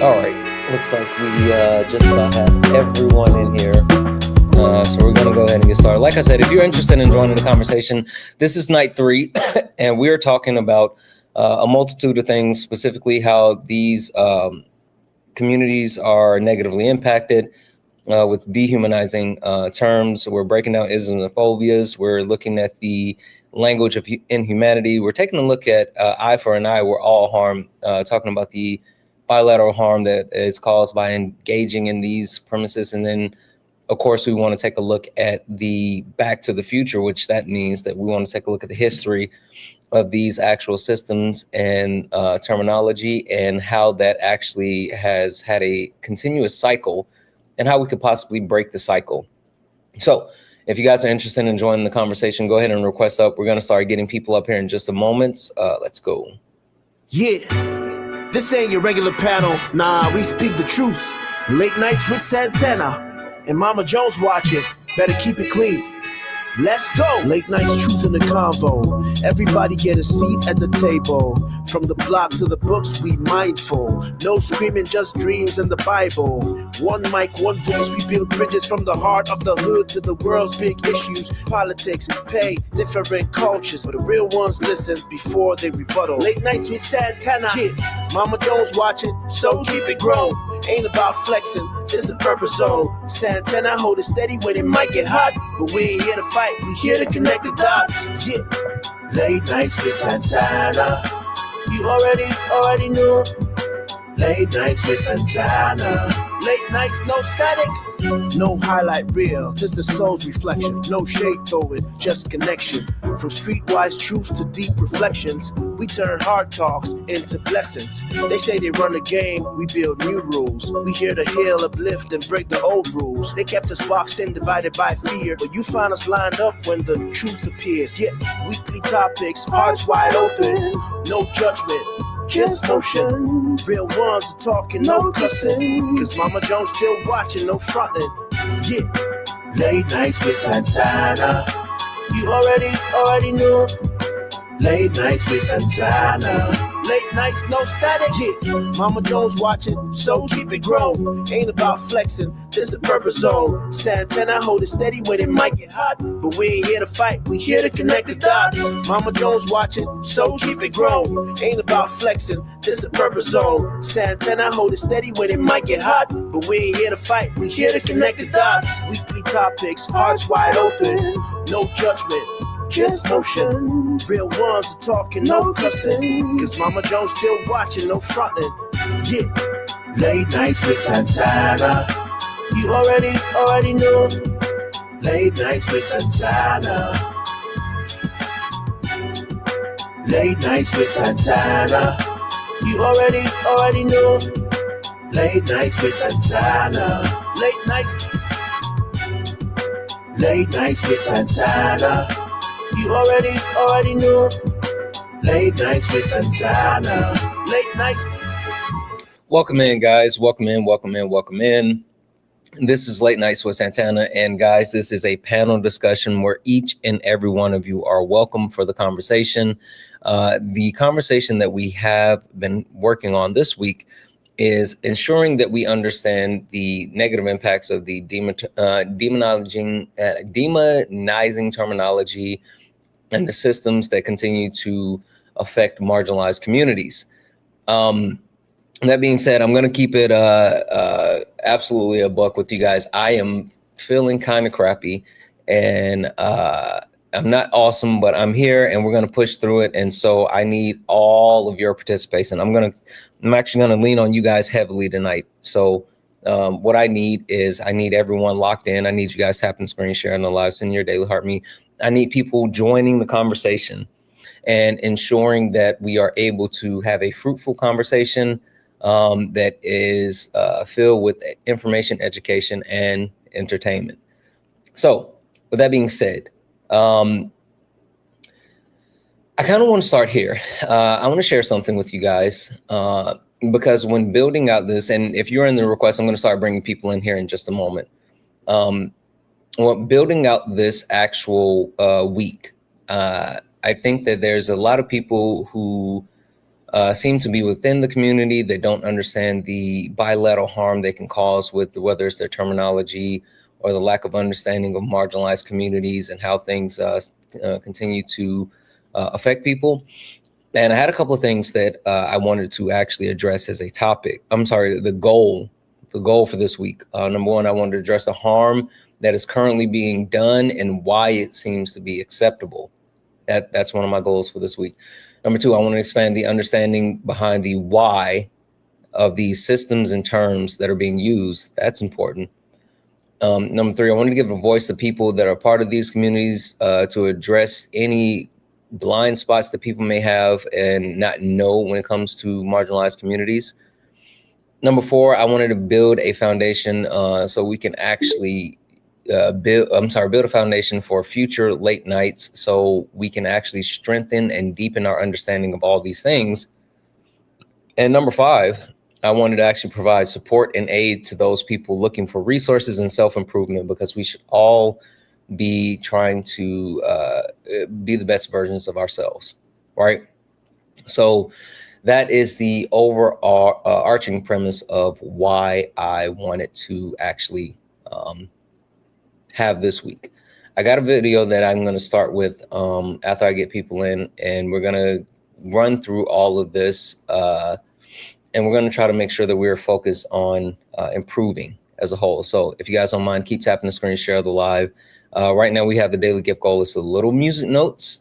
All right, looks like we just about have everyone in here. So we're going to go ahead and get started. Like I said, if you're interested in joining the conversation, this is night 3, and we're talking about a multitude of things, specifically how these communities are negatively impacted with dehumanizing terms. We're breaking down isms and phobias. We're looking at the language of inhumanity. We're taking a look at eye for an eye, we're all harm, talking about the bilateral harm that is caused by engaging in these premises. And then, of course, we want to take a look at the back to the future, which that means that we want to take a look at the history of these actual systems and terminology, and how that actually has had a continuous cycle and how we could possibly break the cycle. So if you guys are interested in joining the conversation, go ahead and request up. We're going to start getting people up here in just a moment. Let's go. Yeah. This ain't your regular panel, nah, we speak the truth. Late nights with Santana, and Mama Jones watching, better keep it clean. Let's go! Late nights, truth in the convo. Everybody get a seat at the table. From the block to the books, we mindful. No screaming, just dreams and the Bible. One mic, one voice, we build bridges from the heart of the hood to the world's big issues. Politics, pay, different cultures, but the real ones listen before they rebuttal. Late nights with Santana, yeah. Mama Jones watching, so keep it grown. Ain't about flexing, this is the purpose zone. Santana hold it steady when it might get hot, but we ain't here to fight. We here to connect the dots, yeah. Late nights with Santana, you already knew. Late nights with Santana, late nights, no static, no highlight reel, just the soul's reflection. No shade throwing, just connection. From streetwise truths to deep reflections, we turn hard talks into blessings. They say they run the game, we build new rules. We here to heal, uplift, and break the old rules. They kept us boxed in, divided by fear, but you find us lined up when the truth appears. Yeah, weekly topics, hearts wide open, no judgment, just motion. Real ones are talking, no cussing, cause Mama Jones still watching, no fronting. Yeah, late nights with Santana, you already knew. Late nights with Santana, late nights, no static, yeah. Mama Jones watching, so keep it grown. Ain't about flexing, this is purpose zone. Santana hold it steady when it might get hot, but we ain't here to fight, we here to connect the dots. Mama Jones watching, so keep it grown. Ain't about flexing, this is purpose zone. Santana hold it steady when it might get hot, but we ain't here to fight, we here to connect the dots. Weekly topics, hearts wide open, no judgment, just motion. Real ones are talking, no cussing, cause Mama Jones still watching, no fronting. Yeah, late nights with Santana, you already knew. Late nights with Santana, late nights with Santana, you already knew. Late nights with Santana, late nights with Santana, you already knew. Late nights with Santana, late nights. Welcome in, guys. Welcome in. This is Late Nights with Santana, and guys, this is a panel discussion where each and every one of you are welcome for the conversation. The conversation that we have been working on this week is ensuring that we understand the negative impacts of the demonizing terminology and the systems that continue to affect marginalized communities. That being said, I'm going to keep it absolutely a buck with you guys. I am feeling kind of crappy, and I'm not awesome, but I'm here, and we're going to push through it. And so I need all of your participation. I'm actually going to lean on you guys heavily tonight. So what I need everyone locked in. I need you guys tapping screen, sharing the live, sending your daily heart me. I need people joining the conversation and ensuring that we are able to have a fruitful conversation that is filled with information, education, and entertainment. So with that being said, I kind of want to start here. I want to share something with you guys because when building out this, and if you're in the request, I'm going to start bringing people in here in just a moment. When building out this actual week, I think that there's a lot of people who seem to be within the community. They don't understand the bilateral harm they can cause with whether it's their terminology or the lack of understanding of marginalized communities and how things continue to affect people. And I had a couple of things that I wanted to actually address as a topic. I'm sorry, the goal for this week. Number one, I wanted to address the harm that is currently being done and why it seems to be acceptable. That's one of my goals for this week. Number two, I want to expand the understanding behind the why of these systems and terms that are being used. That's important. Number three, I wanted to give a voice to people that are part of these communities to address any blind spots that people may have and not know when it comes to marginalized communities. Number four, I wanted to build a foundation so we can actually build a foundation for future late nights so we can actually strengthen and deepen our understanding of all these things. And number five, I wanted to actually provide support and aid to those people looking for resources and self-improvement, because we should all be trying to be the best versions of ourselves, right? So that is the overarching premise of why I wanted to actually have this week. I got a video that I'm going to start with after I get people in, and we're going to run through all of this, and we're going to try to make sure that we're focused on improving as a whole. So if you guys don't mind, keep tapping the screen, share the live. Right now we have the daily gift goal. It's a little music notes.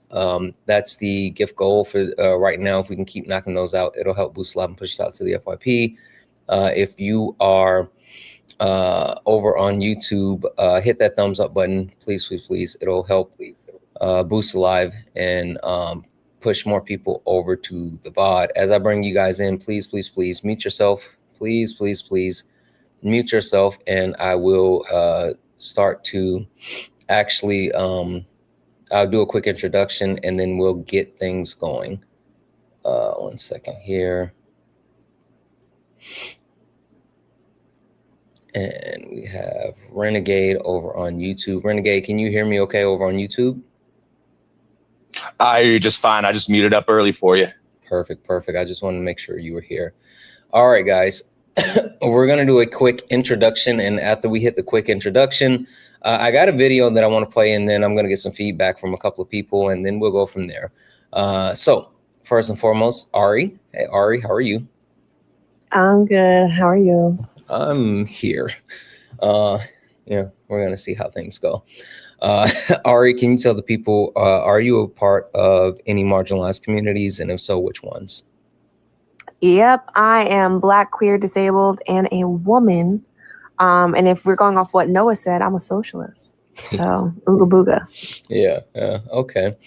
That's the gift goal for right now. If we can keep knocking those out, it'll help boost live and push us out to the FYP. If you are over on YouTube, hit that thumbs up button, please, please, please. It'll help boost the live and push more people over to the VOD. As I bring you guys in, please, please, please mute yourself. Please, please, please mute yourself, and I will start to actually, I'll do a quick introduction and then we'll get things going. 1 second here. And we have Renegade over on YouTube. Renegade, can you hear me okay over on YouTube? I hear you just fine. I just muted up early for you. Perfect, perfect. I just wanted to make sure you were here. All right, guys. We're going to do a quick introduction, and after we hit the quick introduction, I got a video that I want to play, and then I'm going to get some feedback from a couple of people, and then we'll go from there. So first and foremost, Ari. Hey, Ari, how are you? I'm good. How are you? I'm here. Yeah, we're going to see how things go. Ari, can you tell the people, are you a part of any marginalized communities, and if so, which ones? Yep, I am Black, queer, disabled, and a woman. And if we're going off what Noah said, I'm a socialist. So, ooga booga. Yeah, okay.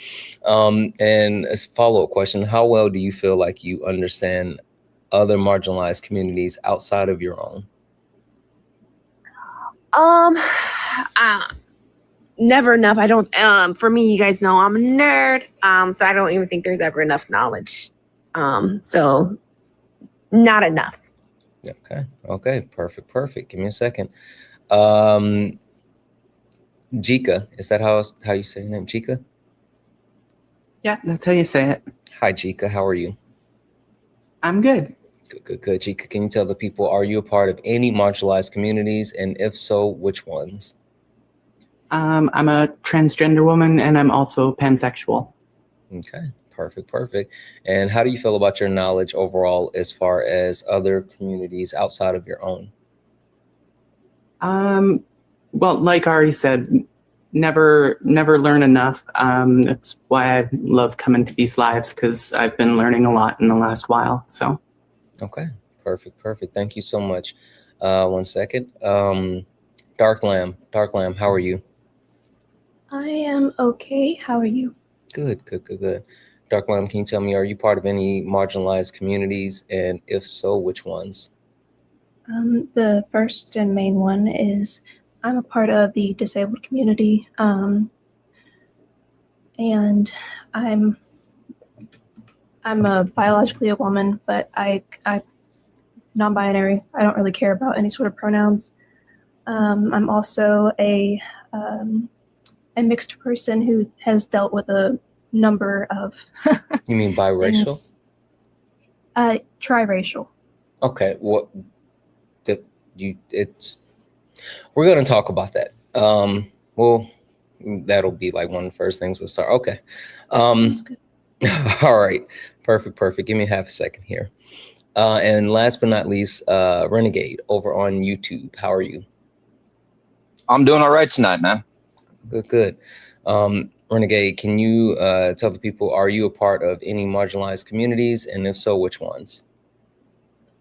And as a follow-up question, how well do you feel like you understand other marginalized communities outside of your own? Never enough. I don't, for me, you guys know I'm a nerd. So I don't even think there's ever enough knowledge. So not enough. Okay, perfect. Give me a second. Jika, is that how you say your name, Jika? Yeah, that's how you say it. Hi, Jika, how are you? I'm good. Good. Jika, can you tell the people, are you a part of any marginalized communities, and if so, which ones? I'm a transgender woman, and I'm also pansexual. Okay, perfect. And how do you feel about your knowledge overall as far as other communities outside of your own? Well, like Ari said, never learn enough. That's why I love coming to these lives, because I've been learning a lot in the last while. So. Okay, perfect. Thank you so much. 1 second. Dark Lamb, how are you? I am okay. How are you? Good. Dark Lamb, can you tell me, are you part of any marginalized communities, and if so, which ones? The first and main one is I'm a part of the disabled community, and I'm biologically a woman, but I'm non-binary. I don't really care about any sort of pronouns. I'm also a mixed person who has dealt with a number of You mean biracial? Triracial. Okay, what that you it's we're gonna talk about that. Well, that'll be like one of the first things we'll start. Okay. Sounds good. All right. Perfect. Give me half a second here. And last but not least, Renegade over on YouTube. How are you? I'm doing all right tonight, man. Good. Renegade, can you tell the people, are you a part of any marginalized communities? And if so, which ones?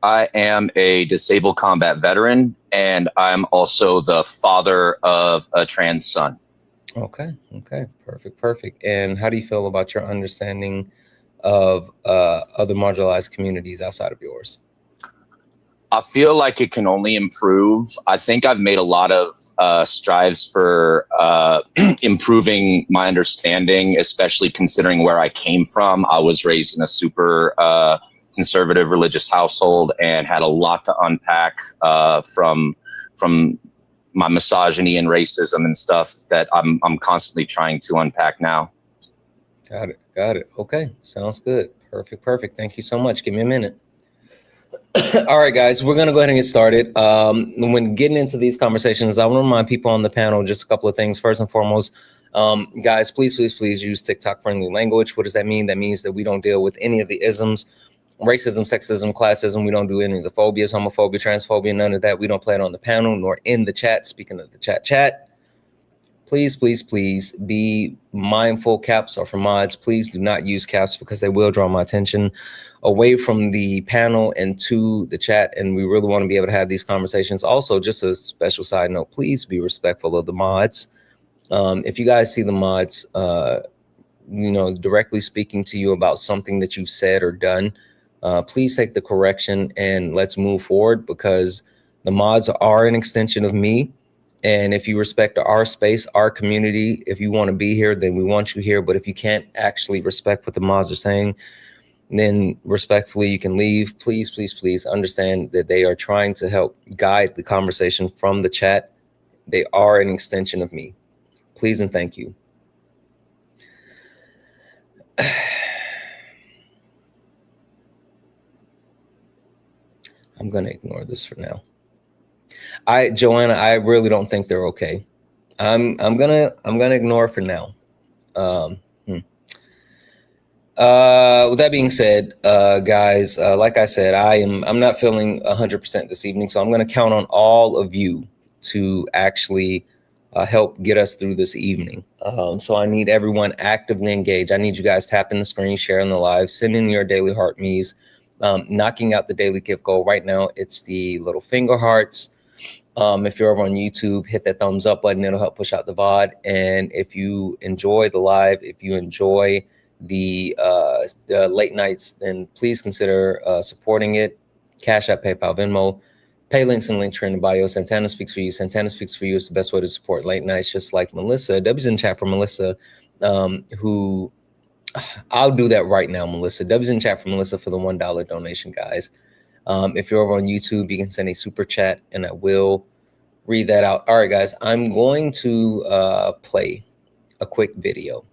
I am a disabled combat veteran, and I'm also the father of a trans son. Okay. Perfect. And how do you feel about your understanding of other marginalized communities outside of yours? I feel like it can only improve. I think I've made a lot of strives for improving my understanding, especially considering where I came from. I was raised in a super conservative religious household and had a lot to unpack from my misogyny and racism and stuff that I'm constantly trying to unpack now. Got it. Okay, sounds good. Perfect. Thank you so much. Give me a minute. All right, guys, we're going to go ahead and get started. When getting into these conversations, I want to remind people on the panel just a couple of things. First and foremost, guys, please use TikTok-friendly language. What does that mean? That means that we don't deal with any of the isms, racism, sexism, classism. We don't do any of the phobias, homophobia, transphobia, none of that. We don't play it on the panel nor in the chat. Speaking of the chat. Please be mindful. Caps are for mods. Please do not use caps because they will draw my attention away from the panel and to the chat. And we really want to be able to have these conversations. Also, just a special side note, please be respectful of the mods. If you guys see the mods, directly speaking to you about something that you've said or done, please take the correction and let's move forward, because the mods are an extension of me. And if you respect our space, our community, if you want to be here, then we want you here. But if you can't actually respect what the mods are saying, then respectfully, you can leave. Please understand that they are trying to help guide the conversation from the chat. They are an extension of me. Please and thank you. I'm going to ignore this for now. Joanna, I really don't think they're okay. I'm gonna ignore for now. With that being said, guys, like I said, I'm not feeling 100% this evening, so I'm gonna count on all of you to actually help get us through this evening. So I need everyone actively engaged. I need you guys tapping the screen, sharing the live, sending your daily heart me's, knocking out the daily gift goal. Right now, it's the little finger hearts. If you're over on YouTube, hit that thumbs up button. It'll help push out the VOD. And if you enjoy the live, if you enjoy the late nights, then please consider supporting it. Cash App, PayPal, Venmo, pay links and link tree in the bio. Santana speaks for you. Santana speaks for you is the best way to support late nights, just like Melissa. W's in chat for Melissa, who I'll do that right now, Melissa. W's in chat for Melissa for the $1 donation, guys. If you're over on YouTube, you can send a super chat and I will read that out. All right, guys, I'm going to play a quick video.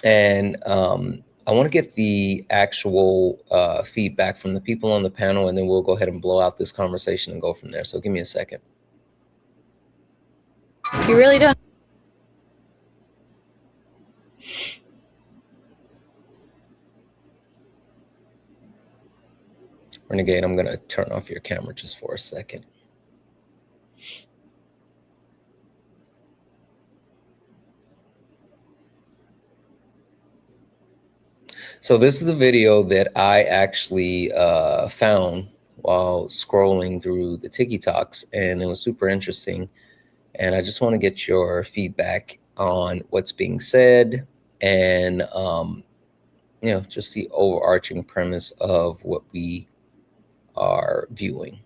And I want to get the actual feedback from the people on the panel, and then we'll go ahead and blow out this conversation and go from there. So give me a second. You really don't. Renegade, I'm going to turn off your camera just for a second. So this is a video that I actually found while scrolling through the TikToks, and it was super interesting. And I just want to get your feedback on what's being said and, just the overarching premise of what we are viewing.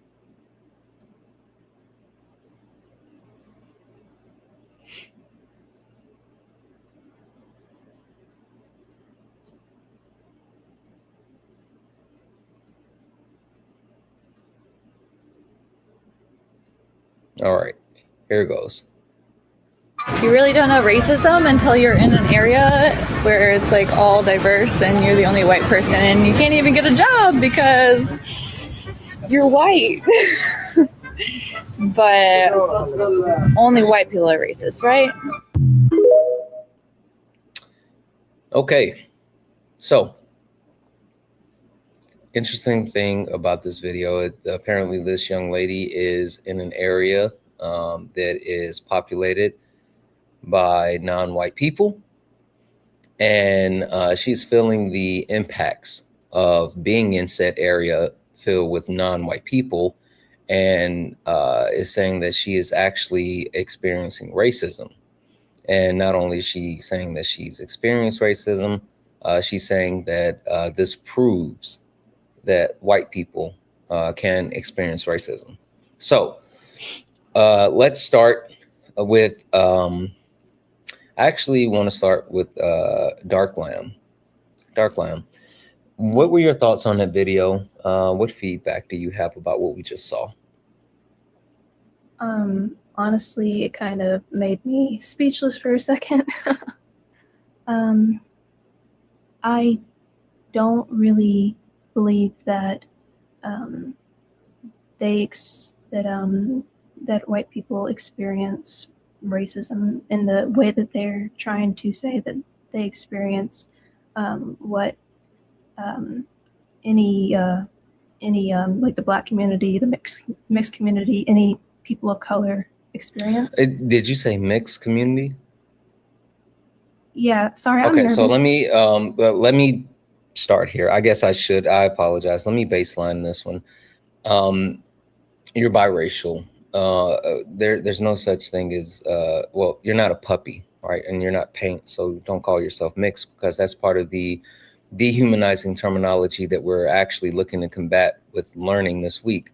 All right, here it goes. you really don't know racism until you're in an area where it's like all diverse and you're the only white person and you can't even get a job because you're white. But only white people are racist, right? Okay, so interesting thing about this video, apparently this young lady is in an area that is populated by non-white people, and she's feeling the impacts of being in said area filled with non-white people, and is saying that she is actually experiencing racism. And not only is she saying that she's experienced racism, she's saying that this proves that white people can experience racism. So let's start with, I actually want to start with Dark Lamb. Dark Lamb, what were your thoughts on that video? What feedback do you have about what we just saw? Honestly, it kind of made me speechless for a second. I don't really believe that that white people experience racism in the way that they're trying to say that they experience what any like the Black community, the mixed community, any people of color experience. Did you say mixed community? Yeah, sorry, I'm Okay, nervous. so let me start here. I guess I apologize. Let me baseline this one. You're biracial. There's no such thing as well, you're not a puppy, right? And you're not paint, so don't call yourself mixed, because that's part of the dehumanizing terminology that we're actually looking to combat with learning this week.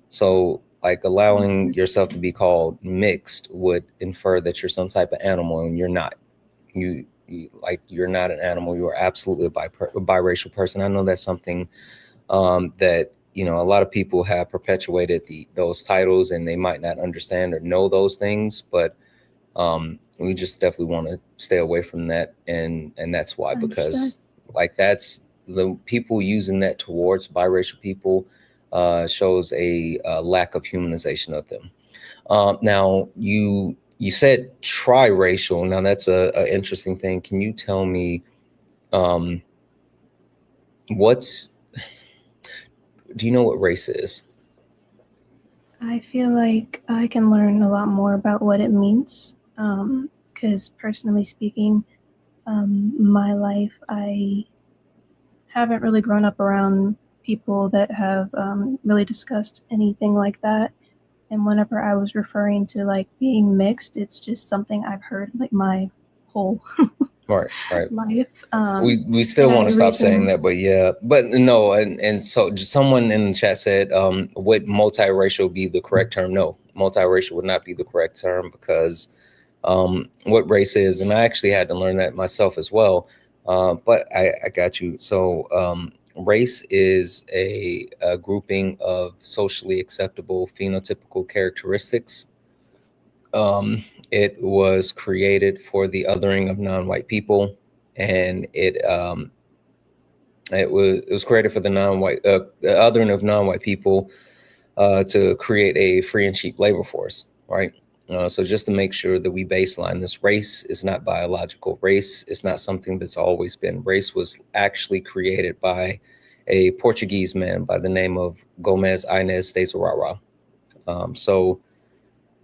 So like allowing yourself to be called mixed would infer that you're some type of animal, and you're not. You're not an animal. You are absolutely a biracial person. I know that's something that, you know, a lot of people have perpetuated those titles, and they might not understand or know those things, but we just definitely want to stay away from that, and that's why, because like that's the people using that towards biracial people shows a lack of humanization of them. Now you said triracial. Now that's a interesting thing. Can you tell me do you know what race is? I feel like I can learn a lot more about what it means, because personally speaking, my life, I haven't really grown up around people that have really discussed anything like that. And whenever I was referring to like being mixed, it's just something I've heard like my whole right life. We still want to stop saying that, but yeah, but no, and so someone in the chat said, would multiracial be the correct term? No, multiracial would not be the correct term, because what race is, and I actually had to learn that myself as well, but I got you. So race is a grouping of socially acceptable phenotypical characteristics. It was created for the othering of non-white people, and it was created for the othering of non-white people to create a free and cheap labor force, right? So just to make sure that we baseline this, race is not biological. Race is not something that's always been. Race was actually created by a Portuguese man by the name of Gomez Inez de Zurara. So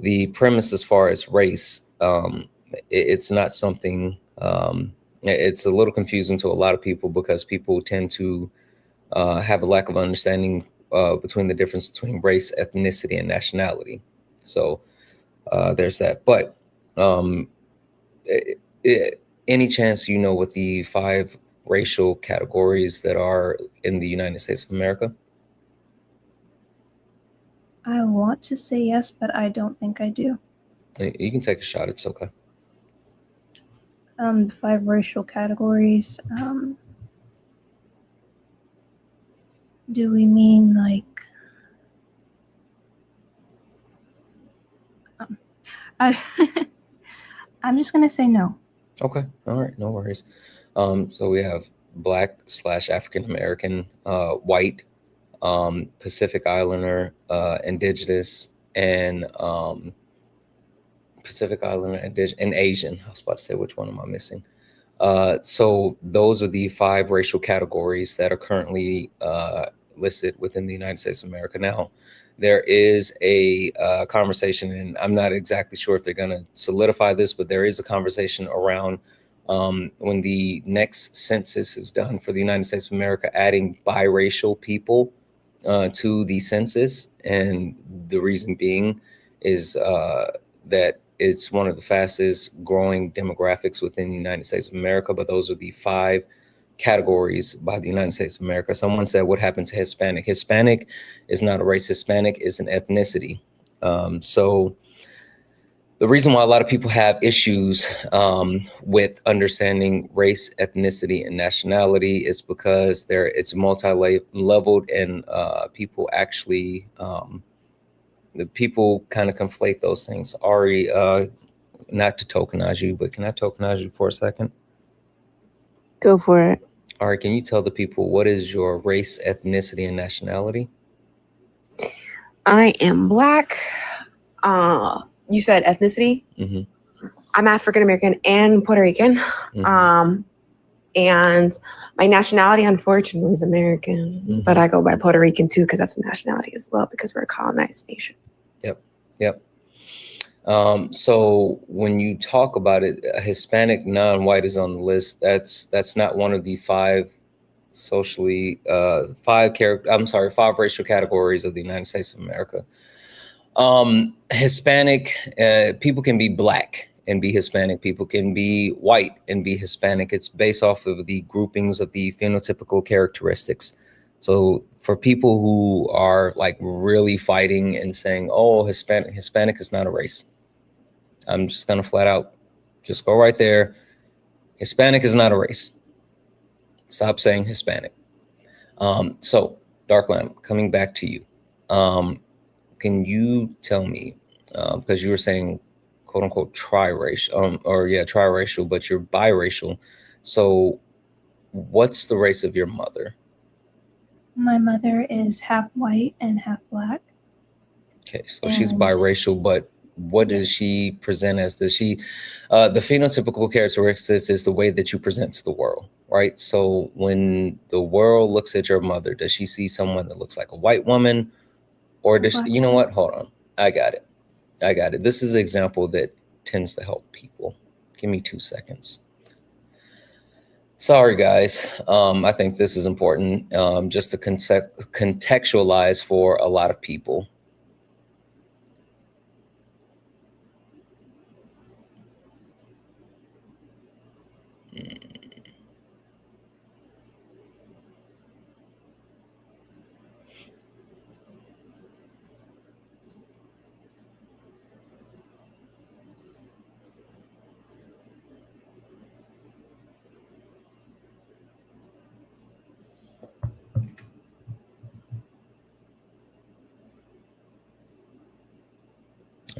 the premise as far as race, it's not something, it's a little confusing to a lot of people, because people tend to have a lack of understanding between the difference between race, ethnicity, and nationality. So there's that. But any chance you know what the 5 racial categories that are in the United States of America? I want to say yes, but I don't think I do. You can take a shot. It's okay. The 5 racial categories. Do we mean like? I'm just gonna say no. Okay. All right. No worries. So we have Black/African American, white, Pacific Islander, Indigenous, and Pacific Islander, and Asian. I was about to say, which one am I missing? So those are the 5 racial categories that are currently listed within the United States of America. Now, there is a conversation, and I'm not exactly sure if they're going to solidify this, but there is a conversation around when the next census is done for the United States of America, adding biracial people to the census. And the reason being is that it's one of the fastest growing demographics within the United States of America, but those are the 5 categories by the United States of America. Someone said, what happened to Hispanic? Hispanic is not a race. Hispanic is an ethnicity. So the reason why a lot of people have issues with understanding race, ethnicity, and nationality is because it's multi-leveled, and people actually the people kind of conflate those things. Ari, not to tokenize you, but can I tokenize you for a second? Go for it. Ari, can you tell the people what is your race, ethnicity, and nationality? I am Black. You said ethnicity? Mm-hmm. I'm African American and Puerto Rican. Mm-hmm. And my nationality, unfortunately, is American, Mm-hmm. but I go by Puerto Rican too, because that's a nationality as well, because we're a colonized nation. Yep. So when you talk about it, a Hispanic non-white is on the list. That's not one of the 5 socially 5 racial categories of the United States of America. Hispanic, people can be Black and be Hispanic. People can be white and be Hispanic. It's based off of the groupings of the phenotypical characteristics. So for people who are like really fighting and saying, oh, Hispanic is not a race, I'm just gonna flat out just go right there. Hispanic is not a race. Stop saying Hispanic. So Dark Lamb, coming back to you. Can you tell me, because you were saying quote unquote triracial, triracial, but you're biracial. So what's the race of your mother? My mother is half white and half Black. Okay, so she's biracial, but what does she present as? Does she, the phenotypical characteristics is the way that you present to the world, right? So when the world looks at your mother, does she see someone that looks like a white woman? Or does she, you know what? Hold on. I got it. This is an example that tends to help people. Give me 2 seconds. Sorry, guys. I think this is important just to contextualize for a lot of people.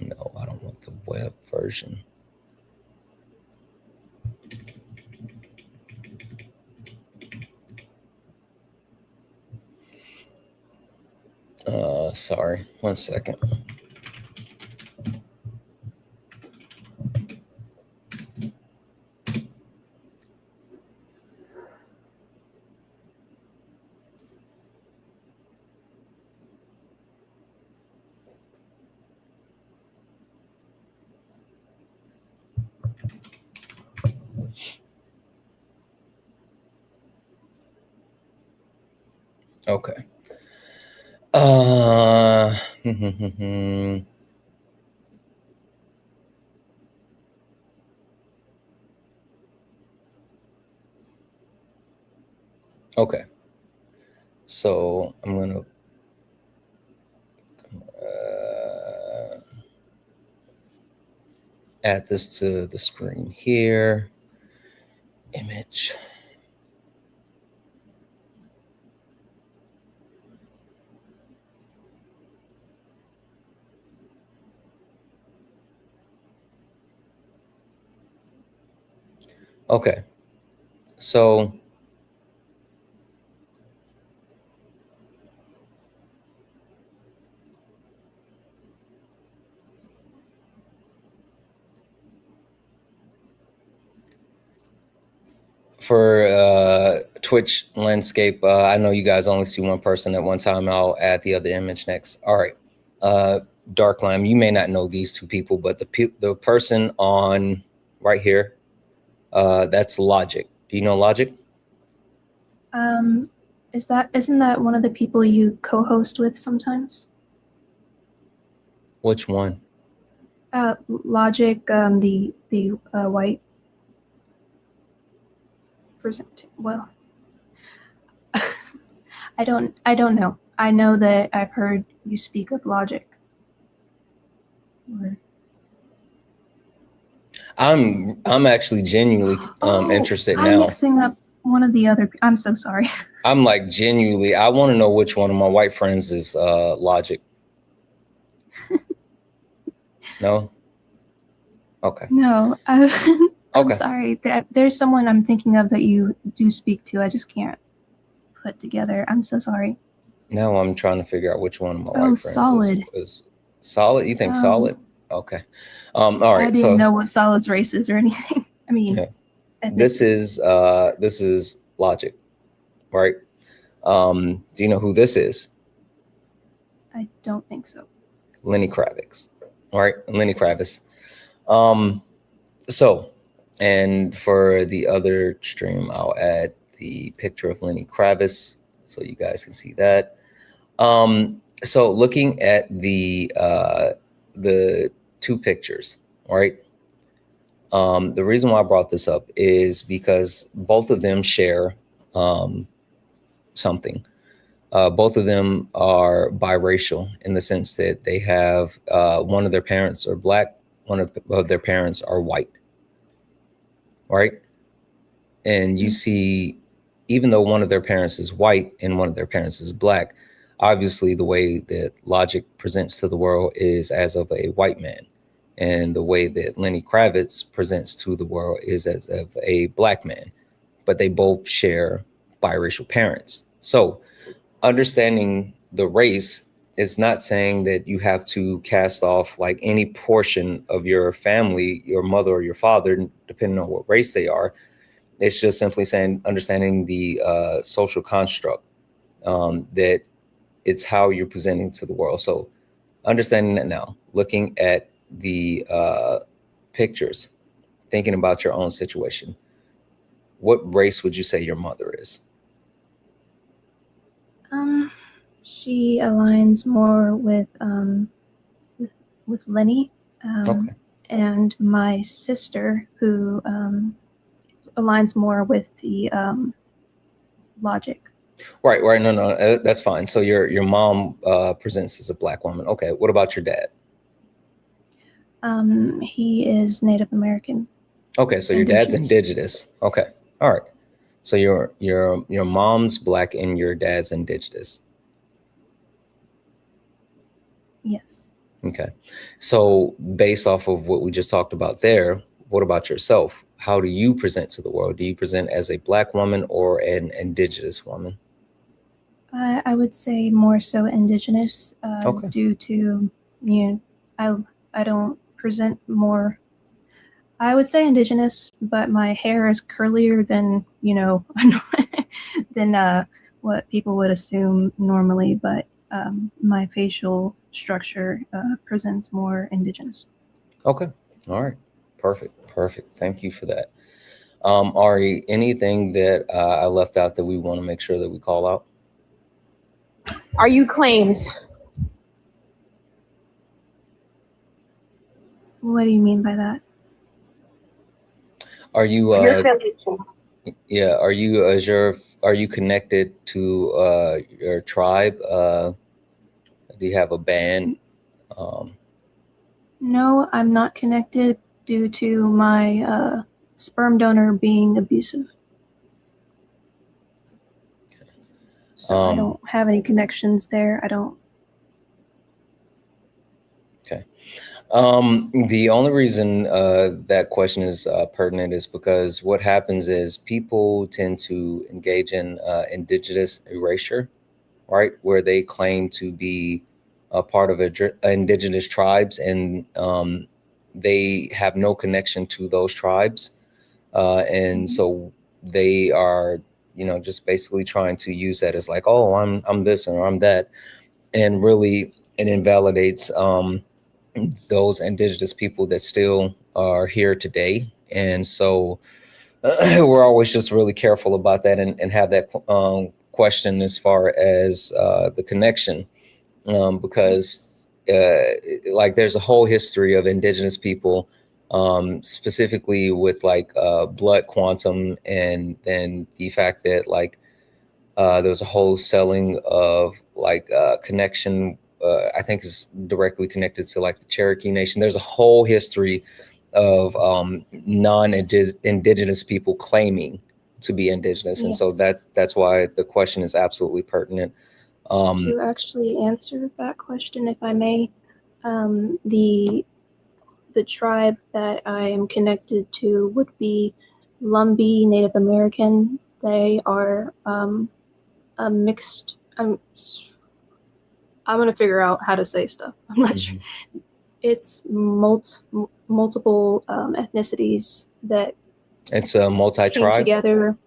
No, I don't want the web version. Sorry, 1 second. Okay. Okay. So I'm gonna add this to the screen here. Image. Okay. So for Twitch landscape, I know you guys only see one person at one time. I'll add the other image next. All right. Darkline, you may not know these two people, but the person on right here, that's Logic. Do you know Logic? Isn't that one of the people you co-host with sometimes? Which one? Logic, the white present. Well, I don't know. I know that I've heard you speak of Logic. I'm actually genuinely interested I'm now. mixing up one of the other. I'm so sorry. I'm like genuinely, I want to know which one of my white friends is Logic. No? Okay. No, I'm Okay. sorry. There's someone I'm thinking of that you do speak to. I just can't put together. I'm so sorry. Now I'm trying to figure out which one of my white friends Solid. is Solid. You think Solid? Okay. All right. I didn't know what Solid's race is or anything. I mean, yeah. This is Logic, right? Do you know who this is? I don't think so. Lenny Kravitz. All right, Lenny Kravitz. So, and for the other stream, I'll add the picture of Lenny Kravitz so you guys can see that. So looking at the two pictures, right? The reason why I brought this up is because both of them share something. Both of them are biracial in the sense that they have one of their parents are black, one of their parents are white, right? And you see, even though one of their parents is white and one of their parents is black, obviously the way that Logic presents to the world is as of a white man. And the way that Lenny Kravitz presents to the world is as of a black man. But they both share biracial parents. So understanding the race is not saying that you have to cast off like any portion of your family, your mother or your father, depending on what race they are. It's just simply saying, understanding the social construct, that it's how you're presenting to the world. So understanding that now, looking at the pictures, thinking about your own situation, what race would you say your mother is? She aligns more with Lenny, Okay. and my sister, who aligns more with the Logic. Right. No, that's fine. So your mom presents as a black woman. Okay. What about your dad? He is Native American. Okay, so your dad's indigenous. Okay. All right. So your mom's black and your dad's indigenous. Yes. Okay. So based off of what we just talked about there, what about yourself? How do you present to the world? Do you present as a black woman or an indigenous woman? I would say more so indigenous, Okay. due to, I don't present more. I would say indigenous, but my hair is curlier than, than what people would assume normally, but my facial structure presents more indigenous. Okay. All right. Perfect. Thank you for that. Ari, anything that I left out that we want to make sure that we call out? Are you claimed? What do you mean by that? Are you yeah, are you connected to your tribe? Do you have a band? No, I'm not connected due to my sperm donor being abusive. So I don't have any connections there. I don't. Okay. The only reason that question is pertinent is because what happens is people tend to engage in indigenous erasure, right? Where they claim to be a part of indigenous tribes, and they have no connection to those tribes. And so they are, just basically trying to use that as like, oh, I'm this or I'm that. And really it invalidates those indigenous people that still are here today. And so we're always just really careful about that, and have that question as far as the connection, because like there's a whole history of indigenous people, specifically with like blood quantum, and then the fact that like there was a whole selling of like connection, I think is directly connected to like the Cherokee Nation. There's a whole history of non-indigenous people claiming to be indigenous. And so that's why the question is absolutely pertinent. To actually answer that question, if I may, the tribe that I am connected to would be Lumbee Native American. They are a mixed. I'm gonna figure out how to say stuff. I'm not sure. It's multiple ethnicities that it's a multi-tribe came together.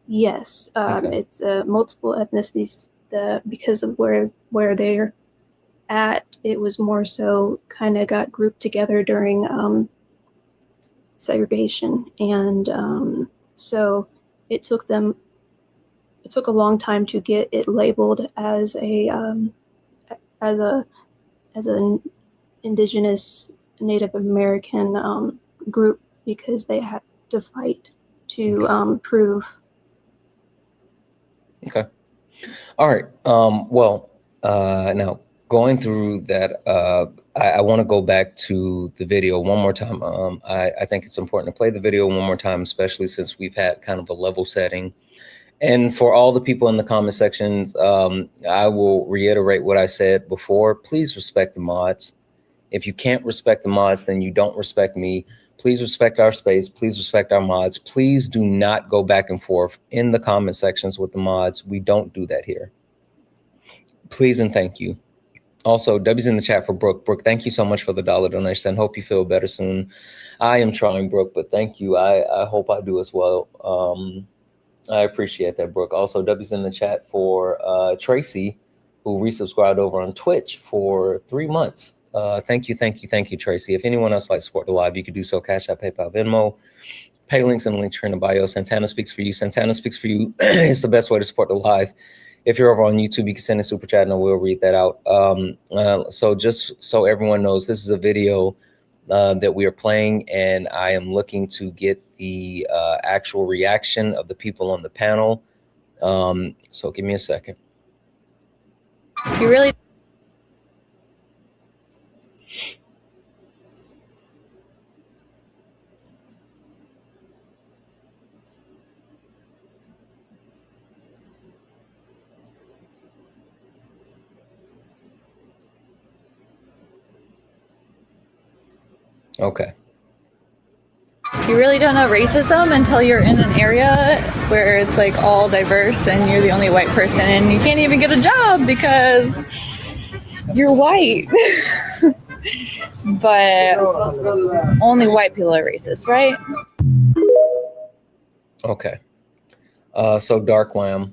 Yes, Okay. it's multiple ethnicities because of where they're at. It was more so kind of got grouped together during segregation, and so it took a long time to get it labeled as an Indigenous Native American group, because they had to fight to prove. Okay. All right. Well, now going through that, I want to go back to the video one more time. I think it's important to play the video one more time, especially since we've had kind of a level setting. And for all the people in the comment sections, I will reiterate what I said before. Please respect the mods. If you can't respect the mods, then you don't respect me. Please respect our space. Please respect our mods. Please do not go back and forth in the comment sections with the mods. We don't do that here. Please and thank you. Also, W's in the chat for Brooke. Brooke, thank you so much for the $1 donation. Hope you feel better soon. I am trying, Brooke, but thank you. I hope I do as well. I appreciate that, Brooke. Also, W's in the chat for Tracy, who resubscribed over on Twitch for 3 months. Thank you, Tracy. If anyone else likes to support the live, you could do so. Cash App, PayPal, Venmo. Pay links in the link tree in the bio. Santana Speaks for You. Santana Speaks for You is the best way to support the live. If you're over on YouTube, you can send a super chat and we'll read that out. So just so everyone knows, this is a video that we are playing, and I am looking to get the actual reaction of the people on the panel. So give me a second. You really Okay. You really don't know racism until you're in an area where it's like all diverse and you're the only white person and you can't even get a job because you're white. But only white people are racist, right? Okay. So Dark Lamb,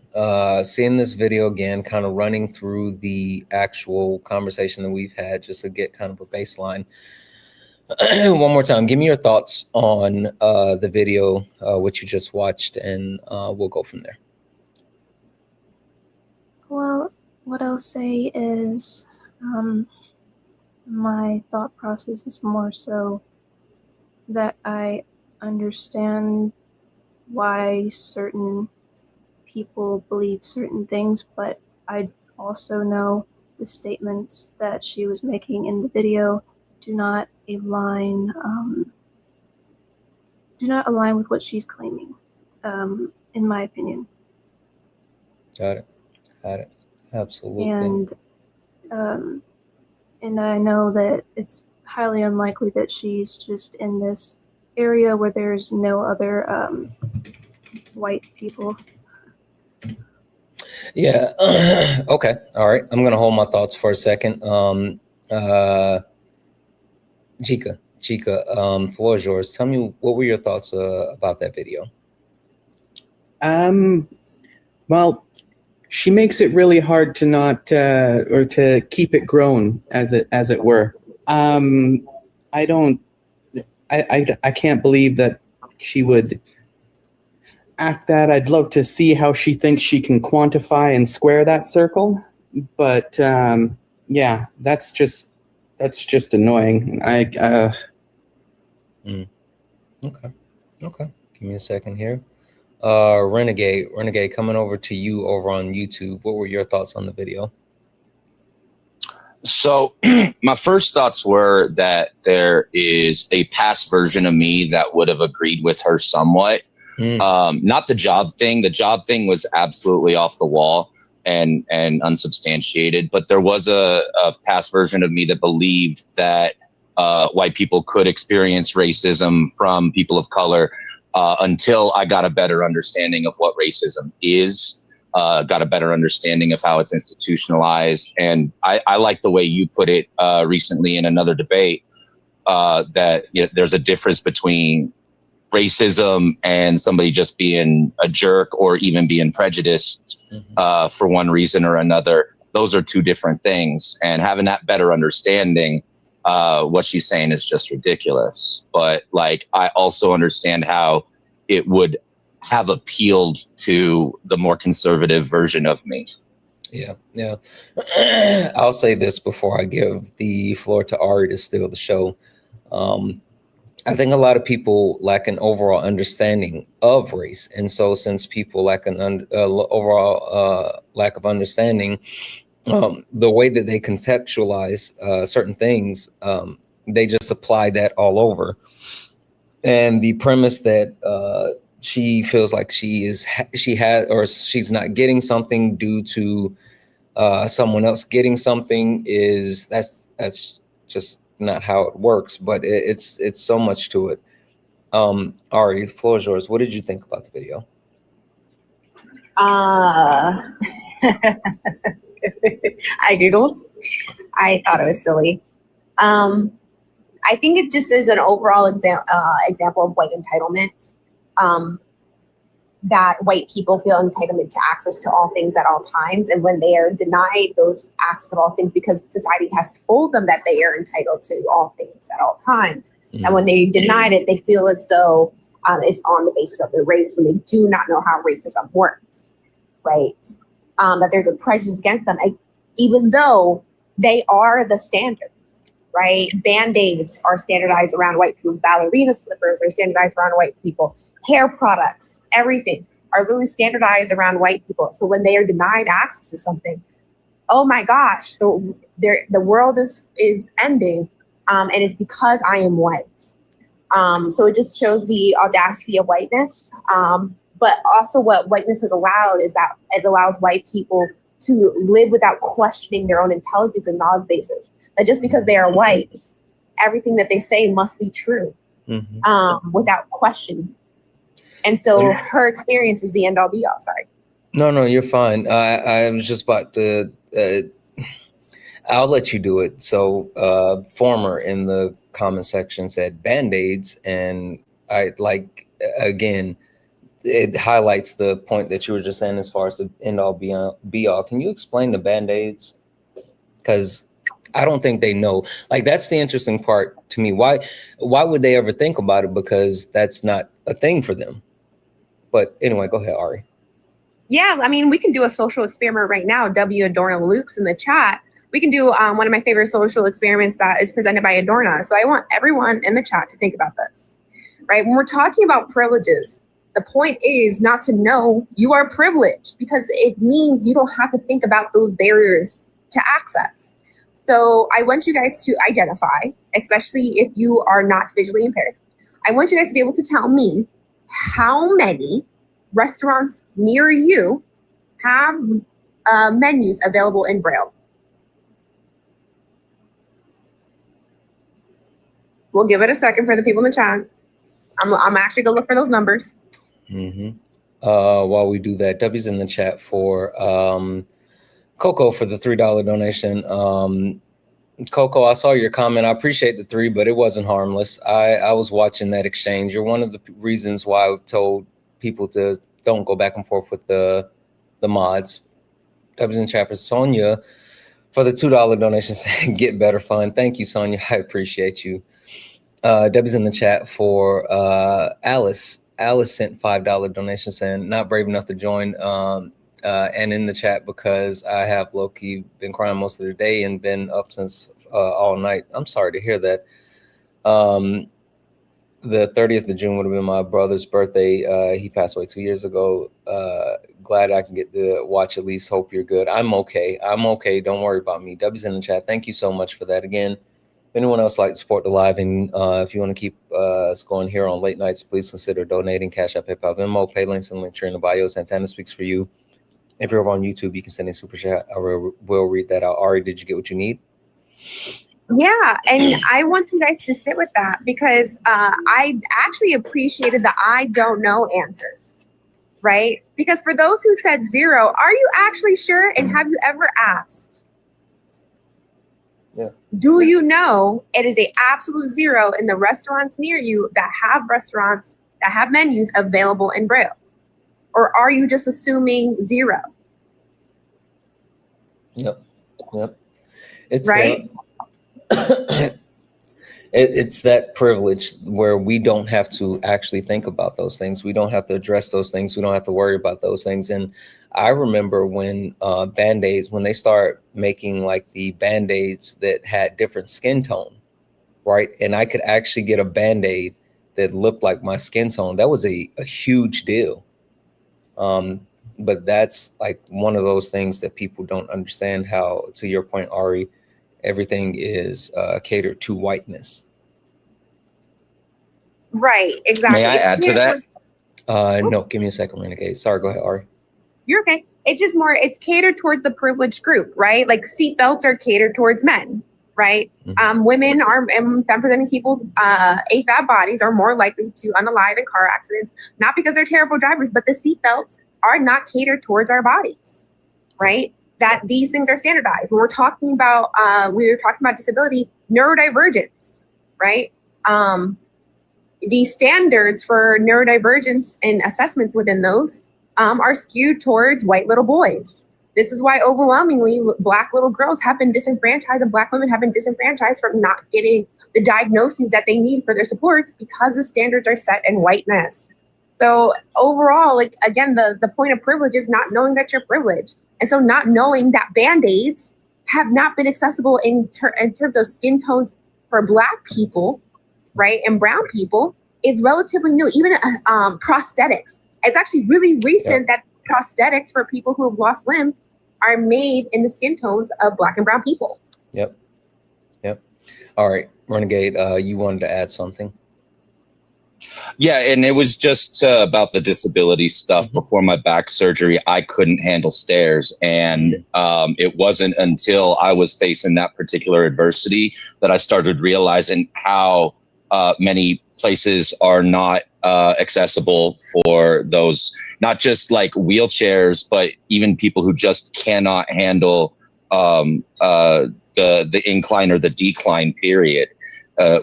seeing this video again, kind of running through the actual conversation that we've had, just to get kind of a baseline. One more time, give me your thoughts on the video, which you just watched, and we'll go from there. Well, what I'll say is my thought process is more so that I understand why certain people believe certain things, but I also know the statements that she was making in the video do not align with what she's claiming, in my opinion. Got it. Absolutely. And I know that it's highly unlikely that she's just in this area where there's no other white people. Yeah. Okay. All right. I'm gonna hold my thoughts for a second. Chica, floor is yours. Tell me, what were your thoughts about that video? Well, she makes it really hard to not or to keep it grown, as it were. I can't believe that she would act that. I'd love to see how she thinks she can quantify and square that circle. But yeah, that's just annoying. Okay. Give me a second here. Renegade, coming over to you over on YouTube. What were your thoughts on the video? So my first thoughts were that there is a past version of me that would have agreed with her somewhat. Not the job thing. The job thing was absolutely off the wall and unsubstantiated. But there was a past version of me that believed that white people could experience racism from people of color until I got a better understanding of what racism is. Got a better understanding of how it's institutionalized. And I like the way you put it recently in another debate, that there's a difference between racism and somebody just being a jerk or even being prejudiced for one reason or another. Those are two different things. And having that better understanding, what she's saying is just ridiculous. But like, I also understand how it would have appealed to the more conservative version of me. Yeah. I'll say this before I give the floor to Ari to steal the show. I think a lot of people lack an overall understanding of race. And so since people lack an overall lack of understanding, the way that they contextualize certain things, they just apply that all over. And the premise that she feels like she's not getting something due to someone else getting something that's just not how it works. But it's so much to it. Ari, the floor is yours. What did you think about the video? I giggled. I thought it was silly. I think it just is an overall example of white entitlement. That white people feel entitlement to access to all things at all times. And when they are denied those access to all things because society has told them that they are entitled to all things at all times. And when they denied it, they feel as though it's on the basis of their race when they do not know how racism works, right? That there's a prejudice against them, even though they are the standard. Right? Band-aids are standardized around white people. Ballerina slippers are standardized around white people. Hair products, everything are really standardized around white people. So when they are denied access to something, oh my gosh, the world is ending, and it's because I am white. So it just shows the audacity of whiteness. But also what whiteness has allowed is that it allows white people to live without questioning their own intelligence and knowledge bases. That just because they are white, everything that they say must be true, without question. And so her experience is the end all be all. Sorry. No, you're fine. I was just about to, I'll let you do it. So Former in the comment section said Band-Aids, and I like, again, it highlights the point that you were just saying as far as the end all be all. Can you explain the Band-Aids? Because I don't think they know. Like, that's the interesting part to me. Why would they ever think about it? Because that's not a thing for them. But anyway, go ahead, Ari. Yeah, I mean, we can do a social experiment right now. Adorna Luke's in the chat. We can do one of my favorite social experiments that is presented by Adorna. So I want everyone in the chat to think about this, right? When we're talking about privileges, the point is not to know you are privileged, because it means you don't have to think about those barriers to access. So I want you guys to identify, especially if you are not visually impaired. I want you guys to be able to tell me how many restaurants near you have menus available in Braille. We'll give it a second for the people in the chat. I'm actually gonna look for those numbers. Mm-hmm. While we do that, W's in the chat for Coco for the $3 donation. Coco, I saw your comment. I appreciate the 3, but it wasn't harmless. I was watching that exchange. You're one of the reasons why I told people to don't go back and forth with the mods. W's in the chat for Sonia for the $2 donation saying get better fun. Thank you, Sonia. I appreciate you. W's in the chat for Alice. Alice sent $5 donation saying not brave enough to join. And in the chat because I have low-key been crying most of the day and been up since all night. I'm sorry to hear that. The 30th of June would have been my brother's birthday. He passed away 2 years ago. Glad I can get to watch at least. Hope you're good. I'm okay. I'm okay. Don't worry about me. W's in the chat. Thank you so much for that. Again, if anyone else like to support the live and if you want to keep us going here on late nights, please consider donating. Cash App, PayPal, Venmo, pay links and link tree in the bio. Santana speaks for you. If you're over on YouTube, you can send a super chat. I will read that out. Ari, did you get what you need? Yeah, and I want you guys to sit with that because I actually appreciated the I don't know answers, right? Because for those who said 0, are you actually sure? And have you ever asked? Yeah. Do you know it is a absolute 0 in the restaurants near you that have menus available in Braille? Or are you just assuming 0? Yep. It's right. It's that privilege where we don't have to actually think about those things. We don't have to address those things. We don't have to worry about those things. And I remember when Band-Aids, when they start making like the Band-Aids that had different skin tone, right? And I could actually get a Band-Aid that looked like my skin tone. That was a huge deal. But that's like one of those things that people don't understand how, to your point, Ari, everything is catered to whiteness. Right, exactly. May I add to that? No, give me a second, Renegade. Sorry, go ahead, Ari. You're okay. It's just more, it's catered towards the privileged group, right? Like seatbelts are catered towards men, right? Mm-hmm. Women and femme-presenting people, AFAB bodies are more likely to unalive in car accidents, not because they're terrible drivers, but the seatbelts are not catered towards our bodies, right? That these things are standardized. When we're talking about, disability, neurodivergence, right? The standards for neurodivergence and assessments within those are skewed towards white little boys. This is why overwhelmingly Black little girls have been disenfranchised and Black women have been disenfranchised from not getting the diagnoses that they need for their supports because the standards are set in whiteness. So overall, like again, the point of privilege is not knowing that you're privileged. And so not knowing that Band-Aids have not been accessible in terms of skin tones for Black people, right, and brown people is relatively new. Even prosthetics. It's actually really recent that prosthetics for people who have lost limbs are made in the skin tones of Black and brown people. Yep. All right, Renegade, you wanted to add something? Yeah, and it was just about the disability stuff. Mm-hmm. Before my back surgery, I couldn't handle stairs. And it wasn't until I was facing that particular adversity that I started realizing how many places are not accessible for those, not just like wheelchairs, but even people who just cannot handle the incline or the decline period.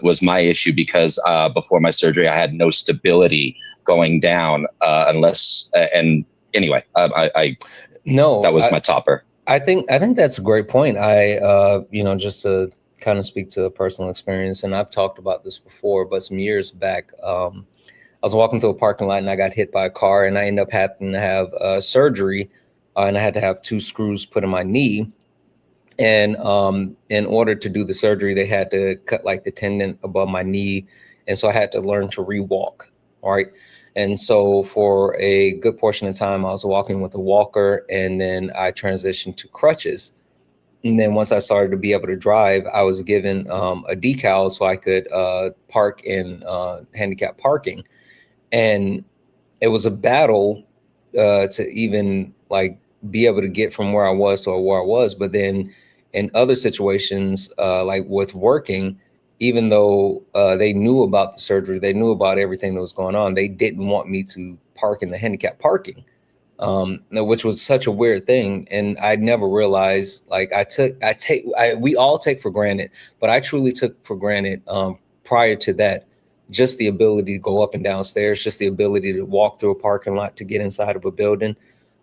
Was my issue because before my surgery, I had no stability going down unless. And anyway, that was my topper. I think that's a great point. Just to kind of speak to a personal experience, and I've talked about this before, but some years back, I was walking through a parking lot and I got hit by a car, and I ended up having to have surgery, and I had to have 2 screws put in my knee. And in order to do the surgery, they had to cut like the tendon above my knee. And so I had to learn to re-walk, right? And so for a good portion of time, I was walking with a walker, and then I transitioned to crutches. And then once I started to be able to drive, I was given a decal so I could park in handicap parking. And it was a battle to even like be able to get from where I was to where I was. But then in other situations, like with working, even though they knew about the surgery, they knew about everything that was going on, they didn't want me to park in the handicap parking, which was such a weird thing. And I never realized, like, we all take for granted, but I truly took for granted prior to that, just the ability to go up and down stairs, just the ability to walk through a parking lot to get inside of a building.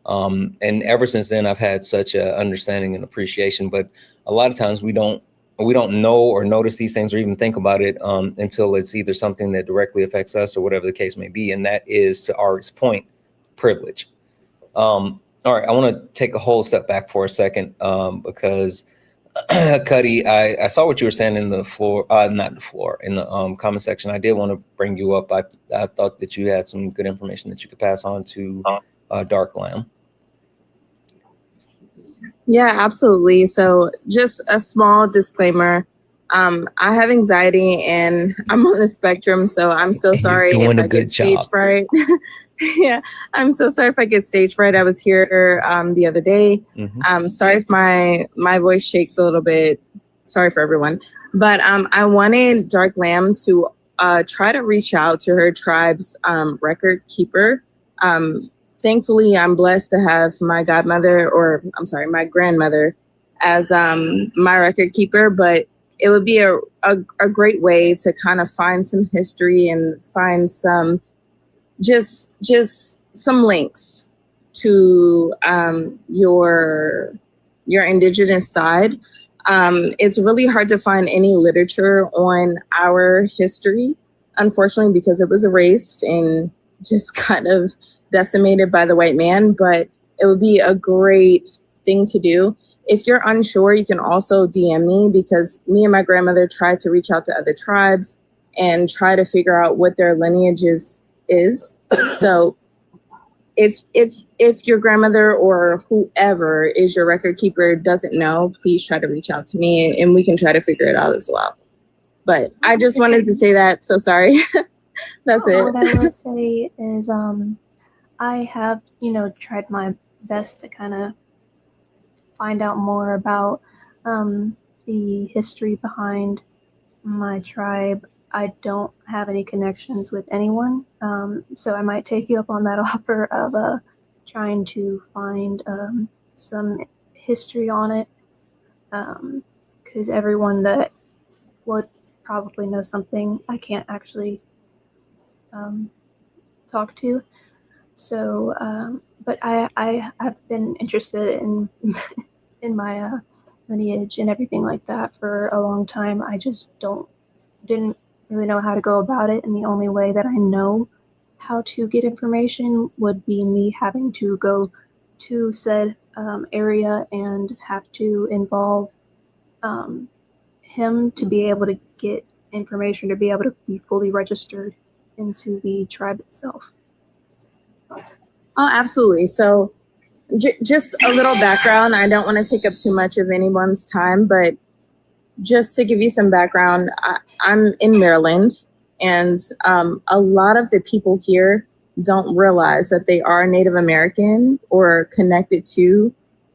And ever since then, I've had such a understanding and appreciation, but a lot of times we don't know or notice these things or even think about it until it's either something that directly affects us or whatever the case may be. And that is, to Ari's point, privilege. All right, I want to take a whole step back for a second because Cuddy, I saw what you were saying in the floor, not the floor, in the comment section. I did want to bring you up. I thought that you had some good information that you could pass on to Dark Lamb. Yeah, absolutely. So just a small disclaimer. I have anxiety and I'm on the spectrum, so I'm so sorry if I get stage fright. Yeah, I'm so sorry if I get stage fright. I was here the other day. Sorry if my voice shakes a little bit. Sorry for everyone. But I wanted Dark Lamb to try to reach out to her tribe's record keeper. Thankfully, I'm blessed to have my godmother, or I'm sorry, my grandmother as my record keeper, but it would be a great way to kind of find some history and find some, just some links to your Indigenous side. It's really hard to find any literature on our history, unfortunately, because it was erased and just kind of decimated by the white man, but it would be a great thing to do. If you're unsure, you can also DM me, because me and my grandmother tried to reach out to other tribes and try to figure out what their lineage is. So if your grandmother or whoever is your record keeper doesn't know, please try to reach out to me and we can try to figure it out as well. But I just wanted to say that, so sorry. That's it. What I will say is I have, tried my best to kind of find out more about the history behind my tribe. I don't have any connections with anyone, so I might take you up on that offer of trying to find some history on it, because everyone that would probably know something I can't actually talk to. So, but I have been interested in in my lineage and everything like that for a long time. I just didn't really know how to go about it, and the only way that I know how to get information would be me having to go to said area and have to involve him to be able to get information, to be able to be fully registered into the tribe itself. Oh, absolutely. So just a little background. I don't want to take up too much of anyone's time, but just to give you some background, I'm in Maryland, and a lot of the people here don't realize that they are Native American or connected to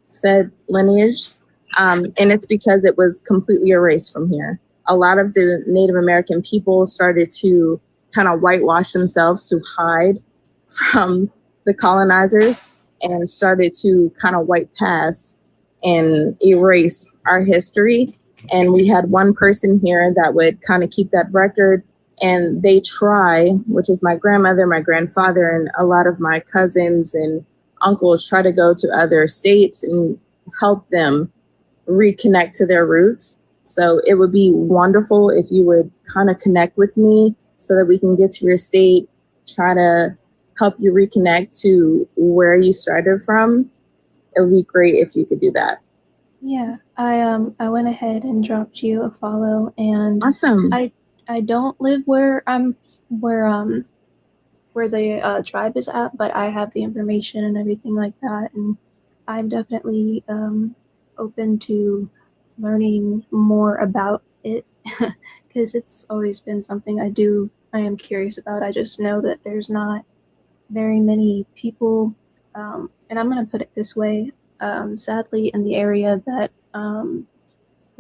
said lineage. And it's because it was completely erased from here. A lot of the Native American people started to kind of whitewash themselves to hide from the colonizers and started to kind of white pass and erase our history. And we had one person here that would kind of keep that record, and they try, which is my grandmother, my grandfather, and a lot of my cousins and uncles try to go to other states and help them reconnect to their roots. So it would be wonderful if you would kind of connect with me so that we can get to your state, try to help you reconnect to where you started from. It would be great if you could do that. Yeah, I went ahead and dropped you a follow, and awesome. I don't live where the tribe is at, but I have the information and everything like that, and I'm definitely open to learning more about it because it's always been something I am curious about. I just know that there's not very many people, and I'm going to put it this way, sadly, in the area that the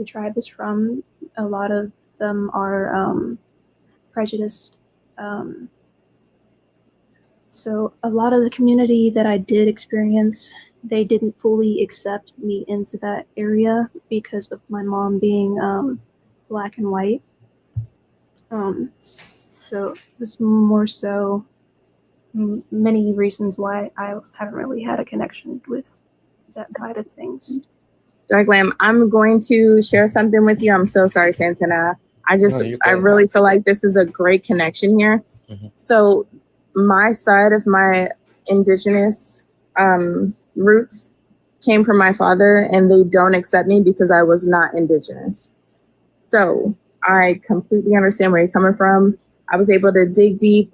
tribe is from, a lot of them are prejudiced. So a lot of the community that I did experience, they didn't fully accept me into that area because of my mom being Black and white. So it was more so many reasons why I haven't really had a connection with that side of things. Dark Lamb, I'm going to share something with you. I'm so sorry, Santana. I really feel like this is a great connection here. Mm-hmm. So my side of my Indigenous roots came from my father, and they don't accept me because I was not Indigenous. So I completely understand where you're coming from. I was able to dig deep,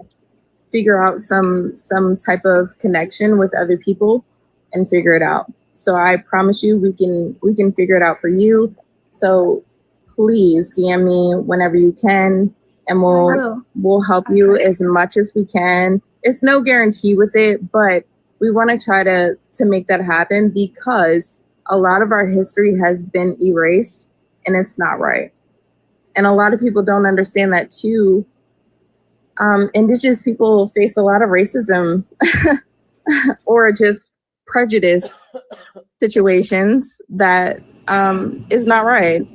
figure out some type of connection with other people and figure it out. So I promise you we can figure it out for you. So please DM me whenever you can, and we'll help you as much as we can. It's no guarantee with it, but we want to try to make that happen because a lot of our history has been erased and it's not right. And a lot of people don't understand that too. Indigenous people face a lot of racism or just prejudice situations that is not right.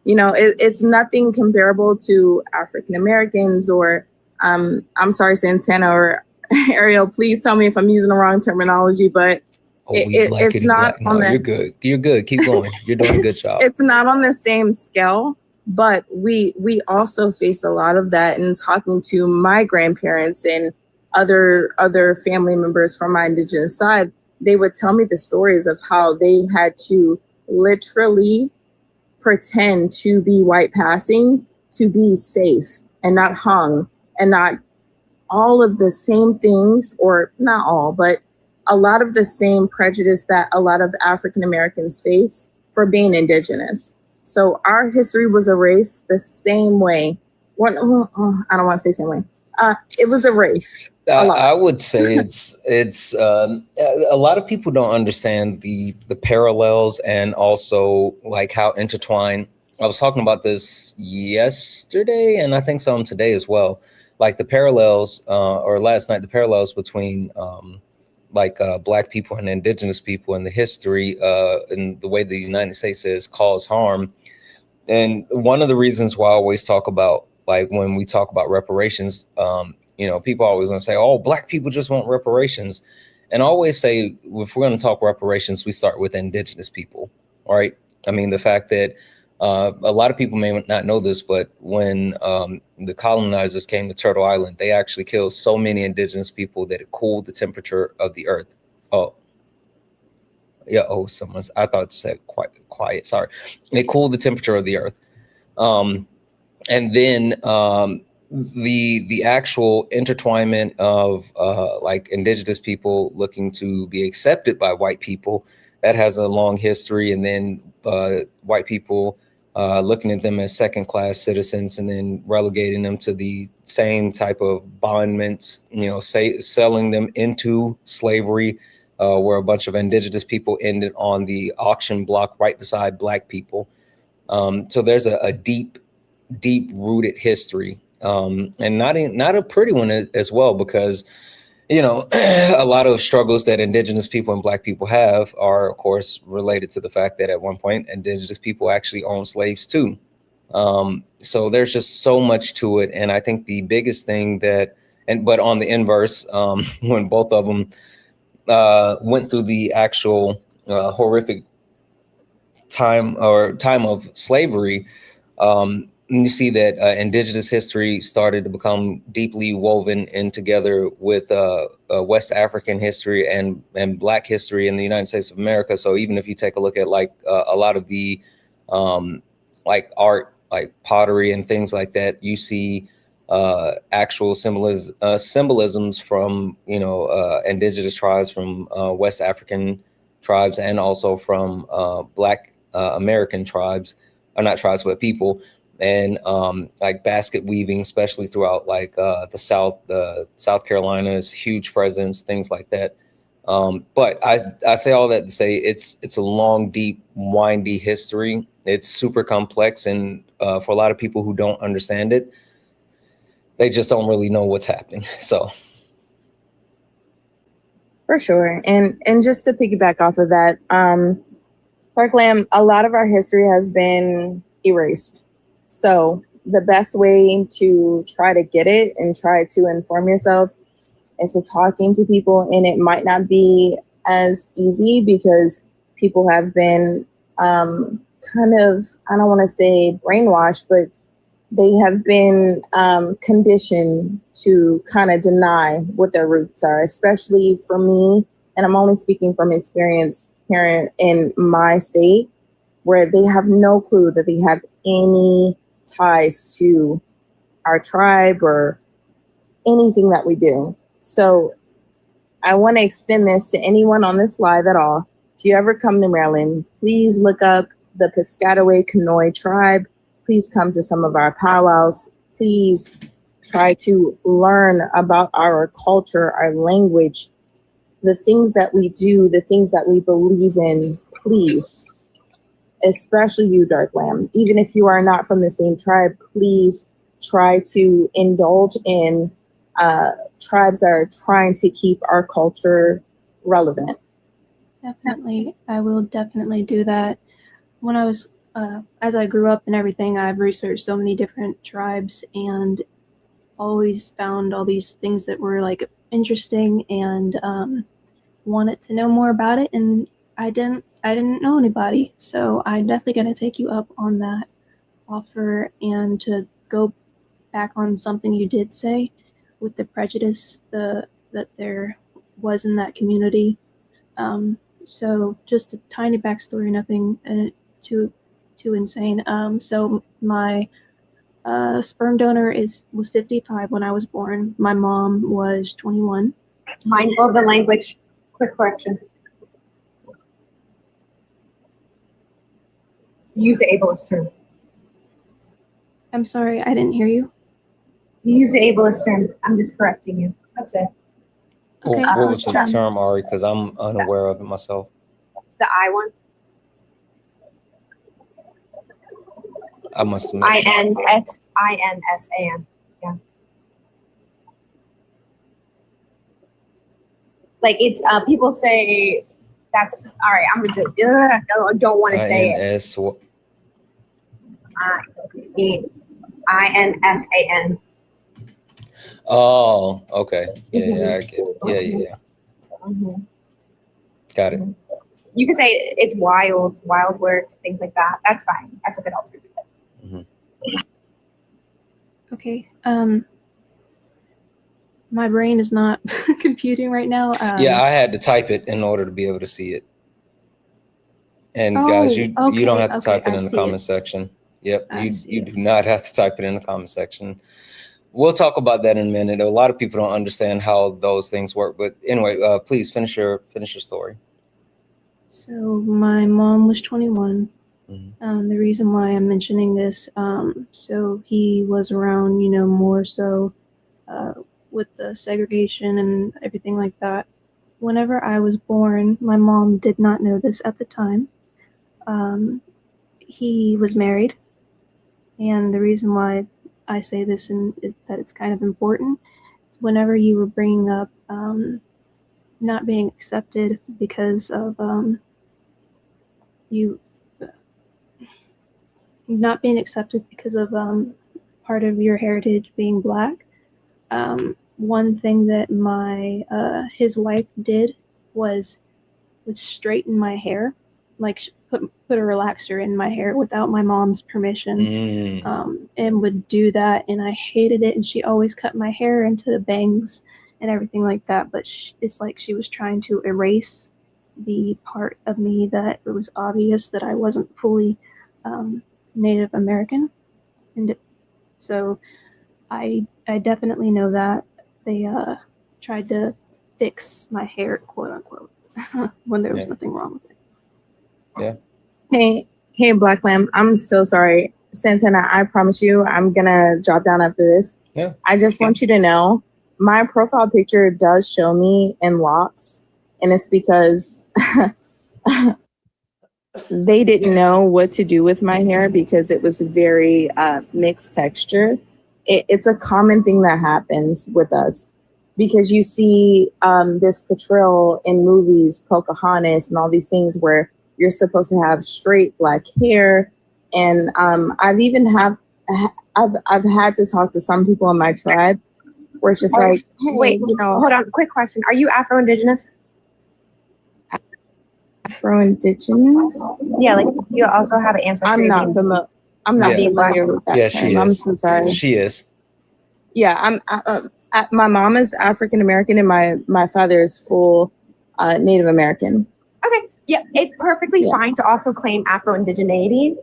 You know, it's nothing comparable to African Americans or I'm sorry, Santana or Ariel, please tell me if I'm using the wrong terminology, but it's not on that. You're good. You're good. Keep going. You're doing a good job. It's not on the same scale, but we also face a lot of that in talking to my grandparents and other family members from my Indigenous side. They would tell me the stories of how they had to literally pretend to be white passing to be safe and not hung and not all of the same things, or not all, but a lot of the same prejudice that a lot of African Americans face for being Indigenous. So our history was erased the same way. I don't want to say same way. It was erased. I would say it's a lot of people don't understand the parallels and also like how intertwined. I was talking about this yesterday and I think some today as well. Like the parallels or last night, the parallels between Black people and Indigenous people and the history and the way the United States has caused harm. And one of the reasons why I always talk about, like when we talk about reparations, you know, people always want to say, oh, Black people just want reparations. And I always say, if we're going to talk reparations, we start with Indigenous people, right? I mean, the fact that a lot of people may not know this, but when the colonizers came to Turtle Island, they actually killed so many Indigenous people that it cooled the temperature of the earth. Oh, yeah. Oh, I thought it said quiet. Sorry. It cooled the temperature of the earth. And then the actual intertwinement of like Indigenous people looking to be accepted by white people, that has a long history. And then white people looking at them as second-class citizens and then relegating them to the same type of bondments, you know, selling them into slavery, where a bunch of Indigenous people ended on the auction block right beside Black people. So there's a deep-rooted history, and not a pretty one as well, because, you know, a lot of struggles that Indigenous people and Black people have are, of course, related to the fact that at one point, Indigenous people actually owned slaves too. So there's just so much to it. And I think the biggest thing but on the inverse, when both of them went through the actual horrific time of slavery, you see that Indigenous history started to become deeply woven in together with West African history and Black history in the United States of America. So even if you take a look at like a lot of the like art, like pottery and things like that, you see actual symbolisms from, you know, Indigenous tribes, from West African tribes, and also from Black American tribes, or not tribes, but people. And like basket weaving, especially throughout like the South Carolina's huge presence, things like that. But I say all that to say it's a long, deep, windy history, It's super complex, and for a lot of people who don't understand it, they just don't really know what's happening. So. For sure. And just to piggyback off of that, Park Lamb, a lot of our history has been erased. So the best way to try to get it and try to inform yourself is to talking to people, and it might not be as easy because people have been kind of, I don't want to say brainwashed, but they have been conditioned to kind of deny what their roots are, especially for me. And I'm only speaking from experience here in my state, where they have no clue that they have any ties to our tribe or anything that we do. So I want to extend this to anyone on this live at all. If you ever come to Maryland, please look up the Piscataway Kanoi tribe. Please come to some of our powwows. Please try to learn about our culture, our language, the things that we do, the things that we believe in. Please, especially you, Dark Lamb, even if you are not from the same tribe, please try to indulge in tribes that are trying to keep our culture relevant. Definitely. I will definitely do that. When I was as I grew up and everything, I've researched so many different tribes and always found all these things that were like interesting and wanted to know more about it. And I didn't know anybody, so I'm definitely going to take you up on that offer. And to go back on something you did say with the prejudice that there was in that community. So just a tiny backstory, nothing too insane. So my sperm donor was 55 when I was born. My mom was 21. Mindful of the language. Quick correction. Use the ableist term. I'm sorry, I didn't hear you. Use the ableist term. I'm just correcting you. That's it. Okay. What was the term, Ari? Because I'm unaware of it myself. The I one. I must have missed it. INSAN. Yeah. Like it's people say that's all right. I'm gonna do. Don't want to say it. INSAN. Oh, okay. Yeah, I get it. Yeah. Mm-hmm. Got it. You can say it's wild words, things like that. That's fine. That's a good alternative. Mm-hmm. Okay. My brain is not computing right now. Yeah, I had to type it in order to be able to see it. And guys, you don't have to type it in the comment section. Yep, you do not have to type it in the comment section. We'll talk about that in a minute. A lot of people don't understand how those things work. But anyway, please finish your story. So my mom was 21. Mm-hmm. The reason why I'm mentioning this, so he was around, more so with the segregation and everything like that. Whenever I was born, my mom did not know this at the time. He was married. And the reason why I say this and that it's kind of important is whenever you were bringing up not being accepted because of you not being accepted because of part of your heritage being Black. One thing that his wife did was would straighten my hair, like put a relaxer in my hair without my mom's permission, and would do that, and I hated it. And she always cut my hair into bangs and everything like that, but it's like she was trying to erase the part of me that it was obvious that I wasn't fully Native American. And so I definitely know that they tried to fix my hair, quote unquote, when there was nothing wrong with it. Yeah. Hey, Black Lamb, I'm so sorry. Santana, I promise you, I'm gonna drop down after this. Yeah. I just want you to know, my profile picture does show me in locks, and it's because they didn't know what to do with my hair because it was very mixed texture. It's a common thing that happens with us because you see this portrayal in movies, Pocahontas and all these things where you're supposed to have straight black hair. And I've had to talk to some people in my tribe where it's just like, hey, wait, hold on, quick question. Are you Afro-Indigenous? Afro-Indigenous? Yeah, like you also have an ancestry. I'm not familiar with that term. She is. I'm so sorry. She is. Yeah, my mom is African American and my father is full Native American. Okay, yeah, it's perfectly fine to also claim Afro-Indigeneity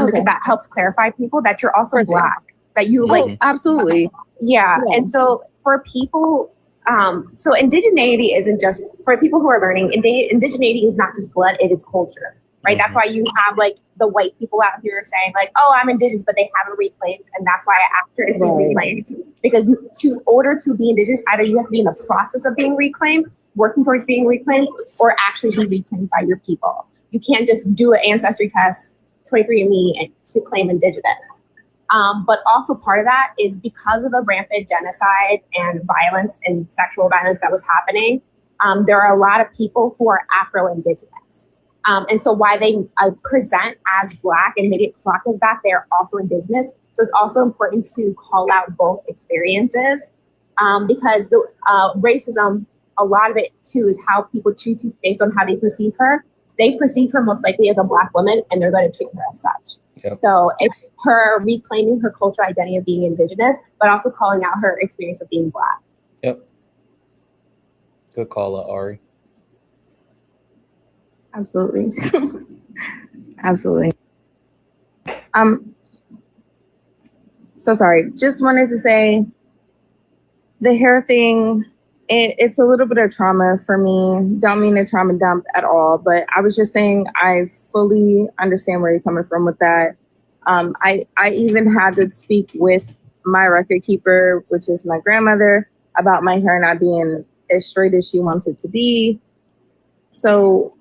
because that helps clarify people that you're also Black, that you like. Absolutely. Yeah, and so for people, so indigeneity isn't just, for people who are learning, indigeneity is not just blood, it is culture, right? That's why you have like the white people out here saying like, oh, I'm indigenous, but they haven't reclaimed. And that's why I asked her if she's reclaimed. Because in order to be indigenous, either you have to be in the process of being reclaimed, working towards being reclaimed, or actually be reclaimed by your people. You can't just do an ancestry test, 23andMe, and to claim indigenous. But also part of that is because of the rampant genocide and violence and sexual violence that was happening, there are a lot of people who are Afro-Indigenous. And so while they present as Black and maybe clock is back, they are also Indigenous. So it's also important to call out both experiences because the racism, a lot of it too is how people treat you based on how they perceive her. They perceive her most likely as a Black woman and they're going to treat her as such. Yep. So it's her reclaiming her cultural identity of being Indigenous, but also calling out her experience of being Black. Yep. Good call out, Ari. Absolutely. Absolutely. So sorry. Just wanted to say the hair thing, it's a little bit of trauma for me. Don't mean to trauma dump at all, but I was just saying I fully understand where you're coming from with that. I even had to speak with my record keeper, which is my grandmother, about my hair not being as straight as she wants it to be. So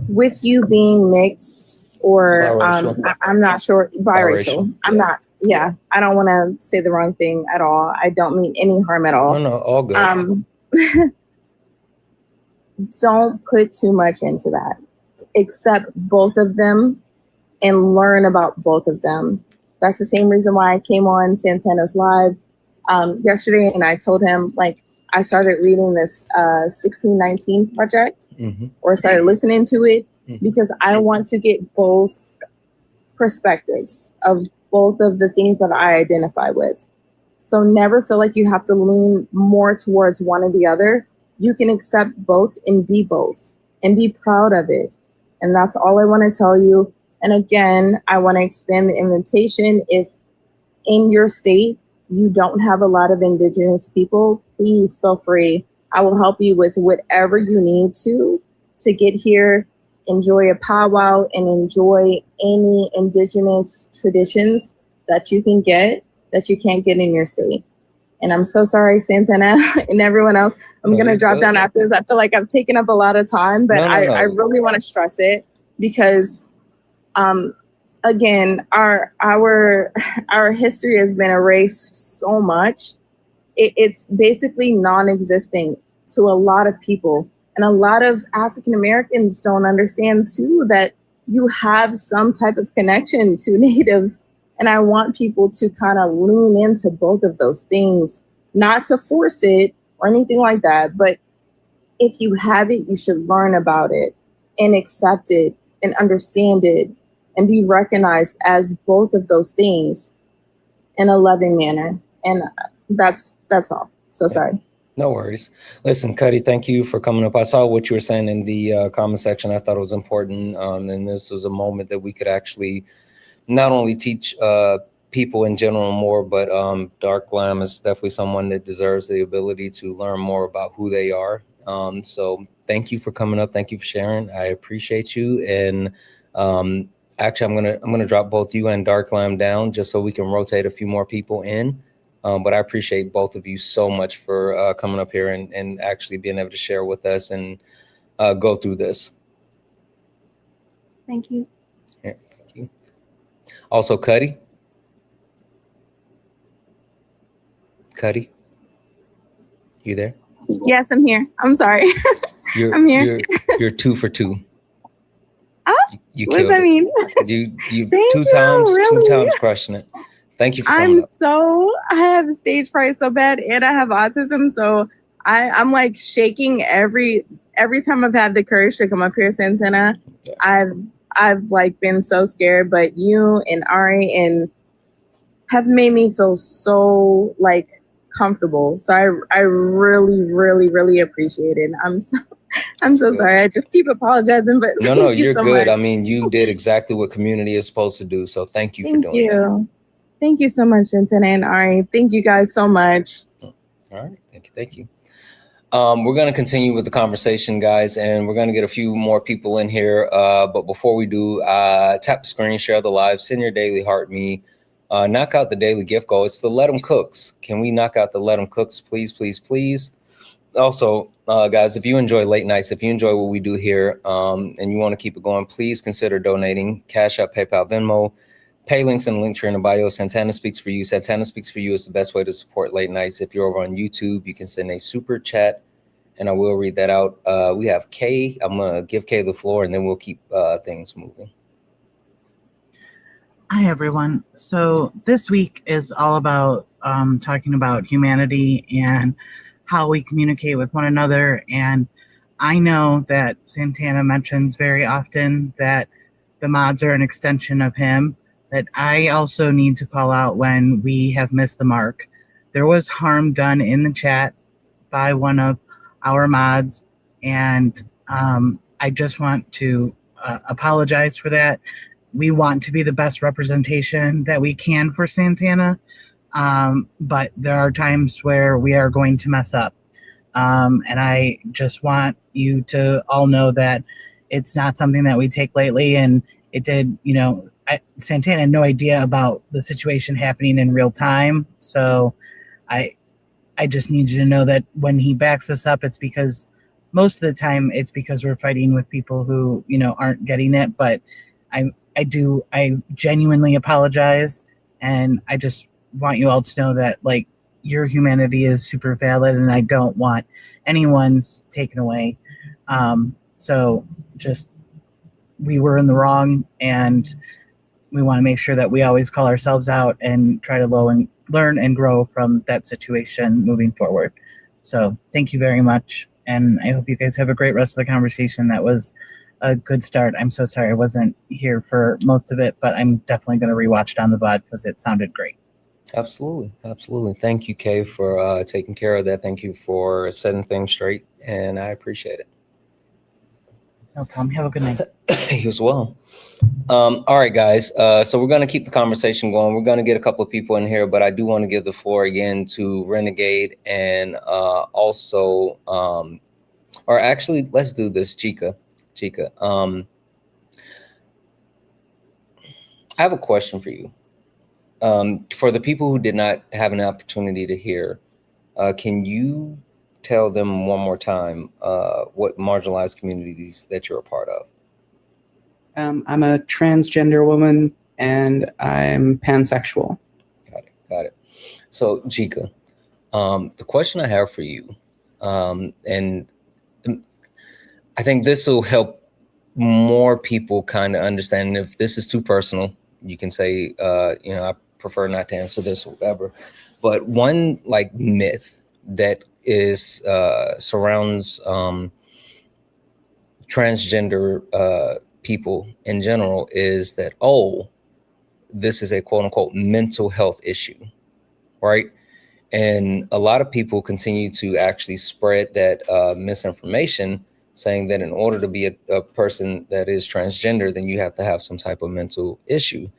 with you being mixed or I'm not sure, biracial. I'm not. Yeah, I don't want to say the wrong thing at all. I don't mean any harm at all. No, all good. Don't put too much into that. Accept both of them and learn about both of them. That's the same reason why I came on Santana's live yesterday, and I told him, like, I started reading this 1619 project, or started listening to it, because I want to get both perspectives of both of the things that I identify with. So never feel like you have to lean more towards one or the other. You can accept both and be proud of it. And that's all I want to tell you. And again, I want to extend the invitation. If in your state, you don't have a lot of Indigenous people, please feel free. I will help you with whatever you need to get here, enjoy a powwow, and enjoy any Indigenous traditions that you can get that you can't get in your state. And I'm so sorry, Santana and everyone else. I'm going to drop down after this. I feel like I've taken up a lot of time, but I really want to stress it because, again, our history has been erased so much. It's basically non-existent to a lot of people. And a lot of African Americans don't understand too that you have some type of connection to Natives. And I want people to kind of lean into both of those things, not to force it or anything like that. But if you have it, you should learn about it and accept it and understand it and be recognized as both of those things in a loving manner. And that's all. So sorry. No worries. Listen, Cuddy, thank you for coming up. I saw what you were saying in the comment section. I thought it was important. And this was a moment that we could actually not only teach people in general more, but Dark Glam is definitely someone that deserves the ability to learn more about who they are. So thank you for coming up. Thank you for sharing. I appreciate you. And actually, I'm gonna drop both you and Dark Glam down just so we can rotate a few more people in. But I appreciate both of you so much for coming up here and actually being able to share with us and go through this. Thank you. Yeah, thank you. Also, Cuddy. Cuddy, you there? Yes, I'm here. I'm sorry. I'm here. You're 2 for 2. Oh, You what does killed that it. mean? You Thank two you, times really? crushing it. Thank you for coming up. I have stage fright so bad, and I have autism, so I'm like shaking every time I've had the courage to come up here, Santana. I've like been so scared, but you and Ari and have made me feel so like comfortable. So I really, really, really appreciate it. I'm so sorry. I just keep apologizing, but No, thank you you're so good. much. I mean, you did exactly what community is supposed to do. So thank you for doing that. Thank you so much, Santana and Ari. Thank you guys so much. All right. Thank you. We're going to continue with the conversation, guys, and we're going to get a few more people in here. But before we do, tap the screen, share the live, send your daily heart me, knock out the daily gift goal. It's the Let 'em Cooks. Can we knock out the Let 'em Cooks, please, please, please? Also, guys, if you enjoy late nights, if you enjoy what we do here, and you want to keep it going, please consider donating. Cash App, PayPal, Venmo. Pay links in the link tree in the bio. Santana Speaks For You. Santana Speaks For You is the best way to support late nights. If you're over on YouTube, you can send a super chat, and I will read that out. We have Kay. I'm going to give Kay the floor, and then we'll keep things moving. Hi, everyone. So this week is all about talking about humanity and how we communicate with one another. And I know that Santana mentions very often that the mods are an extension of him, that I also need to call out when we have missed the mark. There was harm done in the chat by one of our mods, and I just want to apologize for that. We want to be the best representation that we can for Santana, but there are times where we are going to mess up. And I just want you to all know that it's not something that we take lightly, and it did, Santana had no idea about the situation happening in real time. So I just need you to know that when he backs us up, it's because most of the time it's because we're fighting with people who, aren't getting it. But I genuinely apologize. And I just want you all to know that like your humanity is super valid, and I don't want anyone's taken away. So just, we were in the wrong, and we want to make sure that we always call ourselves out and try to learn and grow from that situation moving forward. So thank you very much. And I hope you guys have a great rest of the conversation. That was a good start. I'm so sorry I wasn't here for most of it, but I'm definitely going to rewatch it on the VOD because it sounded great. Absolutely. Thank you, Kay, for taking care of that. Thank you for setting things straight, and I appreciate it. No problem. Have a good night. You as well. All right, guys. So we're going to keep the conversation going. We're going to get a couple of people in here, but I do want to give the floor again to Renegade and also, or actually, let's do this, Chica. I have a question for you. For the people who did not have an opportunity to hear, can you tell them one more time what marginalized communities that you're a part of? I'm a transgender woman, and I'm pansexual. Got it. So, Chica, the question I have for you, and I think this will help more people kind of understand. If this is too personal, you can say, I prefer not to answer this or whatever. But one like myth that is surrounds transgender people in general is that, this is a quote unquote mental health issue, right? And a lot of people continue to actually spread that misinformation, saying that in order to be a person that is transgender, then you have to have some type of mental issue.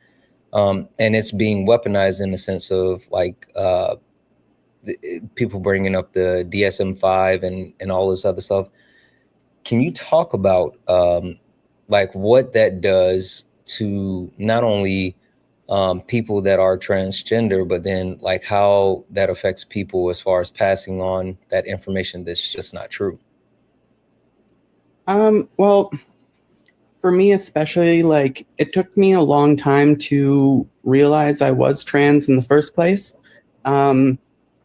And it's being weaponized in the sense of like people bringing up the DSM-5 and all this other stuff. Can you talk about like what that does to not only people that are transgender, but then like how that affects people as far as passing on that information that's just not true? Well, for me especially, like, it took me a long time to realize I was trans in the first place. And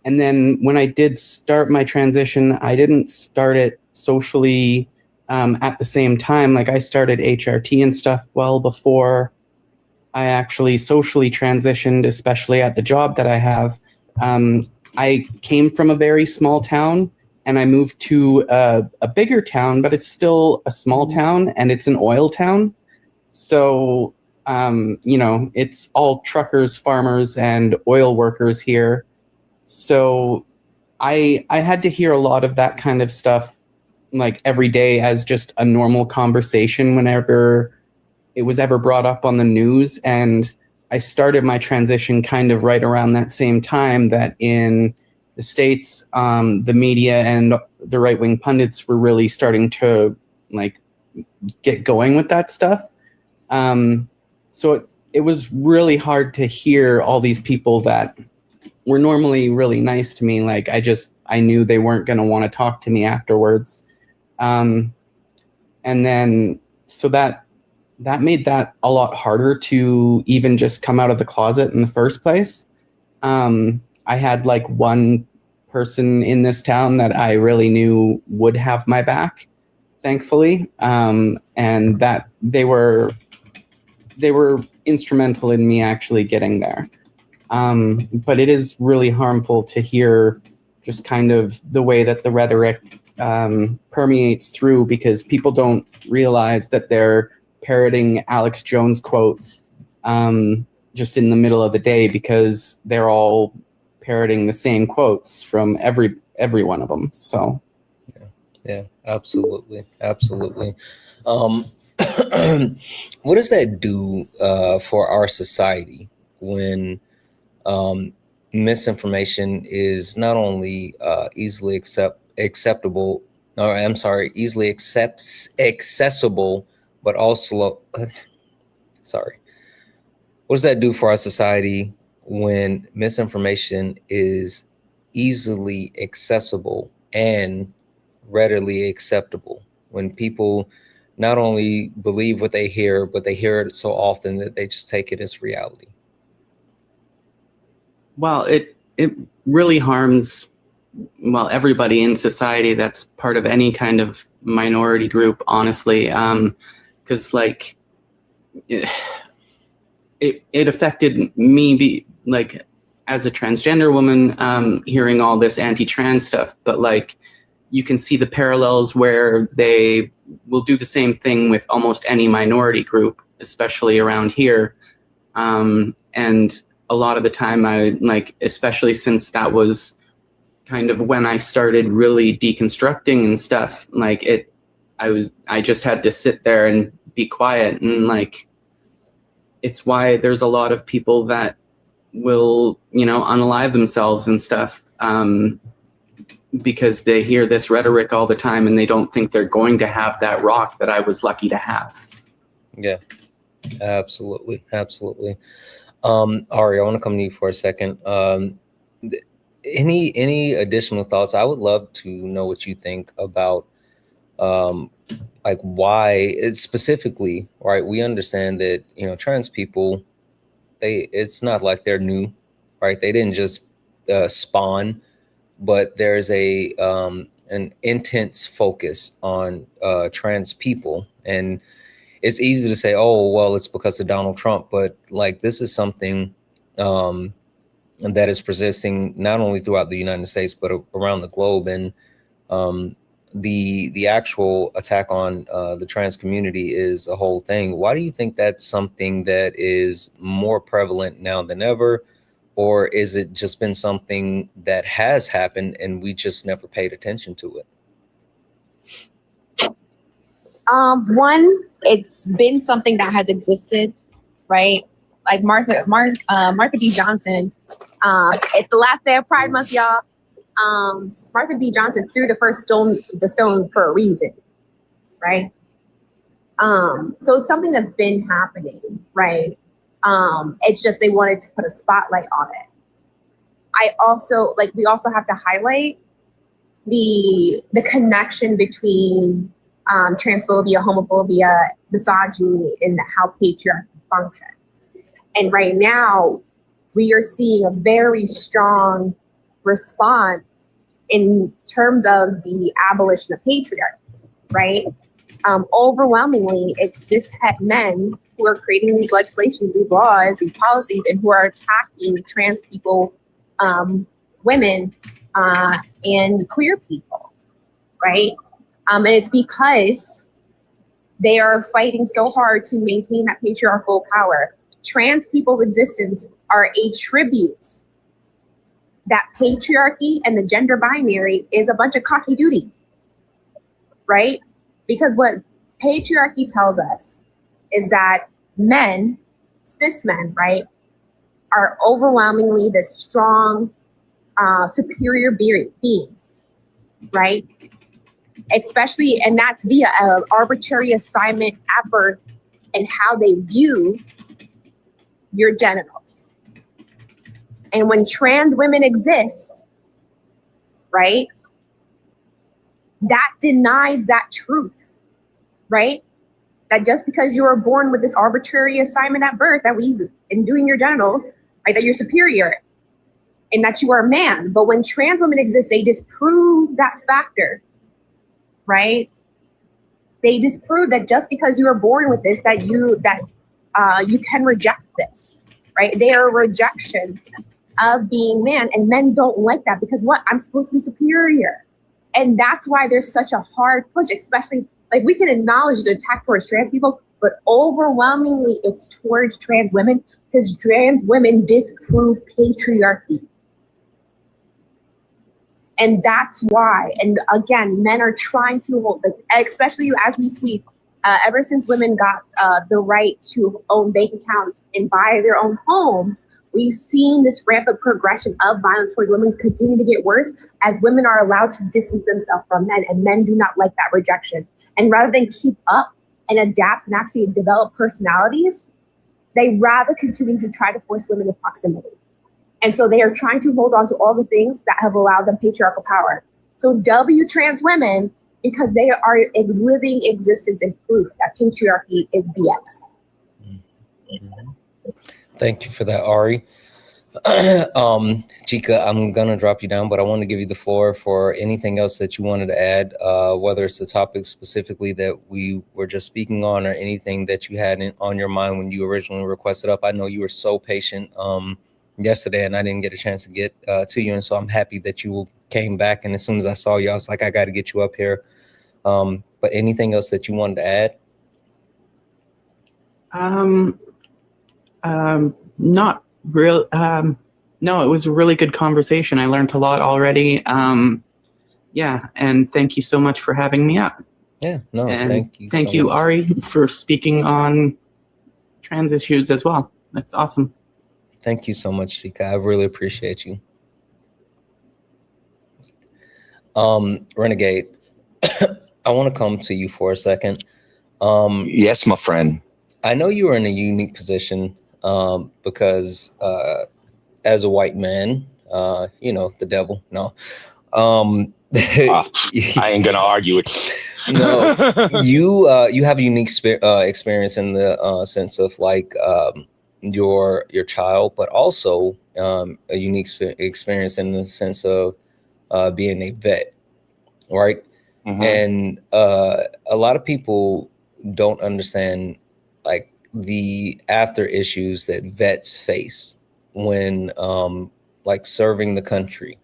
then when I did start my transition, I didn't start it socially at the same time. Like, I started HRT and stuff well before I actually socially transitioned, especially at the job that I have. I came from a very small town and I moved to a bigger town, but it's still a small town and it's an oil town. So, you know, it's all truckers, farmers, and oil workers here. So I had to hear a lot of that kind of stuff like every day as just a normal conversation whenever it was ever brought up on the news. And I started my transition kind of right around that same time that in the States, the media and the right-wing pundits were really starting to like get going with that stuff. So it was really hard to hear all these people that were normally really nice to me. Like, I knew they weren't going to want to talk to me afterwards. And then, so that made that a lot harder to even just come out of the closet in the first place. I had like one person in this town that I really knew would have my back, thankfully. And that they were instrumental in me actually getting there. But it is really harmful to hear just kind of the way that the rhetoric permeates through, because people don't realize that they're parroting Alex Jones quotes just in the middle of the day, because they're all parroting the same quotes from every one of them. So yeah, absolutely. What does that do for our society when misinformation is not only easily accessible, but also what does that do for our society when misinformation is easily accessible and readily acceptable, when people not only believe what they hear, but they hear it so often that they just take it as reality? Well, it really harms, well, everybody in society that's part of any kind of minority group, honestly, because like it affected me, like, as a transgender woman, hearing all this anti-trans stuff. But like, you can see the parallels where they will do the same thing with almost any minority group, especially around here. And a lot of the time, I like, especially since that was kind of when I started really deconstructing and stuff, like I just had to sit there and be quiet. And like, it's why there's a lot of people that will, you know, unalive themselves and stuff, because they hear this rhetoric all the time and they don't think they're going to have that rock that I was lucky to have. Yeah, absolutely. Ari, I want to come to you for a second. Any additional thoughts? I would love to know what you think about like why it's specifically, right? We understand that, you know, trans people, it's not like they're new, right? They didn't just spawn, but there's an intense focus on trans people. And it's easy to say, oh, well, it's because of Donald Trump, but like, this is something that is persisting not only throughout the United States, but around the globe. And the actual attack on the trans community is a whole thing. Why do you think that's something that is more prevalent now than ever? Or is it just been something that has happened and we just never paid attention to it? One, it's been something that has existed, right? Like Martha B. Johnson. It's the last day of Pride Month, y'all. Martha B. Johnson threw the stone for a reason, right? So it's something that's been happening, right? It's just they wanted to put a spotlight on it. We also have to highlight the connection between transphobia, homophobia, misogyny, and how patriarchy functions. And right now, we are seeing a very strong response in terms of the abolition of patriarchy, right? Overwhelmingly, it's cishet men who are creating these legislations, these laws, these policies, and who are attacking trans people, women, and queer people, right? And it's because they are fighting so hard to maintain that patriarchal power. Trans people's existence are a tribute that patriarchy and the gender binary is a bunch of cocky duty, right? Because what patriarchy tells us is that men, cis men, right, are overwhelmingly the strong, superior being, right? Especially, and that's via an arbitrary assignment at birth and how they view your genitals. And when trans women exist, right, that denies that truth, right? That just because you were born with this arbitrary assignment at birth that in doing your genitals, right, that you're superior and that you are a man. But when trans women exist, they disprove that factor, right? They disprove that just because you were born with this, that you can reject this, right? They are a rejection of being man, and men don't like that because what? I'm supposed to be superior. And that's why there's such a hard push, especially, like, we can acknowledge the attack towards trans people, but overwhelmingly it's towards trans women because trans women disprove patriarchy. And that's why, and again, men are trying to hold, especially as we see, ever since women got the right to own bank accounts and buy their own homes, we've seen this rampant progression of violence towards women continue to get worse as women are allowed to distance themselves from men, and men do not like that rejection. And rather than keep up and adapt and actually develop personalities, they rather continue to try to force women in proximity. And so they are trying to hold on to all the things that have allowed them patriarchal power. So W trans women, because they are a living existence and proof that patriarchy is BS. Thank you for that, Ari. Chica, I'm gonna drop you down, but I want to give you the floor for anything else that you wanted to add, whether it's the topic specifically that we were just speaking on or anything that you had on your mind when you originally requested up. I know you were so patient yesterday and I didn't get a chance to get to you, and so I'm happy that you came back, and as soon as I saw you, I was like, I got to get you up here. But anything else that you wanted to add? Not real. No, it was a really good conversation. I learned a lot already. Yeah, and thank you so much for having me up. Yeah, no, and thank you. Thank so you, much. Ari, for speaking on trans issues as well. That's awesome. Thank you so much, Chica. I really appreciate you. Renegade, I want to come to you for a second. Yes, my friend. I know you are in a unique position because as a white man, you know, the devil, no. I ain't gonna argue with you. No, you have a unique experience in the sense of like your child, but also a unique experience in the sense of being a vet, right? Mm-hmm. And a lot of people don't understand like the after issues that vets face when like serving the country.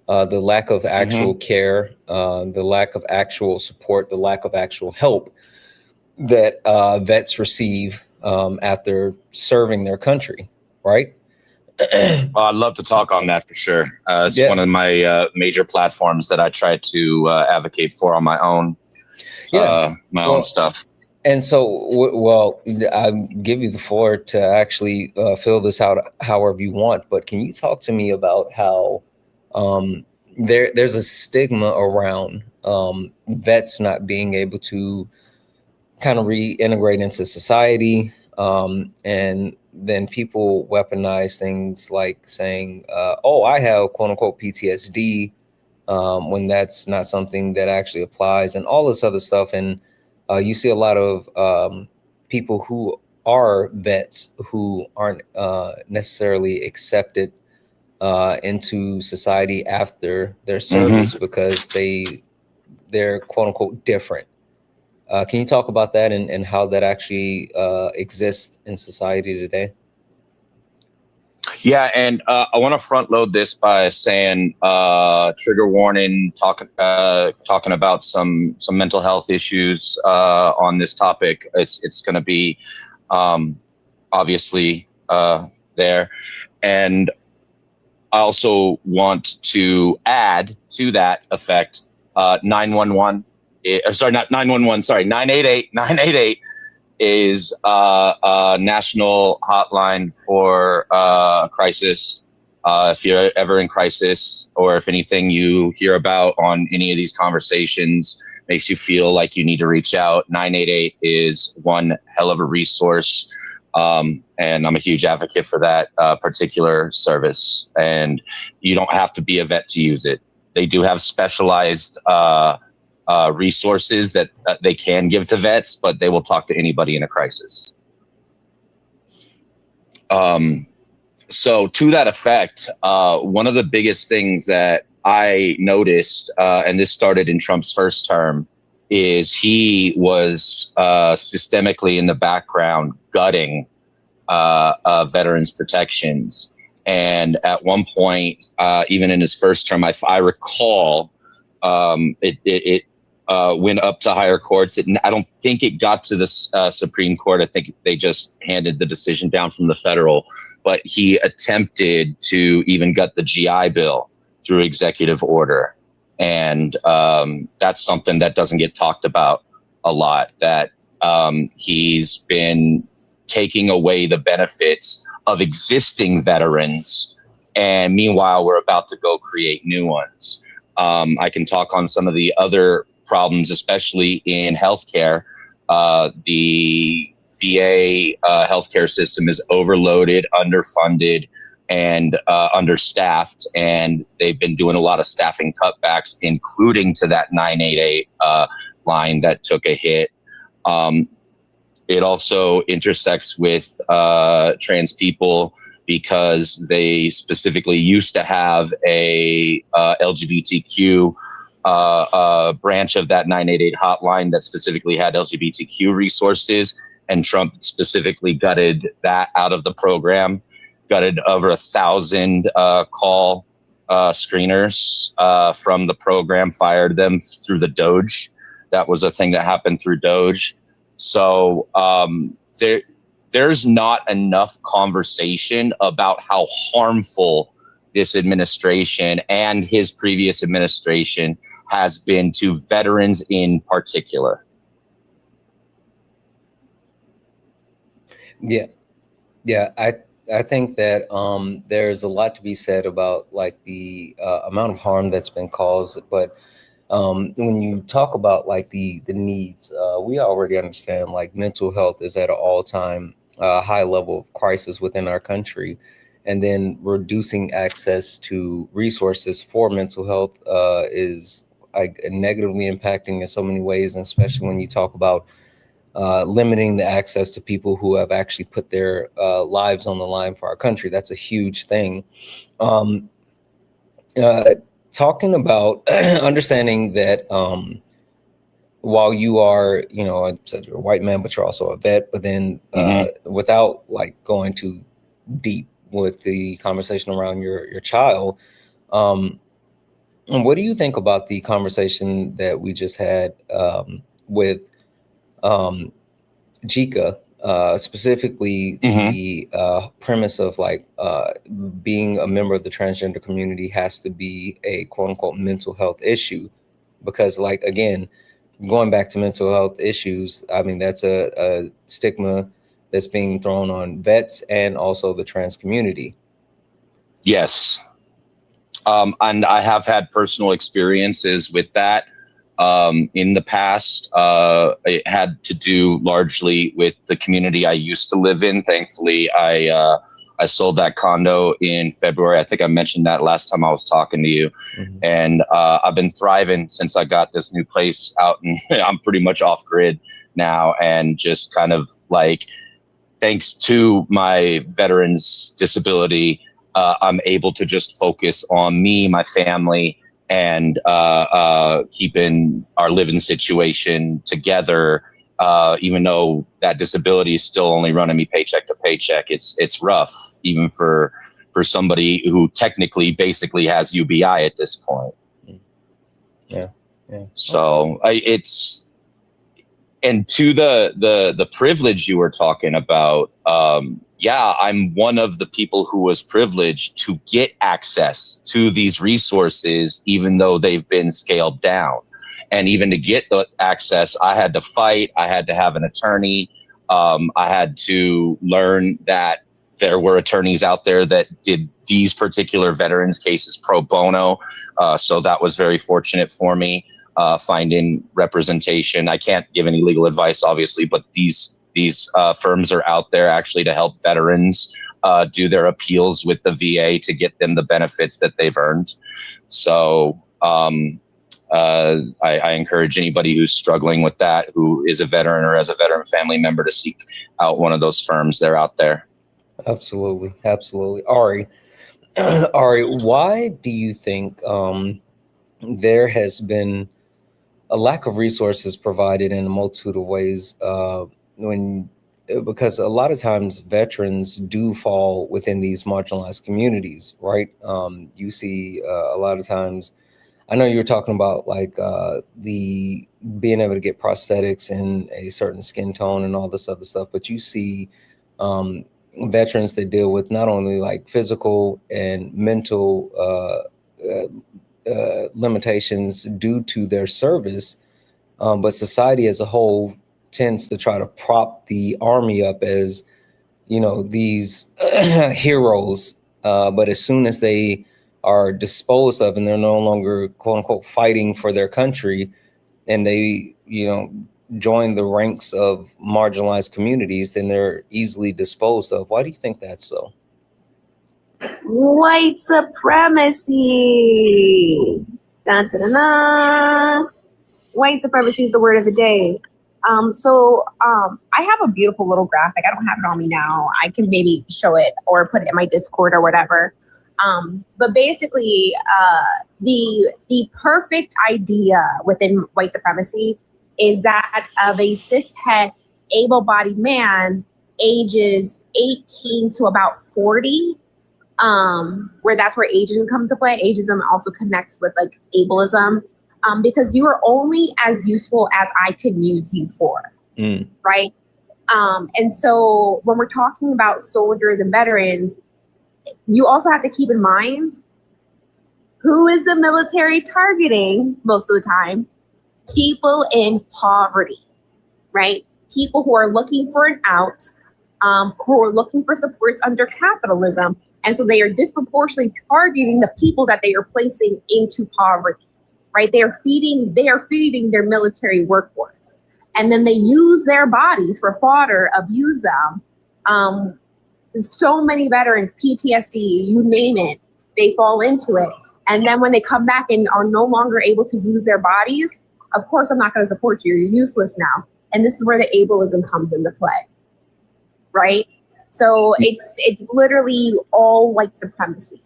The lack of actual care, the lack of actual support, the lack of actual help that vets receive after serving their country, right? Well, I'd love to talk on that for sure. It's one of my major platforms that I try to advocate for on my own, own stuff. And so, well, I'll give you the floor to actually fill this out however you want. But can you talk to me about how there's a stigma around vets not being able to kind of reintegrate into society, and then people weaponize things like saying, oh, I have quote unquote PTSD when that's not something that actually applies, and all this other stuff. And you see a lot of people who are vets who aren't necessarily accepted into society after their service because they're quote unquote different. Can you talk about that and how that actually exists in society today? Yeah, and I want to front load this by saying trigger warning, talking about some mental health issues on this topic. It's going to be obviously there, and I also want to add to that effect 911. Sorry, not 911. Sorry, 988. 988 is a national hotline for crisis. If you're ever in crisis, or if anything you hear about on any of these conversations makes you feel like you need to reach out, 988 is one hell of a resource. And I'm a huge advocate for that particular service. And you don't have to be a vet to use it. They do have specialized resources that they can give to vets, but they will talk to anybody in a crisis. So to that effect, one of the biggest things that I noticed, and this started in Trump's first term, is he was systemically in the background gutting veterans' protections. And at one point, even in his first term, I recall, it went up to higher courts. I don't think it got to the Supreme Court. I think they just handed the decision down from the federal. But he attempted to even gut the GI Bill through executive order. And that's something that doesn't get talked about a lot, that he's been taking away the benefits of existing veterans. And meanwhile, we're about to go create new ones. I can talk on some of the other problems, especially in healthcare. The VA healthcare system is overloaded, underfunded, and understaffed, and they've been doing a lot of staffing cutbacks, including to that 988 line that took a hit. It also intersects with trans people, because they specifically used to have a LGBTQ branch of that 988 hotline that specifically had LGBTQ resources, and Trump specifically gutted that out of the program, gutted over 1,000 call screeners from the program, fired them through the Doge. That was a thing that happened through Doge. So there's not enough conversation about how harmful this administration and his previous administration has been to veterans in particular. Yeah. I think that there's a lot to be said about like the amount of harm that's been caused, but when you talk about like the needs, we already understand like mental health is at an all-time high level of crisis within our country, and then reducing access to resources for mental health is like negatively impacting in so many ways, and especially when you talk about limiting the access to people who have actually put their lives on the line for our country. That's a huge thing. Talking about understanding that while you are, I said you're a white man, but you're also a vet, but then without like going too deep with the conversation around your child, and what do you think about the conversation that we just had with Jika, specifically the premise of like being a member of the transgender community has to be a quote unquote mental health issue, because like, again, going back to mental health issues, I mean, that's a stigma that's being thrown on vets and also the trans community. Yes. And I have had personal experiences with that. In the past, it had to do largely with the community I used to live in. Thankfully, I I sold that condo in February. I think I mentioned that last time I was talking to you. Mm-hmm. And I've been thriving since I got this new place out, and I'm pretty much off grid now, and just kind of like, thanks to my veterans disability, I'm able to just focus on me, my family, and keeping our living situation together. Even though that disability is still only running me paycheck to paycheck, it's rough, even for somebody who technically basically has UBI at this point. Yeah. So it's, and to the privilege you were talking about, I'm one of the people who was privileged to get access to these resources, even though they've been scaled down. And even to get the access, I had to fight. I had to have an attorney. I had to learn that there were attorneys out there that did these particular veterans cases pro bono. So that was very fortunate for me, finding representation. I can't give any legal advice, obviously, but these firms are out there actually to help veterans do their appeals with the VA to get them the benefits that they've earned. So I encourage anybody who's struggling with that, who is a veteran or as a veteran family member, to seek out one of those firms. They're out there. Absolutely. Ari, why do you think there has been a lack of resources provided in a multitude of ways because a lot of times veterans do fall within these marginalized communities, right? You see a lot of times, I know you were talking about like the being able to get prosthetics in a certain skin tone and all this other stuff, but you see veterans that deal with not only like physical and mental limitations due to their service, but society as a whole tends to try to prop the army up as, these heroes. But as soon as they are disposed of and they're no longer, quote unquote, fighting for their country, and they, join the ranks of marginalized communities, then they're easily disposed of. Why do you think that's so? White supremacy. Dun, dun, dun, dun. White supremacy is the word of the day. I have a beautiful little graphic. I don't have it on me now. I can maybe show it or put it in my Discord or whatever. But basically, the perfect idea within white supremacy is that of a cishet, able-bodied man, ages 18 to about 40, where that's where ageism comes to play. Ageism also connects with like ableism, because you are only as useful as I can use you for, right? And so when we're talking about soldiers and veterans, you also have to keep in mind, who is the military targeting most of the time? People in poverty, right? People who are looking for an out, who are looking for supports under capitalism. And so they are disproportionately targeting the people that they are placing into poverty, right? They are feeding their military workforce. And then they use their bodies for fodder, abuse them. So many veterans, PTSD, you name it, they fall into it. And then when they come back and are no longer able to use their bodies, of course, I'm not going to support you. You're useless now. And this is where the ableism comes into play, right? So it's literally all white supremacy.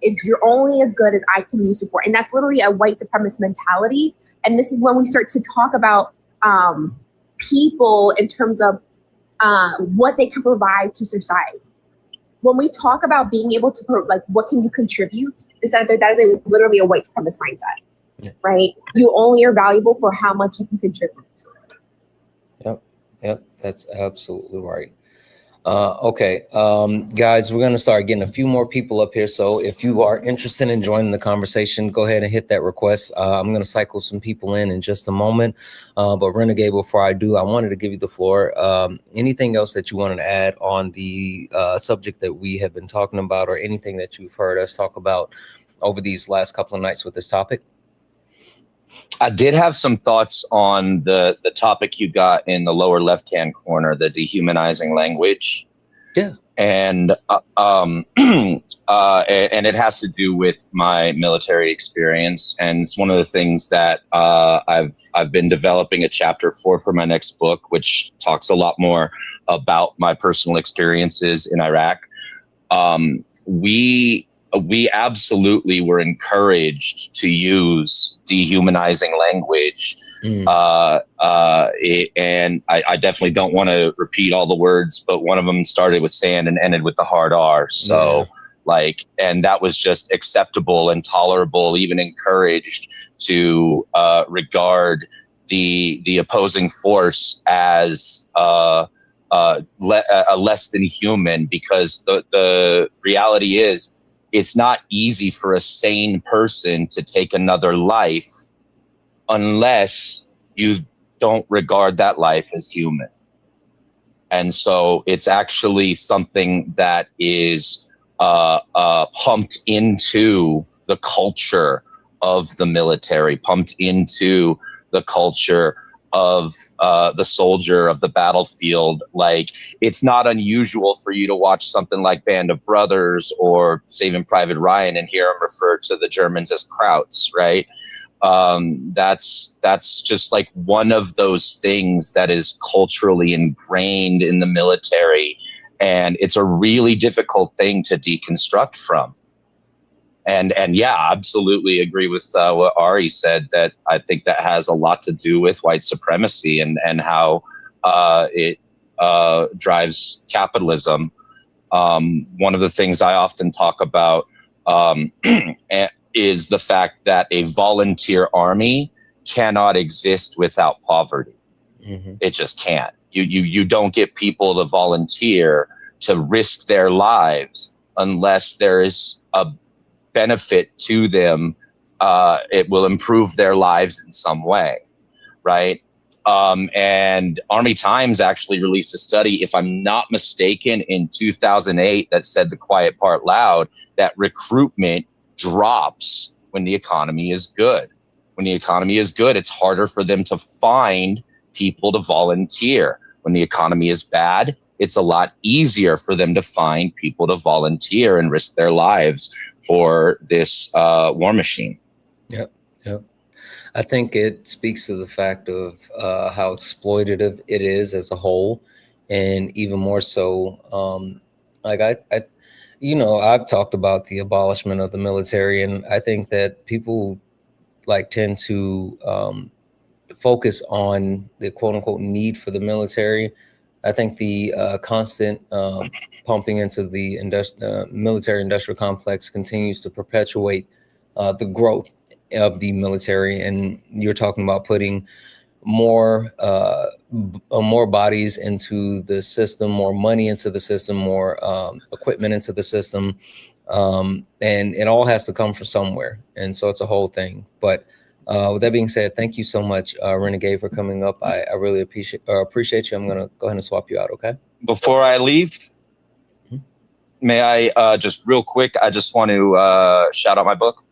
You're only as good as I can use you for. And that's literally a white supremacist mentality. And this is when we start to talk about people in terms of what they can provide to society. When we talk about being able to, what can you contribute, that is literally a white supremacist mindset, right? You only are valuable for how much you can contribute. Yep, that's absolutely right. Okay, guys, we're going to start getting a few more people up here. So if you are interested in joining the conversation, go ahead and hit that request. I'm going to cycle some people in just a moment. But Renegade, before I do, I wanted to give you the floor. Anything else that you wanted to add on the subject that we have been talking about, or anything that you've heard us talk about over these last couple of nights with this topic? I did have some thoughts on the topic you got in the lower left-hand corner, the dehumanizing language. Yeah. And and it has to do with my military experience, and it's one of the things that I've been developing a chapter for my next book, which talks a lot more about my personal experiences in Iraq. We absolutely were encouraged to use dehumanizing language. And I definitely don't want to repeat all the words, but one of them started with sand and ended with the hard R. So and that was just acceptable and tolerable, even encouraged to regard the opposing force as less than human, because the reality is, it's not easy for a sane person to take another life unless you don't regard that life as human. And so it's actually something that is pumped into the culture of the military, pumped into the culture of the soldier of the battlefield. Like, it's not unusual for you to watch something like Band of Brothers or Saving Private Ryan and hear them refer to the Germans as Krauts, right? That's just like one of those things that is culturally ingrained in the military, and it's a really difficult thing to deconstruct from. And yeah, absolutely agree with what Ari said, that I think that has a lot to do with white supremacy and how it drives capitalism. One of the things I often talk about is the fact that a volunteer army cannot exist without poverty. It just can't. You don't get people to volunteer to risk their lives unless there is a benefit to them. It will improve their lives in some way, right? And Army Times actually released a study, if I'm not mistaken, in 2008 that said the quiet part loud, that recruitment drops when the economy is good. When the economy is good, it's harder for them to find people to volunteer. When the economy is bad, it's a lot easier for them to find people to volunteer and risk their lives for this war machine. Yep. I think it speaks to the fact of how exploitative it is as a whole, and even more so, I've talked about the abolishment of the military, and I think that people tend to focus on the quote unquote need for the military. I think the constant pumping into the military industrial complex continues to perpetuate the growth of the military. And you're talking about putting more bodies into the system, more money into the system, more equipment into the system. And it all has to come from somewhere. And so it's a whole thing. But with that being said, thank you so much, Renegade, for coming up. I really appreciate you. I'm going to go ahead and swap you out, okay? Before I leave, may I just real quick, I just want to shout out my book.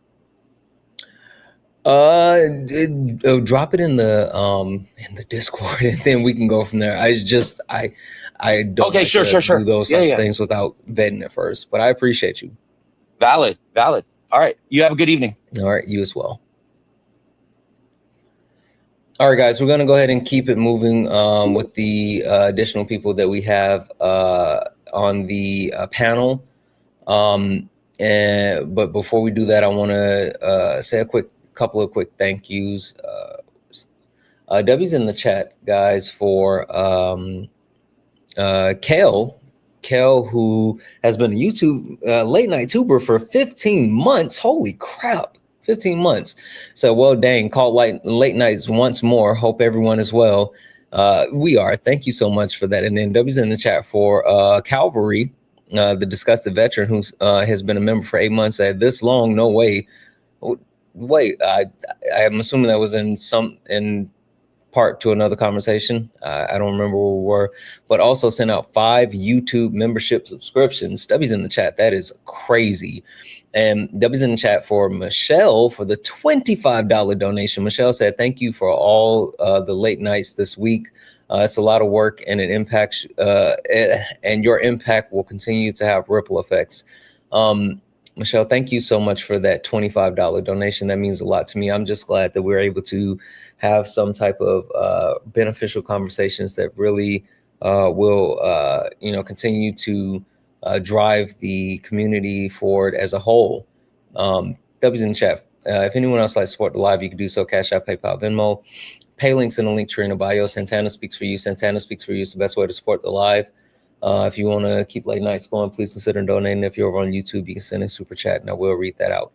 Drop it in the Discord, and then we can go from there. I don't okay, sure. do those things without vetting it first, but I appreciate you. Valid. All right, you have a good evening. All right, you as well. All right, guys, we're going to go ahead and keep it moving with the additional people that we have on the panel. But before we do that, I want to say a couple of quick thank yous. W's in the chat, guys, for Kale, who has been a YouTube late night tuber for 15 months. Holy crap. 15 months. So, well, dang, called late nights once more. Hope everyone is well. We are. Thank you so much for that. And then W's in the chat for Calvary, the disgusted veteran who has been a member for 8 months. Said, this long, no way. Wait, I'm assuming that was in part to another conversation. I don't remember where we were, but also sent out 5 YouTube membership subscriptions. W's in the chat. That is crazy. And W's in the chat for Michelle for the $25 donation. Michelle said, thank you for all the late nights this week. It's a lot of work, and it impacts, and your impact will continue to have ripple effects. Michelle, thank you so much for that $25 donation. That means a lot to me. I'm just glad that we're able to have some type of beneficial conversations that really will, continue to drive the community forward as a whole. W's in the chat. If anyone else likes to support the live, you can do so. Cash App, PayPal, Venmo. Pay links in the link tree in the bio. Santana speaks for you. Santana speaks for you. It's the best way to support the live. If you want to keep late nights going, please consider donating. If you're over on YouTube, you can send a super chat and I will read that out.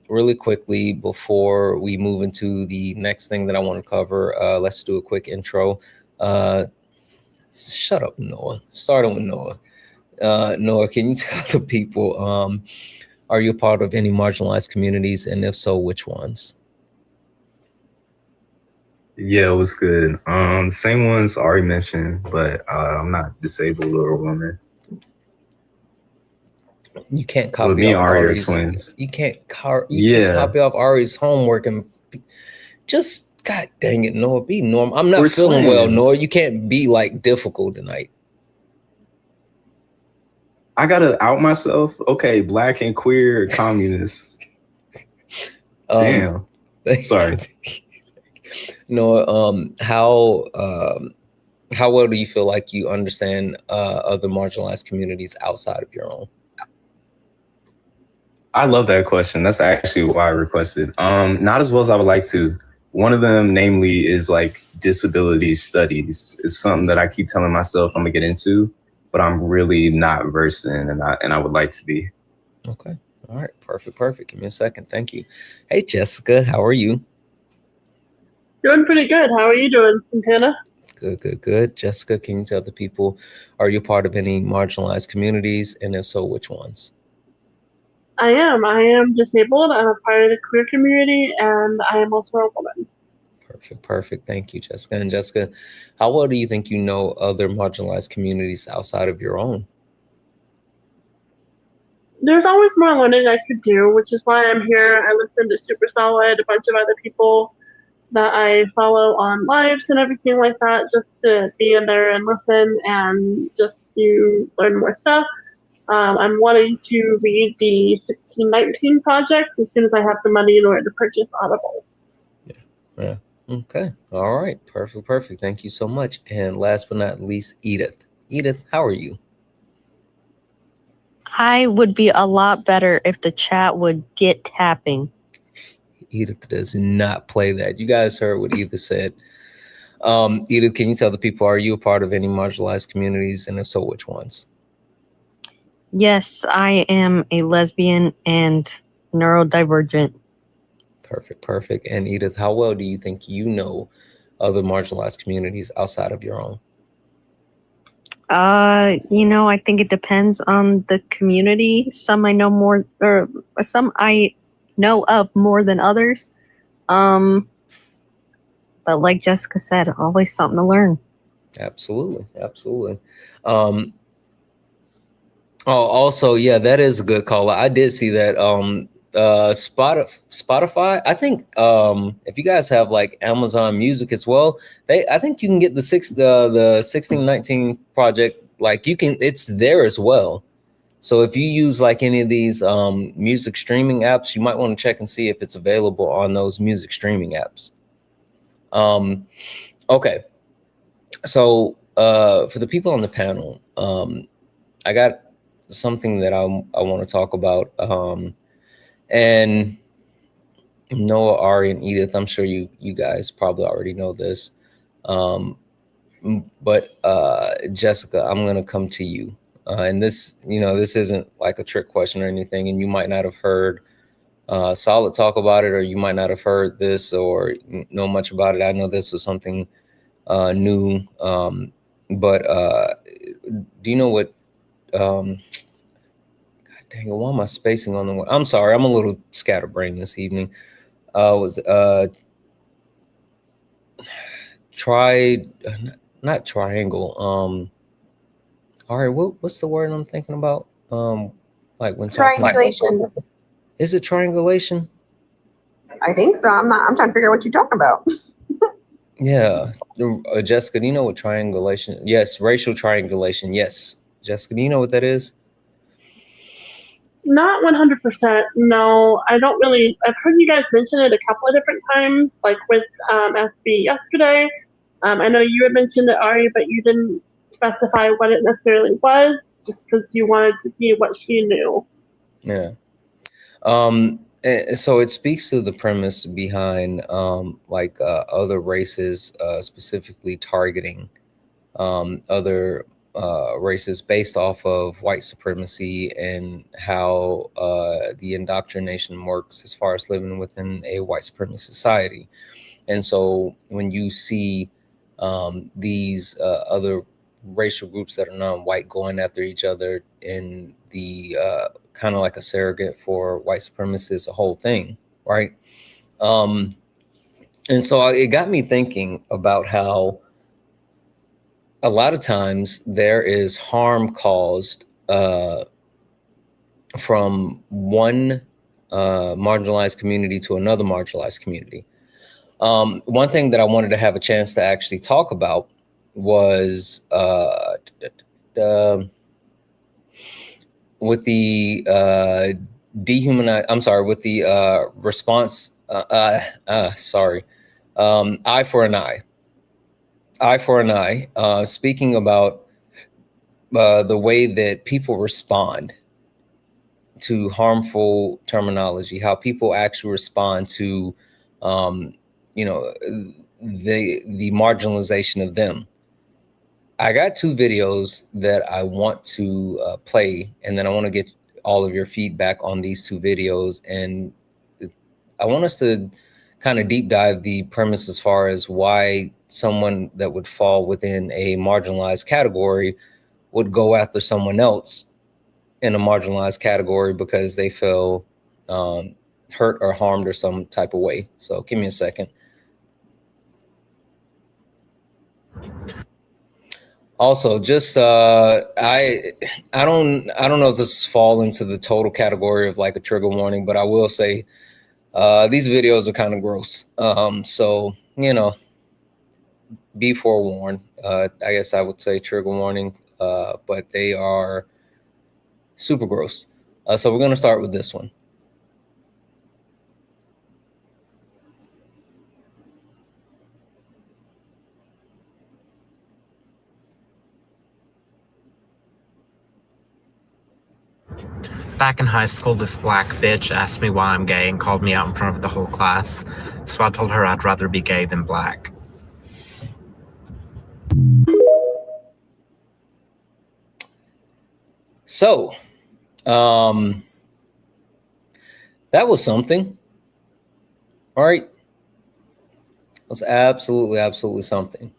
Really quickly, before we move into the next thing that I want to cover, let's do a quick intro. Shut up, Noah. Starting with Noah. Noah, can you tell the people, are you a part of any marginalized communities? And if so, which ones? Yeah, it was good. Same ones already mentioned, but I'm not disabled or a woman. You can't copy off Ari's twins. You can't copy off Ari's homework and just, God dang it, Noah, be normal. I'm not feeling well, Noah. You can't be like difficult tonight. I gotta out myself. Okay, black and queer communists. Damn. Sorry. Noah, how well do you feel like you understand other marginalized communities outside of your own? I love that question. That's actually why I requested. Not as well as I would like to. One of them, namely, is like disability studies. It's something that I keep telling myself I'm gonna get into, but I'm really not versed in, and I would like to be. Okay. All right. Perfect. Give me a second. Thank you. Hey, Jessica, how are you? Doing pretty good. How are you doing, Santana? Good. Jessica, can you tell the people, are you part of any marginalized communities? And if so, which ones? I am disabled. I'm a part of the queer community, and I am also a woman. Perfect. Thank you, Jessica. And Jessica, how well do you think you know other marginalized communities outside of your own? There's always more learning I could do, which is why I'm here. I listen to Super Solid, a bunch of other people that I follow on lives and everything like that, just to be in there and listen and just to learn more stuff. I'm wanting to read the 1619 project as soon as I have the money in order to purchase Audible. Yeah. Okay. All right. Perfect. Thank you so much. And last but not least, Edith. Edith, how are you? I would be a lot better if the chat would get tapping. Edith does not play that. You guys heard what Edith said. Edith, can you tell the people, are you a part of any marginalized communities? And if so, which ones? Yes, I am a lesbian and neurodivergent. Perfect. And Edith, how well do you think you know other marginalized communities outside of your own? I think it depends on the community. Some I know more, or some I know of more than others. But like Jessica said, always something to learn. Absolutely. Also, yeah, that is a good call. I did see that. Spotify. I think if you guys have like Amazon Music as well, I think you can get the 1619 project. Like it's there as well. So if you use like any of these music streaming apps, you might want to check and see if it's available on those music streaming apps. Okay. So for the people on the panel, I got something that I want to talk about. And Noah, Ari, and Edith, I'm sure you guys probably already know this. But Jessica, I'm going to come to you. And this isn't like a trick question or anything, and you might not have heard Solid talk about it, or you might not have heard this or know much about it. I know this was something new, but do you know what? God dang it! Why am I spacing on the one? I'm sorry, I'm a little scatterbrained this evening. Not triangle. All right, what's the word I'm thinking about? Like when Triangulation. Is it triangulation? I think so. I'm trying to figure out what you're talking about. Yeah. Jessica, do you know what triangulation? Yes, racial triangulation. Yes. Jessica, do you know what that is? Not 100%. No, I don't really. I've heard you guys mention it a couple of different times, like with SB yesterday. I know you had mentioned it, Ari, but you didn't specify what it necessarily was, just because you wanted to see what she knew. Yeah. So it speaks to the premise behind like other races, specifically targeting other races based off of white supremacy and how the indoctrination works as far as living within a white supremacist society. And so when you see these other racial groups that are non-white going after each other in the kind of like a surrogate for white supremacists, a whole thing, right? And so it got me thinking about how a lot of times there is harm caused from one marginalized community to another marginalized community. One thing that I wanted to have a chance to actually talk about was with the with the response, eye for an eye. Eye for an eye, speaking about the way that people respond to harmful terminology, how people actually respond to, you know, the marginalization of them. I got two videos that I want to play, and then I want to get all of your feedback on these two videos. And I want us to kind of deep dive the premise as far as why someone that would fall within a marginalized category would go after someone else in a marginalized category because they feel hurt or harmed or some type of way. So give me a second. Also, just I don't know if this fall into the total category of like a trigger warning, but I will say these videos are kind of gross. So, you know, be forewarned. I guess I would say trigger warning, but they are super gross. So we're going to start with this one. Back in high school, this black bitch asked me why I'm gay and called me out in front of the whole class. So I told her I'd rather be gay than black. So, that was something. All right. It was absolutely something.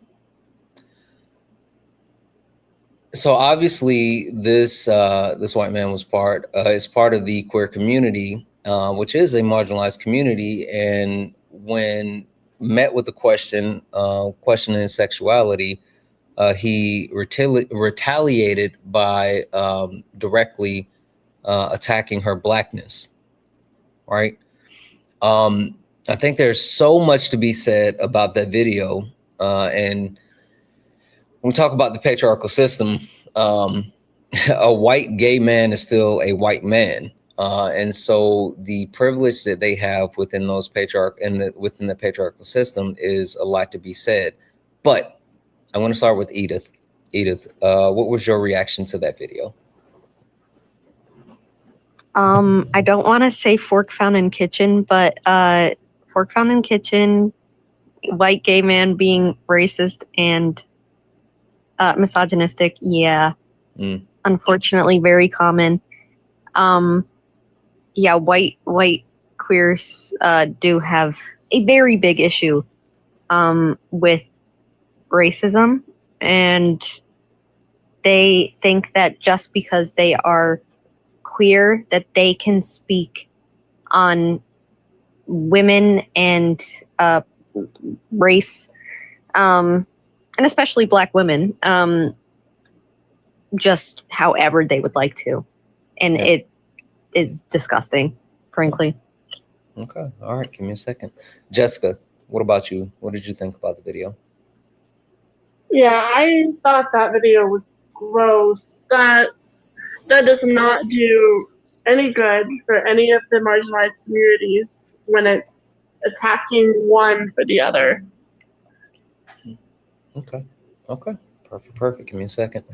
So obviously this white man was part of the queer community, which is a marginalized community. And when met with the questioning his sexuality, he retaliated by directly attacking her blackness. Right. I think there's so much to be said about that video, and when we talk about the patriarchal system, a white gay man is still a white man. And so the privilege that they have within those within the patriarchal system is a lot to be said. But I'm going to start with Edith. Edith, what was your reaction to that video? I don't want to say fork found in kitchen, but fork found in kitchen, white gay man being racist and misogynistic, yeah. Unfortunately, very common. Yeah, white queers do have a very big issue with racism, and they think that just because they are queer that they can speak on women and race, and especially black women, just however they would like to. And it is disgusting, frankly. Okay. All right. Give me a second. Jessica, What about you? What did you think about the video? Yeah, I thought that video was gross. That does not do any good for any of the marginalized communities when it's attacking one for the other. Okay. Okay. Perfect. Give me a second.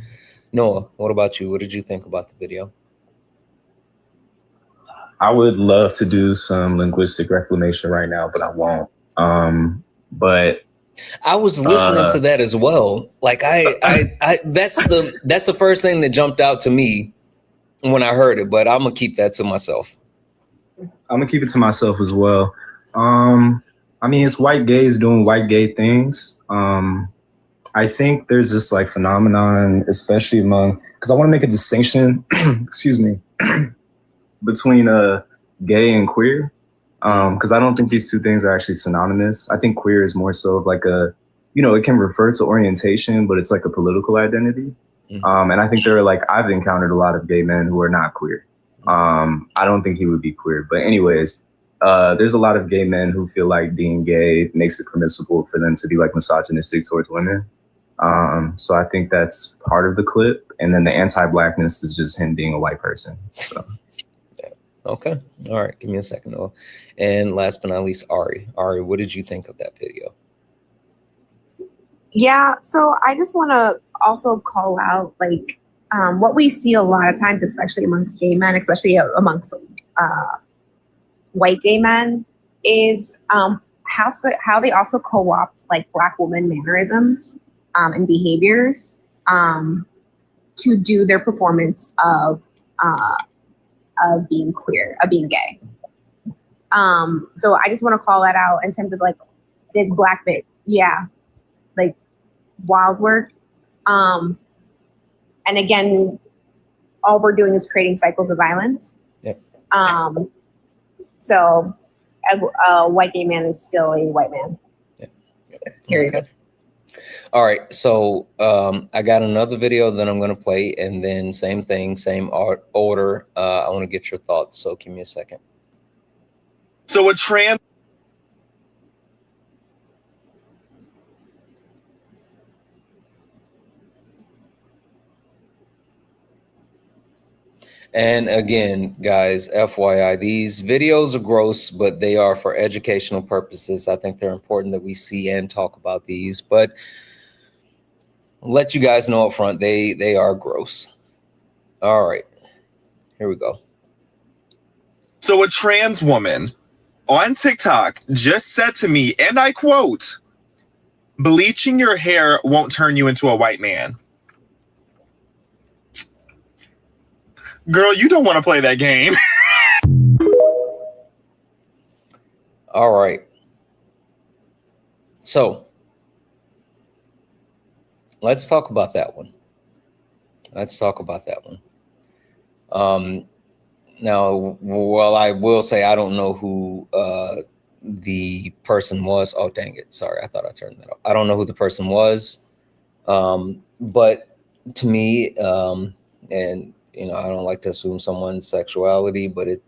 Noah, what about you? What did you think about the video? I would love to do some linguistic reclamation right now, but I won't. But I was listening to that as well. Like that's the first thing that jumped out to me when I heard it, but I'm gonna keep that to myself. I'm gonna keep it to myself as well. I mean, it's white gays doing white gay things. I think there's this like phenomenon, especially among, because I want to make a distinction, excuse me, between gay and queer. Because I don't think these two things are actually synonymous. I think queer is more so of like a, you know, it can refer to orientation, but it's like a political identity. And I think there are like, I've encountered a lot of gay men who are not queer. I don't think he would be queer, but anyways, there's a lot of gay men who feel like being gay makes it permissible for them to be like misogynistic towards women. So I think that's part of the clip. And then the anti-blackness is just him being a white person. So. Okay. All right. Give me a second, Noah. And last but not least, Ari. Ari, what did you think of that video? Yeah, so I just want to also call out like what we see a lot of times, especially amongst gay men, especially amongst white gay men, is how they also co-opt like Black woman mannerisms and behaviors to do their performance of being queer, of being gay. So I just want to call that out in terms of like this Black bitch. Yeah, like wild work. And again, all we're doing is creating cycles of violence. Yep. So a white gay man is still a white man. Yep. Period. Okay. All right, so I got another video that I'm going to play, and then same thing, same order. I want to get your thoughts, so give me a second. So a trans... And again, guys, FYI, these videos are gross, but they are for educational purposes. I think they're important that we see and talk about these, but I'll let you guys know up front, they are gross. All right, here we go. So a trans woman on TikTok just said to me, and I quote, "Bleaching your hair won't turn you into a white man." Girl, you don't want to play that game. All right. So let's talk about that one. Now, well, I will say I don't know who the person was. Oh, dang it. Sorry, I thought I turned that off. I don't know who the person was. But to me, and you know, I don't like to assume someone's sexuality, but it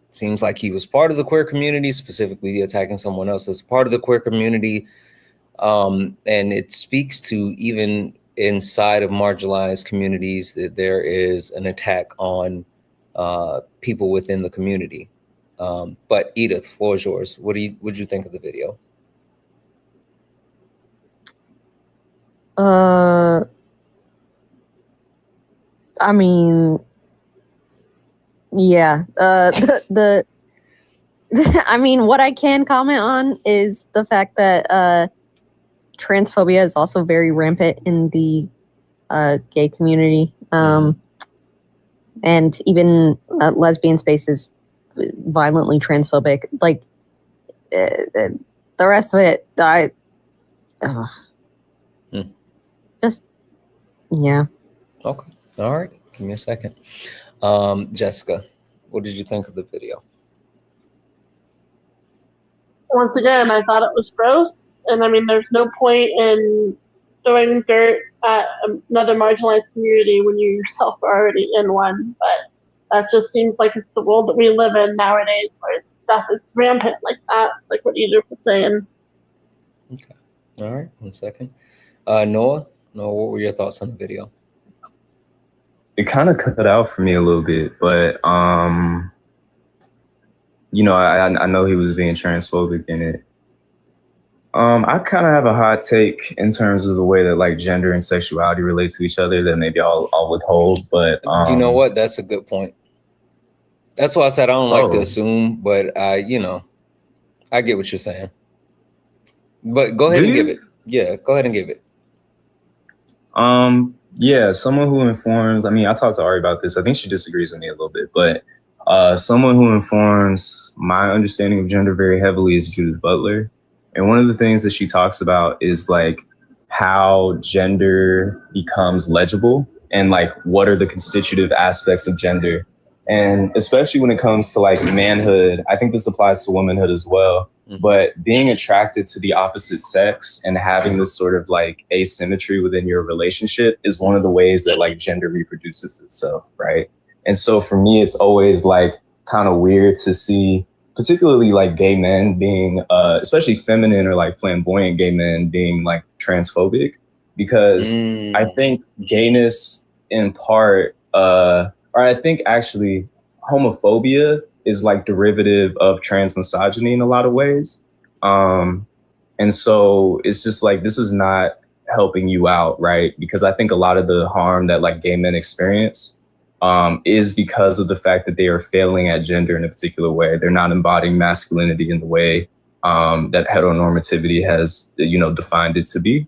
seems like he was part of the queer community, specifically attacking someone else as part of the queer community. And it speaks to even inside of marginalized communities that there is an attack on people within the community. But Edith, floor is yours. What'd you think of the video? I mean, yeah, I mean, what I can comment on is the fact that transphobia is also very rampant in the gay community. And even lesbian space is violently transphobic. Like, the rest of it, just, yeah. Okay. All right. Give me a second. Jessica, what did you think of the video? Once again, I thought it was gross. And I mean, there's no point in throwing dirt at another marginalized community when you yourself are already in one. But that just seems like it's the world that we live in nowadays, where stuff is rampant like that, like what Edith was saying. Okay. All right. 1 second. Noah, what were your thoughts on the video? It kind of cut out for me a little bit, but you know, I know he was being transphobic in it. I kind of have a hot take in terms of the way that like gender and sexuality relate to each other that maybe I'll withhold, but you know what? That's a good point. That's why I said I don't like to assume, but you know, I get what you're saying. But go ahead and give it. Yeah, go ahead and give it. Yeah, someone who informs, I mean, I talked to Ari about this. I think she disagrees with me a little bit, but someone who informs my understanding of gender very heavily is Judith Butler. And one of the things that she talks about is like how gender becomes legible and like what are the constitutive aspects of gender. And especially when it comes to like manhood, I think this applies to womanhood as well. But being attracted to the opposite sex and having this sort of like asymmetry within your relationship is one of the ways that like gender reproduces itself, right? And so for me, it's always like kind of weird to see, particularly like gay men being, especially feminine or like flamboyant gay men being like transphobic, because I think gayness in part, or I think actually homophobia is like derivative of transmisogyny in a lot of ways. And so it's just like, this is not helping you out, right? Because I think a lot of the harm that like gay men experience is because of the fact that they are failing at gender in a particular way. They're not embodying masculinity in the way that heteronormativity has, you know, defined it to be.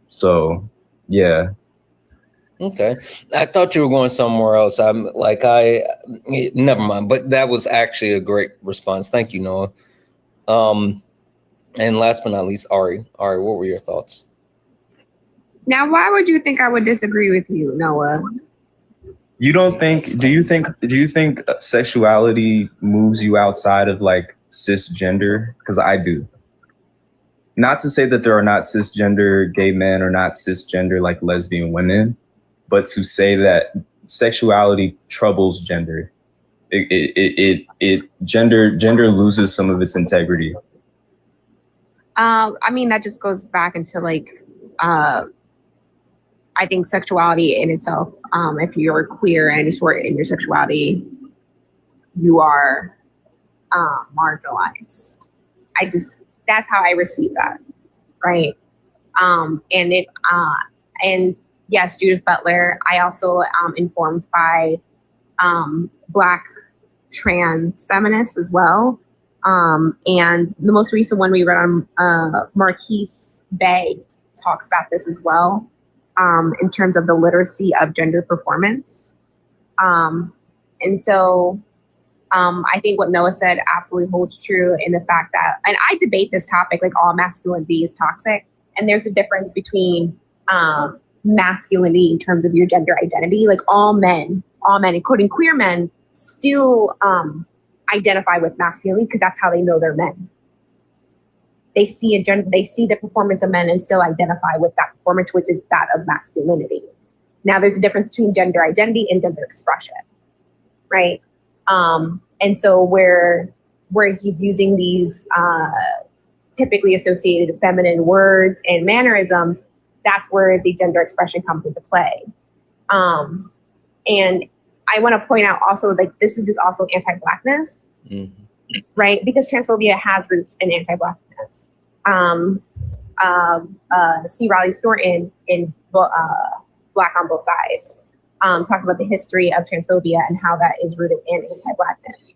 So, yeah. Okay. I thought you were going somewhere else. I'm like, never mind, but that was actually a great response. Thank you, Noah. And last but not least, Ari, what were your thoughts? Now, why would you think I would disagree with you, Noah? You don't think, do you think sexuality moves you outside of like cisgender? Because I do. Not to say that there are not cisgender gay men or not cisgender like lesbian women, but to say that sexuality troubles gender. Gender loses some of its integrity. I mean, that just goes back into like, I think sexuality in itself, if you're queer and you're in your sexuality, you are marginalized. That's how I receive that, right? And yes, Judith Butler. I also informed by Black trans feminists as well. And the most recent one we read on Marquise Bay talks about this as well, in terms of the literacy of gender performance. And so I think what Noah said absolutely holds true in the fact that, and I debate this topic, like all masculinity is toxic. And there's a difference between masculinity in terms of your gender identity. Like all men, including queer men, still identify with masculinity because that's how they know they're men. They see the performance of men and still identify with that performance, which is that of masculinity. Now, there's a difference between gender identity and gender expression, right? And so where he's using these typically associated feminine words and mannerisms, that's where the gender expression comes into play. And I want to point out also, like, this is just also anti-Blackness, right? Because transphobia has roots in anti-Blackness. C. Riley Thornton in Black on Both Sides talks about the history of transphobia and how that is rooted in anti-Blackness.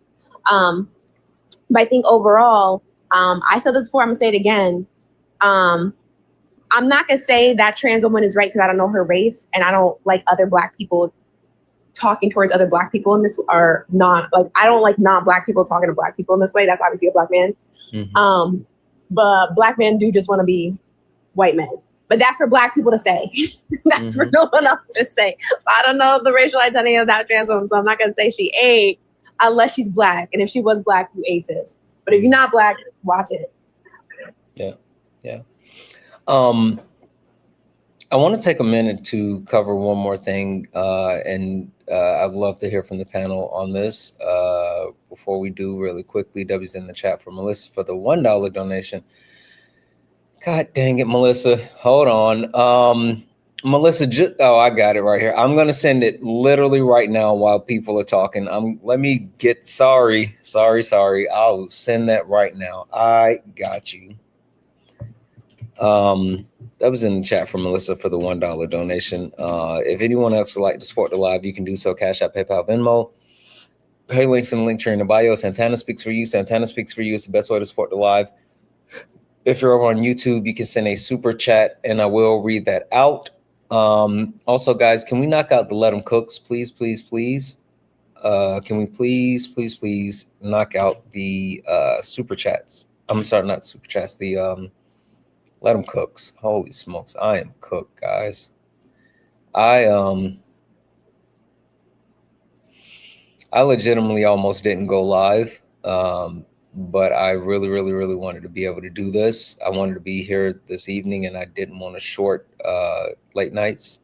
But I think overall, I said this before, I'm gonna say it again. I'm not gonna say that trans woman is right because I don't know her race and I don't like other Black people talking towards other Black people in this, or not, like, I don't like non-Black people talking to Black people in this way. That's obviously a Black man. But Black men do just want to be white men. But that's for Black people to say. That's for no one else to say. I don't know the racial identity of that trans woman, so I'm not gonna say she A unless she's Black. And if she was Black, you aces. But if you're not Black, watch it. Yeah. I want to take a minute to cover one more thing, and I'd love to hear from the panel on this. Before we do, really quickly, W's in the chat for Melissa for the $1 donation. God dang it, Melissa. Hold on. Melissa, I got it right here. I'm gonna send it literally right now while people are talking. Let me get sorry. I'll send that right now. I got you. That was in the chat from Melissa for the $1 donation. If anyone else would like to support the live, you can do so. Cash App, PayPal, Venmo. Pay links in the link tree in the bio. Santana Speaks for You. Santana Speaks for You is the best way to support the live. If you're over on YouTube, you can send a super chat and I will read that out. Also, guys, can we knock out the Let 'em Cooks, please? Can we please knock out the super chats? I'm sorry, not super chats, the Let 'em Cooks. Holy smokes, I am cooked, guys. I legitimately almost didn't go live. But I really wanted to be able to do this. I wanted to be here this evening and I didn't want to short late nights.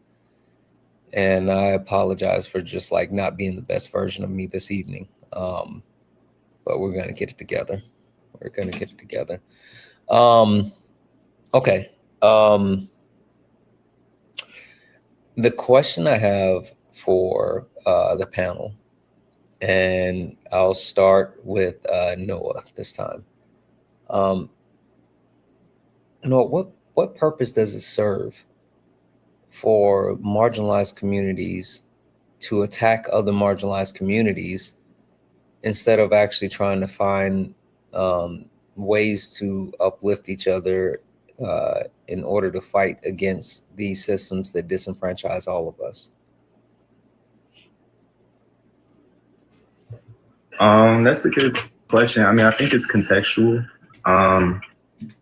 And I apologize for just like not being the best version of me this evening. But we're going to get it together. Okay. The question I have for the panel, and I'll start with Noah this time. Noah, what purpose does it serve for marginalized communities to attack other marginalized communities instead of actually trying to find ways to uplift each other in order to fight against these systems that disenfranchise all of us? That's a good question. I mean, I think it's contextual.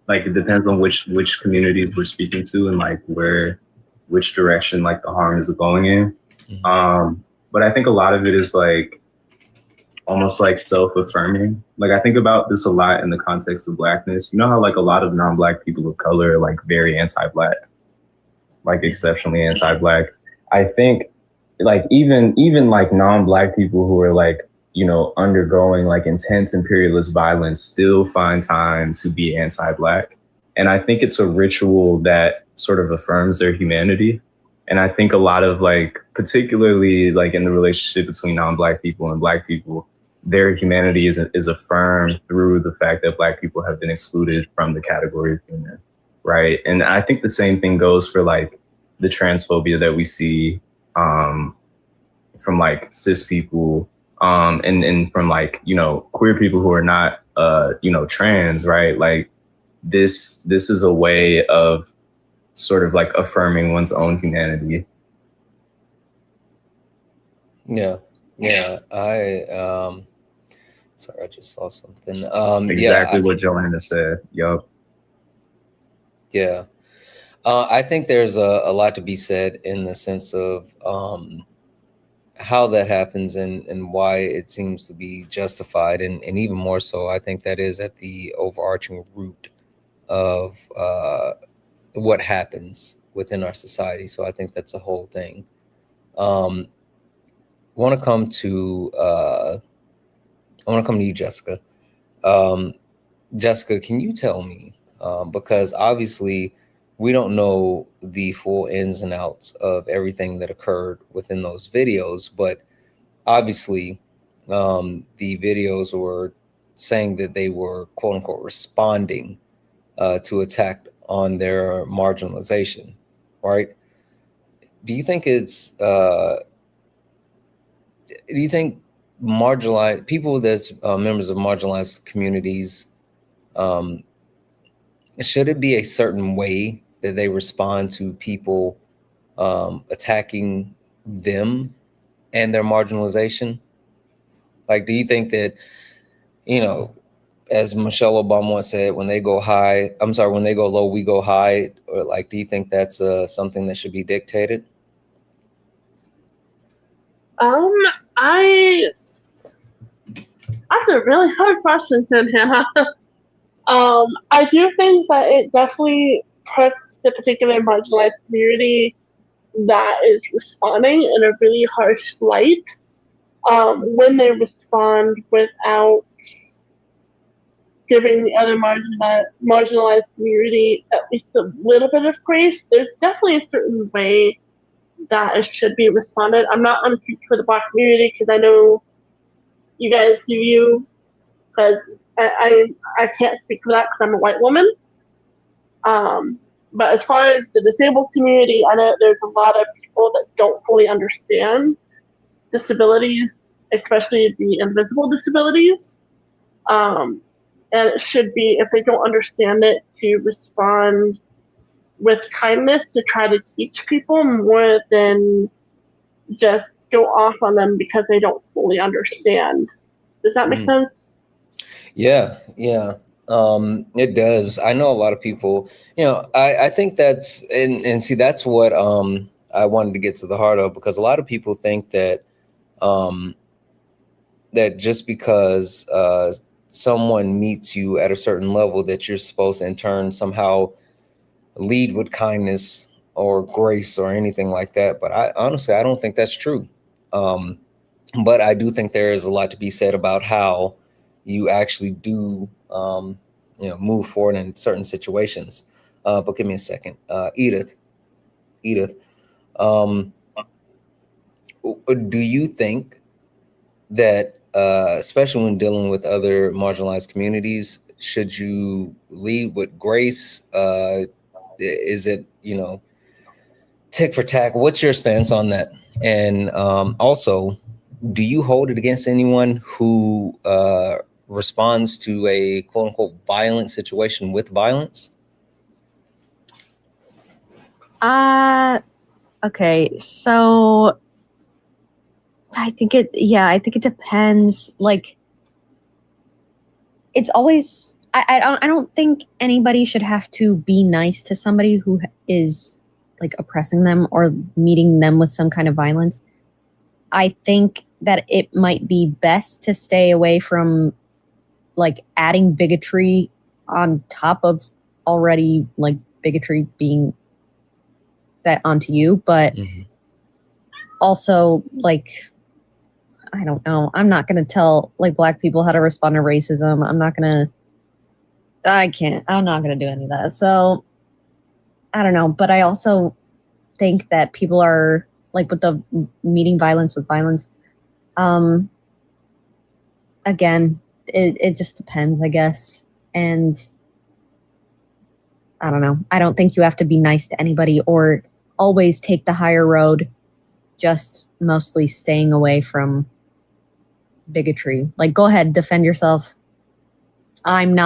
Like it depends on which communities we're speaking to and like which direction like the harm is going in. But I think a lot of it is like almost like self-affirming. Like I think about this a lot in the context of Blackness. You know how like a lot of non-Black people of color are like very anti-Black, like exceptionally anti-Black. I think like even like non-Black people who are like, you know, undergoing like intense imperialist violence still find time to be anti-Black. And I think it's a ritual that sort of affirms their humanity. And I think a lot of like, particularly like in the relationship between non-Black people and Black people, their humanity is affirmed through the fact that Black people have been excluded from the category of human, right? And I think the same thing goes for like the transphobia that we see from like cis people, and from like, you know, queer people who are not, you know, trans, right? Like this is a way of sort of like affirming one's own humanity. Yeah. Sorry, I just saw something. Exactly what Joanna said. Yup. Yeah. I think there's a lot to be said in the sense of how that happens and why it seems to be justified. And even more so, I think that is at the overarching root of what happens within our society. So I think that's a whole thing. I want to come to you, Jessica. Jessica, can you tell me, because obviously we don't know the full ins and outs of everything that occurred within those videos, but obviously the videos were saying that they were quote unquote responding to attack on their marginalization, right? Do you think it's do you think marginalized people that's members of marginalized communities, should it be a certain way that they respond to people attacking them and their marginalization? Like, do you think that, you know, as Michelle Obama once said, when they go low, we go high? Or like, do you think that's something that should be dictated? That's a really hard question, Santana. I do think that it definitely puts the particular marginalized community that is responding in a really harsh light when they respond without giving the other marginalized community at least a little bit of grace. There's definitely a certain way that it should be responded. I'm not on speak for the Black community because I know you guys do you, because I can't speak for that because I'm a white woman. But as far as the disabled community, I know there's a lot of people that don't fully understand disabilities, especially the invisible disabilities. And it should be, if they don't understand it, to respond with kindness, to try to teach people more than just go off on them because they don't fully understand. Does that make sense? Yeah. It does. I know a lot of people, I think that's, and see, that's what I wanted to get to the heart of, because a lot of people think that that just because someone meets you at a certain level that you're supposed to in turn somehow lead with kindness or grace or anything like that. But I honestly don't think that's true. But I do think there is a lot to be said about how you actually do move forward in certain situations. But give me a second. Edith, do you think that especially when dealing with other marginalized communities, should you lead with grace? Is it, tick for tack? What's your stance on that? And also, do you hold it against anyone who responds to a quote unquote violent situation with violence? Okay, so I think it depends. Like, it's always, I don't think anybody should have to be nice to somebody who is like oppressing them or meeting them with some kind of violence. I think that it might be best to stay away from like adding bigotry on top of already like bigotry being set onto you. But also, like, I don't know. I'm not going to tell like Black people how to respond to racism. I'm not going to do any of that. So I don't know. But I also think that people are like with the meeting violence with violence. Again, it just depends, I guess. And I don't know. I don't think you have to be nice to anybody or always take the higher road, just mostly staying away from bigotry. Like, go ahead, defend yourself. I'm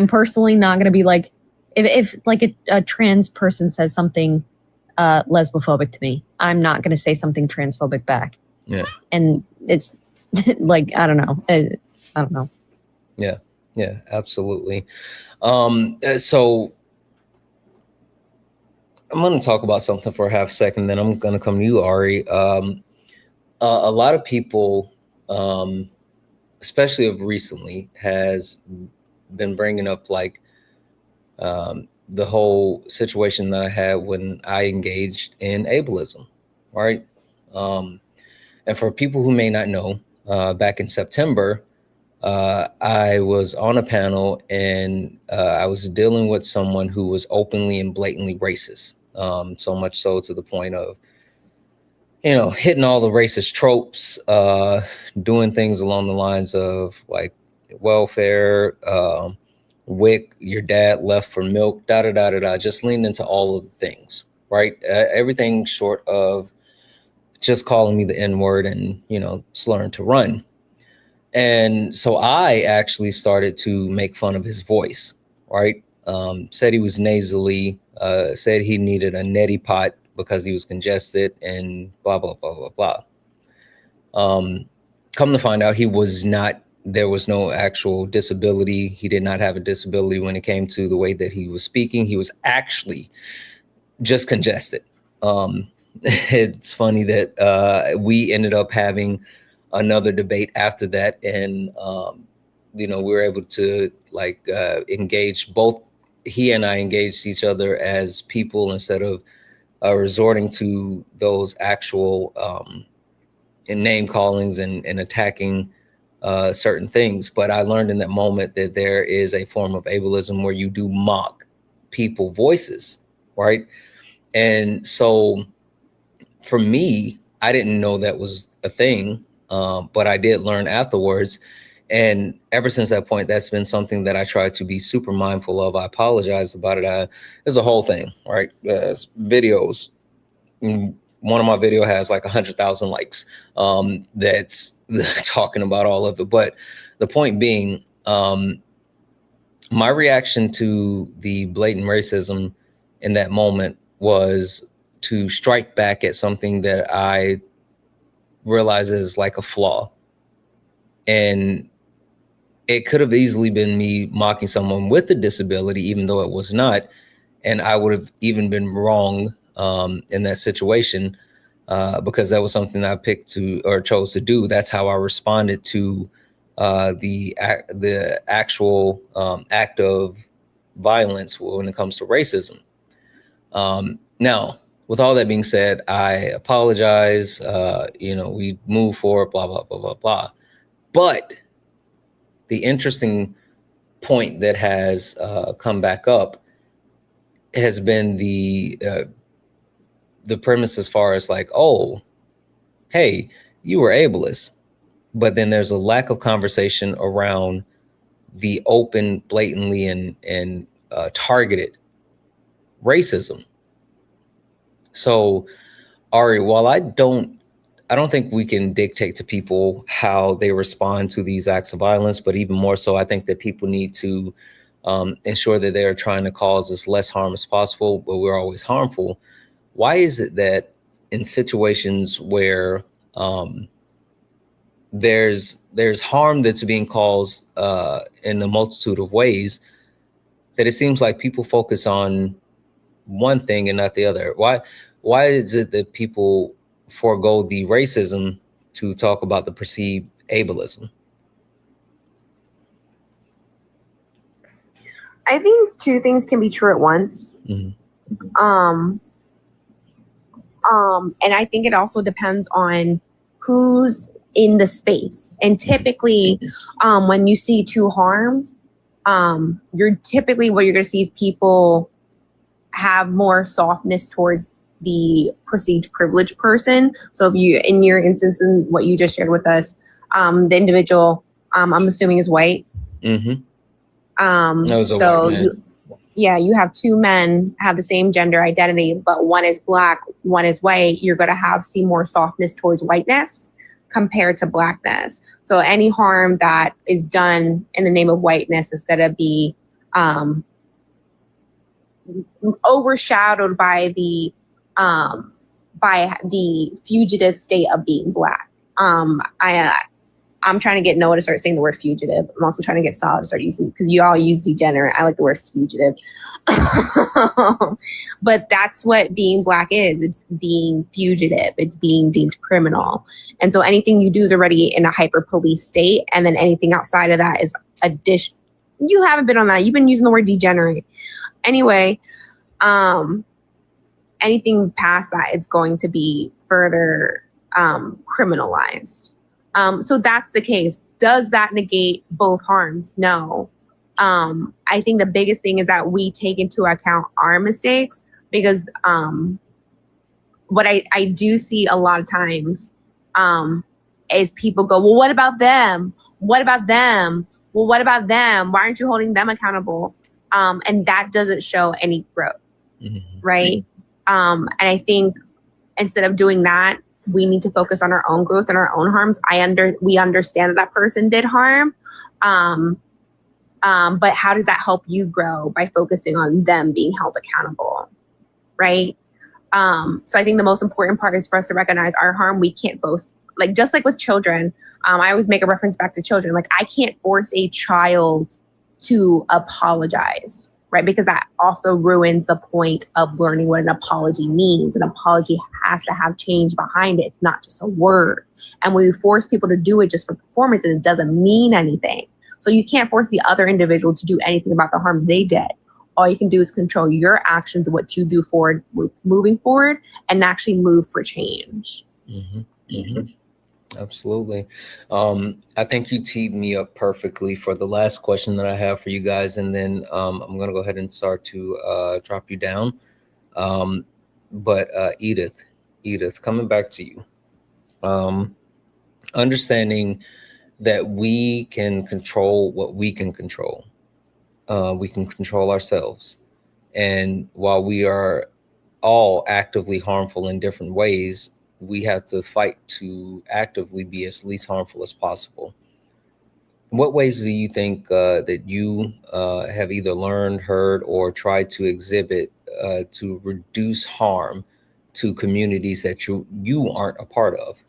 personally not going to be like, if like a trans person says something lesbophobic to me, I'm not going to say something transphobic back. Yeah. And it's like, I don't know. I don't know. Yeah, absolutely. So I'm going to talk about something for a half second, then I'm going to come to you, Ari. A lot of people, especially of recently, has been bringing up like the whole situation that I had when I engaged in ableism, right? And for people who may not know, back in September, I was on a panel and I was dealing with someone who was openly and blatantly racist. So much so to the point of, hitting all the racist tropes, doing things along the lines of like welfare, WIC, your dad left for milk, just leaning into all of the things, right? Everything short of just calling me the N-word and, slurring to run. And so I actually started to make fun of his voice, right? Said he was nasally, said he needed a neti pot because he was congested and blah, blah, blah, blah, blah. Come to find out, he was not, there was no actual disability. He did not have a disability when it came to the way that he was speaking. He was actually just congested. It's funny that we ended up having another debate after that, and we were able to like engage both. He and I engaged each other as people instead of resorting to those actual name callings and attacking certain things. But I learned in that moment that there is a form of ableism where you do mock people's voices, right? And so for me, I didn't know that was a thing, but I did learn afterwards. And ever since that point, that's been something that I try to be super mindful of. I apologize about it. There's a whole thing, right? There's videos. One of my video has like 100,000 likes. That's talking about all of it. But the point being, my reaction to the blatant racism in that moment was to strike back at something that I realize is like a flaw. And it could have easily been me mocking someone with a disability, even though it was not. And I would have even been wrong in that situation because that was something I picked to or chose to do. That's how I responded to the actual act of violence when it comes to racism. Now, with all that being said, I apologize. We move forward, blah, blah, blah, blah, blah. But the interesting point that has come back up has been the premise as far as like, oh, hey, you were ableist. But then there's a lack of conversation around the open, blatantly and targeted racism. So, Ari, while I don't think we can dictate to people how they respond to these acts of violence, but even more so, I think that people need to ensure that they're trying to cause as less harm as possible, but we're always harmful. Why is it that in situations where there's harm that's being caused in a multitude of ways, that it seems like people focus on one thing and not the other? Why is it that people forego the racism to talk about the perceived ableism? I think two things can be true at once. Mm-hmm. And I think it also depends on who's in the space. And typically, when you see two harms, what you're going to see is people have more softness towards the perceived privileged person. So if you, in your instance, in what you just shared with us, the individual, I'm assuming is white. Mm-hmm. You have two men have the same gender identity, but one is black, one is white. You're going to see more softness towards whiteness compared to blackness. So any harm that is done in the name of whiteness is going to be overshadowed by the fugitive state of being black. I'm trying to get Noah to start saying the word fugitive. I'm also trying to get Solid to start using, because you all use degenerate. I like the word fugitive. But that's what being black is. It's being fugitive. It's being deemed criminal. And so anything you do is already in a hyper police state. And then anything outside of that is addition. You haven't been on that. You've been using the word degenerate. Anyway, anything past that, it's going to be further criminalized. So that's the case. Does that negate both harms? No. I think the biggest thing is that we take into account our mistakes, because what I do see a lot of times is people go, well, what about them? What about them? Well, what about them? Why aren't you holding them accountable? And that doesn't show any growth, right? And I think instead of doing that, we need to focus on our own growth and our own harms. We understand that person did harm, but how does that help you grow? By focusing on them being held accountable, right? So I think the most important part is for us to recognize our harm. We can't boast, like just like with children. I always make a reference back to children. Like I can't force a child to apologize, right? Because that also ruins the point of learning what an apology means. An apology has to have change behind it, not just a word. And when we force people to do it just for performance, and it doesn't mean anything. So you can't force the other individual to do anything about the harm they did. All you can do is control your actions, what you do forward, moving forward, and actually move for change. Mm-hmm. Mm-hmm. Absolutely. I think you teed me up perfectly for the last question that I have for you guys, and then I'm going to go ahead and start to drop you down. But Edith, coming back to you. Understanding that we can control what we can control. We can control ourselves. And while we are all actively harmful in different ways, we have to fight to actively be as least harmful as possible. What ways do you think that you have either learned, heard, or tried to exhibit to reduce harm to communities that you aren't a part of?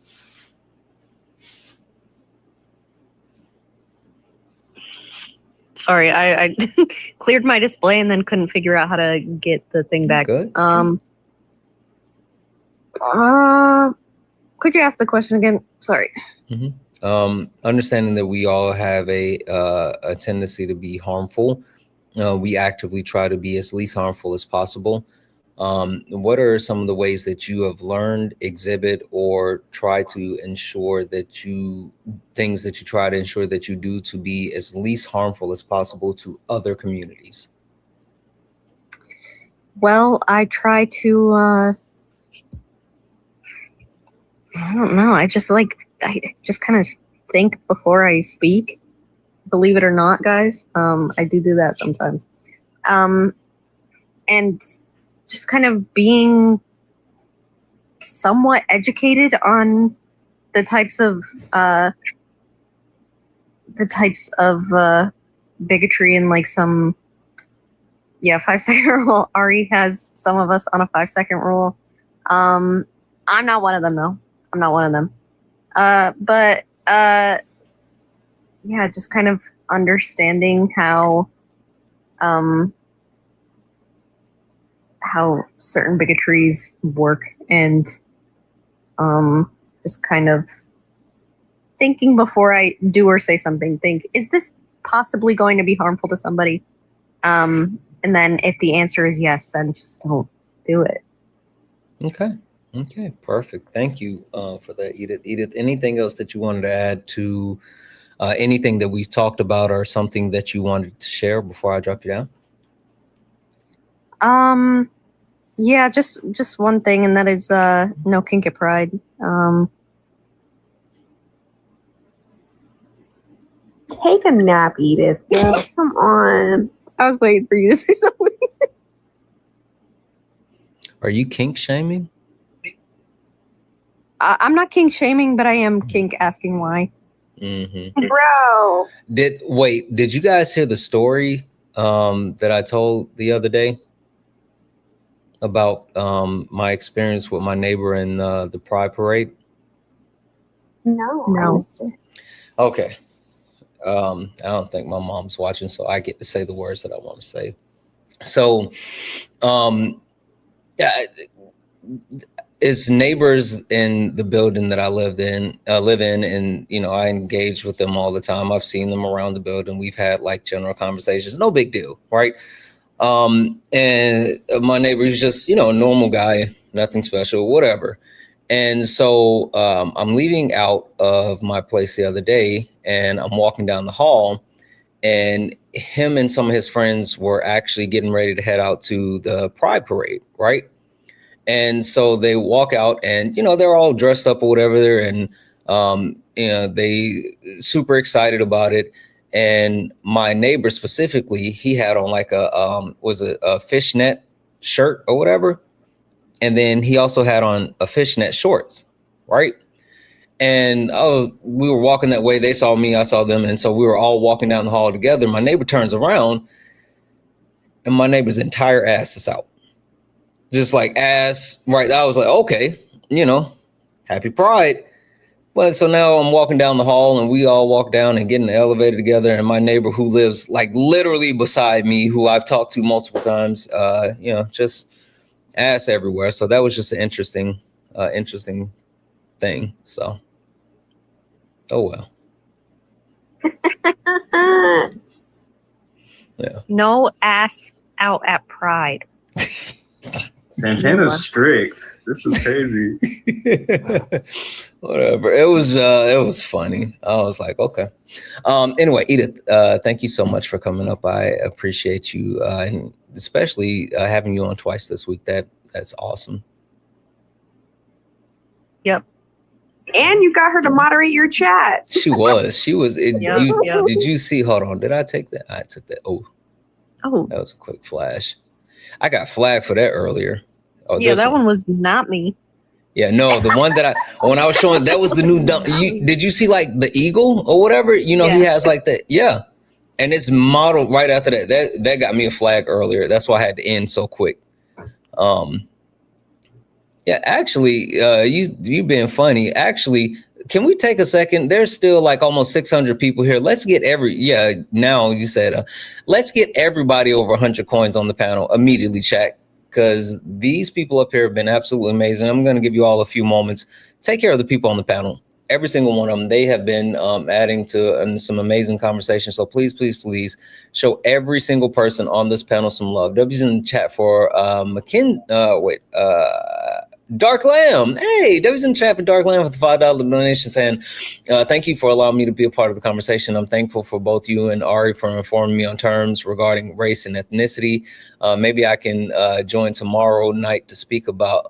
Sorry, I cleared my display and then couldn't figure out how to get the thing back. Good. Could you ask the question again? Sorry. Mm-hmm. Understanding that we all have a tendency to be harmful, we actively try to be as least harmful as possible. What are some of the ways that you have learned, exhibit, or try to ensure that things that you try to ensure that you do to be as least harmful as possible to other communities? Well, I try to, I don't know. I just kind of think before I speak. Believe it or not, guys. I do that sometimes. And just kind of being somewhat educated on the types of bigotry and like some 5-second rule. Ari has some of us on a 5-second rule. I'm not one of them though. I'm not one of them. But just kind of understanding how certain bigotries work, and just kind of thinking before I do or say something, is this possibly going to be harmful to somebody? And then if the answer is yes, then just don't do it. Okay, perfect. Thank you for that, Edith. Edith, anything else that you wanted to add to anything that we've talked about, or something that you wanted to share before I drop you down? Yeah, just one thing, and that is no kink at Pride. Take a nap, Edith. Come on. I was waiting for you to say something. Are you kink shaming? I'm not kink shaming, but I am kink asking why. Mm-hmm. Bro. Did you guys hear the story that I told the other day about my experience with my neighbor in the Pride Parade? No. Okay. I don't think my mom's watching, so I get to say the words that I want to say. So, it's neighbors in the building that I live in, and I engage with them all the time. I've seen them around the building. We've had like general conversations. No big deal, right? And my neighbor is just a normal guy, nothing special, whatever. And so I'm leaving out of my place the other day, and I'm walking down the hall, and him and some of his friends were actually getting ready to head out to the Pride Parade, right? And so they walk out, and they're all dressed up or whatever, and they super excited about it. And my neighbor specifically, he had on like a fishnet shirt or whatever, and then he also had on a fishnet shorts, right? And we were walking that way. They saw me, I saw them, and so we were all walking down the hall together. My neighbor turns around, and my neighbor's entire ass is out. Just like ass, right? I was like, okay, happy Pride. But so now I'm walking down the hall, and we all walk down and get in the elevator together. And my neighbor, who lives like literally beside me, who I've talked to multiple times, just ass everywhere. So that was just an interesting thing. So, oh well. Yeah. No ass out at Pride. Santana's strict. This is crazy. Whatever. It was funny. I was like, okay. Anyway, Edith, thank you so much for coming up. I appreciate you, and especially having you on twice this week. That's awesome. Yep. And you got her to moderate your chat. She was. Yep. Did you see? Hold on. Did I take that? I took that. Oh, that was a quick flash. I got flagged for that earlier. Oh, yeah, that one was not me. Yeah, no, the one that when I was showing, that was the new did you see like the eagle or whatever? You know, he has like that. Yeah. And it's modeled right after that. That got me a flag earlier. That's why I had to end so quick. Yeah, actually, you being funny. Actually, can we take a second? There's still like almost 600 people here. Let's get now you said, let's get everybody over 100 coins on the panel immediately, chat. Because these people up here have been absolutely amazing. I'm going to give you all a few moments. Take care of the people on the panel. Every single one of them. They have been adding to some amazing conversations. So please, please, please show every single person on this panel some love. W's in the chat for Dark Lamb. Hey, W's in the chat for Dark Lamb with the $5 donation saying, thank you for allowing me to be a part of the conversation. I'm thankful for both you and Ari for informing me on terms regarding race and ethnicity. Maybe I can join tomorrow night to speak about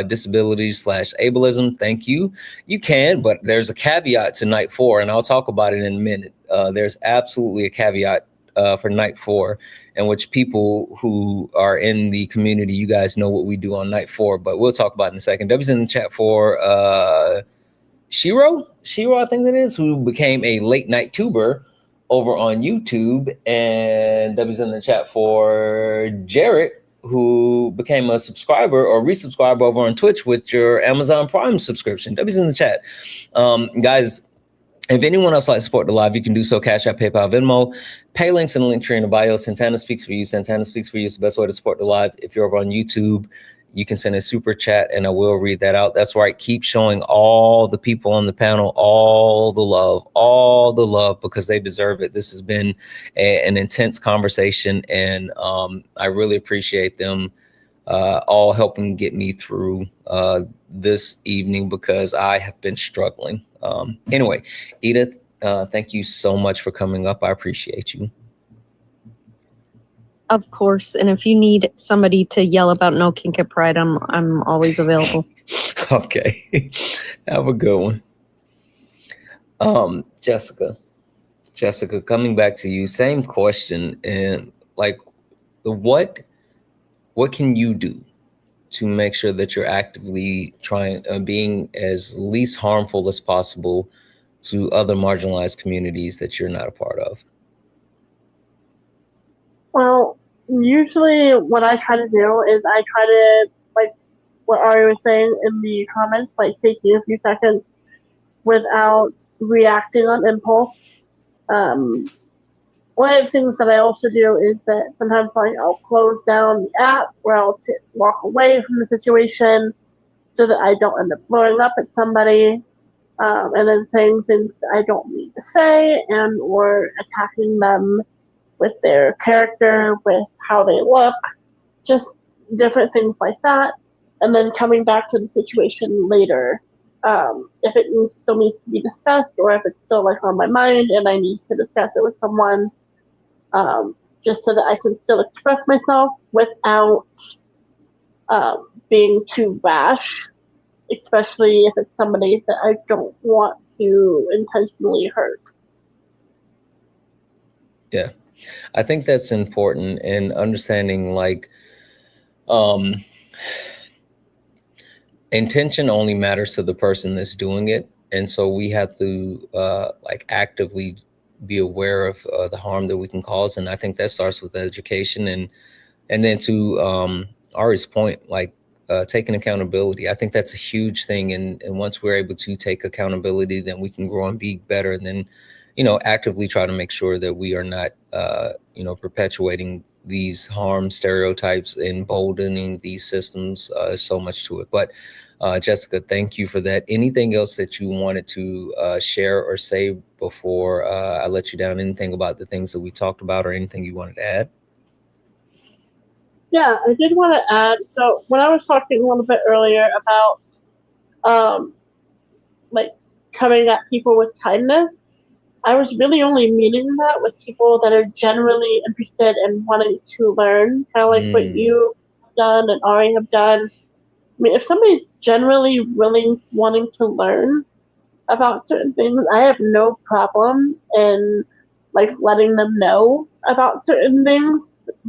disabilities / ableism. Thank you. You can, but there's a caveat to night 4, and I'll talk about it in a minute. There's absolutely a caveat for night 4, in which people who are in the community, you guys know what we do on night 4, but we'll talk about it in a second. W's in the chat for Shiro, I think that is, who became a late night tuber over on YouTube, and W's in the chat for Jarrett, who became a subscriber or resubscriber over on Twitch with your Amazon Prime subscription. W's in the chat. Guys, if anyone else likes to support the live, you can do so. Cash App, PayPal, Venmo. Pay links in the link tree in the bio. Santana Speaks for You. Santana Speaks for You is the best way to support the live. If you're over on YouTube, you can send a super chat and I will read that out. That's right. Keep showing all the people on the panel all the love, because they deserve it. This has been an intense conversation, and I really appreciate them all helping get me through this evening, because I have been struggling. Anyway, Edith, thank you so much for coming up. I appreciate you. Of course. And if you need somebody to yell about no kink at Pride, I'm always available. Okay. Have a good one. Jessica, coming back to you, same question. And like, what can you do to make sure that you're actively trying, being as least harmful as possible to other marginalized communities that you're not a part of? Well, usually what I try to do is I try to, like what Ari was saying in the comments, like taking a few seconds without reacting on impulse. One of the things that I also do is that sometimes I'll close down the app, or I'll walk away from the situation so that I don't end up blowing up at somebody and then saying things that I don't need to say, and or attacking them with their character, with how they look, just different things like that. And then coming back to the situation later, if it still needs to be discussed, or if it's still like on my mind and I need to discuss it with someone, just so that I can still express myself without being too rash, especially if it's somebody that I don't want to intentionally hurt. Yeah, I think that's important, and understanding like intention only matters to the person that's doing it. And so we have to like actively be aware of the harm that we can cause. And I think that starts with education, and then to Ari's point, like taking accountability. I think that's a huge thing. And once we're able to take accountability, then we can grow and be better. And then, actively try to make sure that we are not, perpetuating these harm stereotypes, emboldening these systems. So much to it. But Jessica, thank you for that. Anything else that you wanted to share or say before I let you down? Anything about the things that we talked about, or anything you wanted to add? Yeah, I did want to add. So when I was talking a little bit earlier about like coming at people with kindness, I was really only meaning that with people that are generally interested in wanting to learn, kind of like what you have done and Ari have done. I mean, if somebody's generally willing, wanting to learn about certain things, I have no problem in like letting them know about certain things.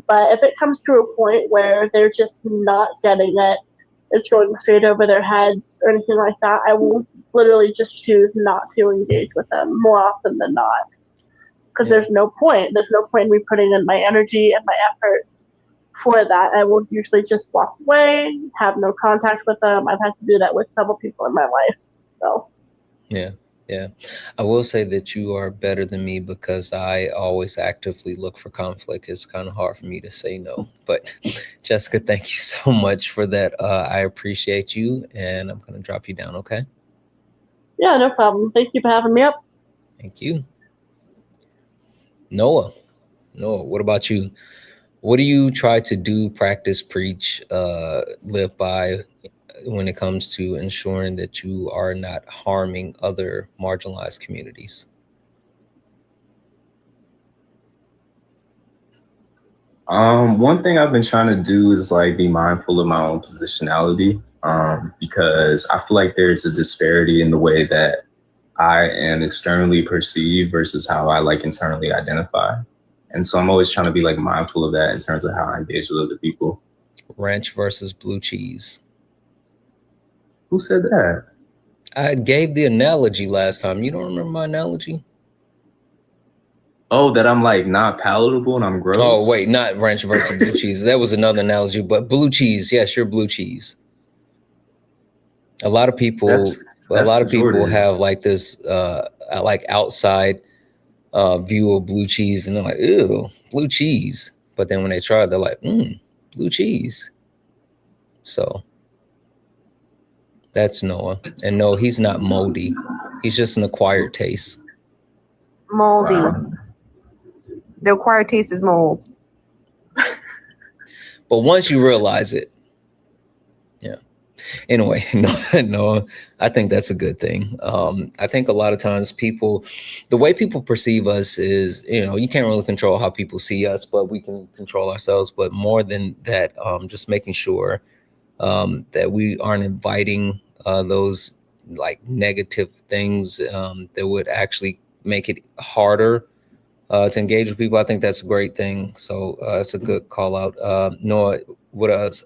But if it comes to a point where they're just not getting it, it's going straight over their heads or anything like that, I will literally just choose not to engage with them more often than not. Because there's no point. There's no point in me putting in my energy and my effort for that. I will usually just walk away, have no contact with them. I've had to do that with several people in my life. So Yeah. I will say that you are better than me because I always actively look for conflict. It's kind of hard for me to say no. But Jessica, thank you so much for that. I appreciate you, and I'm going to drop you down, okay? Yeah, no problem. Thank you for having me up. Thank you. Noah, what about you? What do you try to do, practice, preach, live by when it comes to ensuring that you are not harming other marginalized communities? One thing I've been trying to do is like be mindful of my own positionality, because I feel like there's a disparity in the way that I am externally perceived versus how I like internally identify. And so I'm always trying to be like mindful of that in terms of how I engage with other people. Ranch versus blue cheese. Who said that? I gave the analogy last time. You don't remember my analogy? Oh, that I'm like not palatable and I'm gross? Oh, wait, not ranch versus blue cheese. That was another analogy, but blue cheese. Yes, you're blue cheese. A lot of people, people have like this, like outside view of blue cheese, and they're like, ew, blue cheese. But then when they try it, they're like, blue cheese. So that's Noah. And no, he's not moldy. He's just an acquired taste. Moldy. Wow. The acquired taste is mold. But once you realize it, yeah. Anyway, no, I think that's a good thing. I think a lot of times the way people perceive us is, you can't really control how people see us, but we can control ourselves. But more than that, just making sure that we aren't inviting those like negative things that would actually make it harder to engage with people. I think that's a great thing. So it's a good call out. Noah, what else?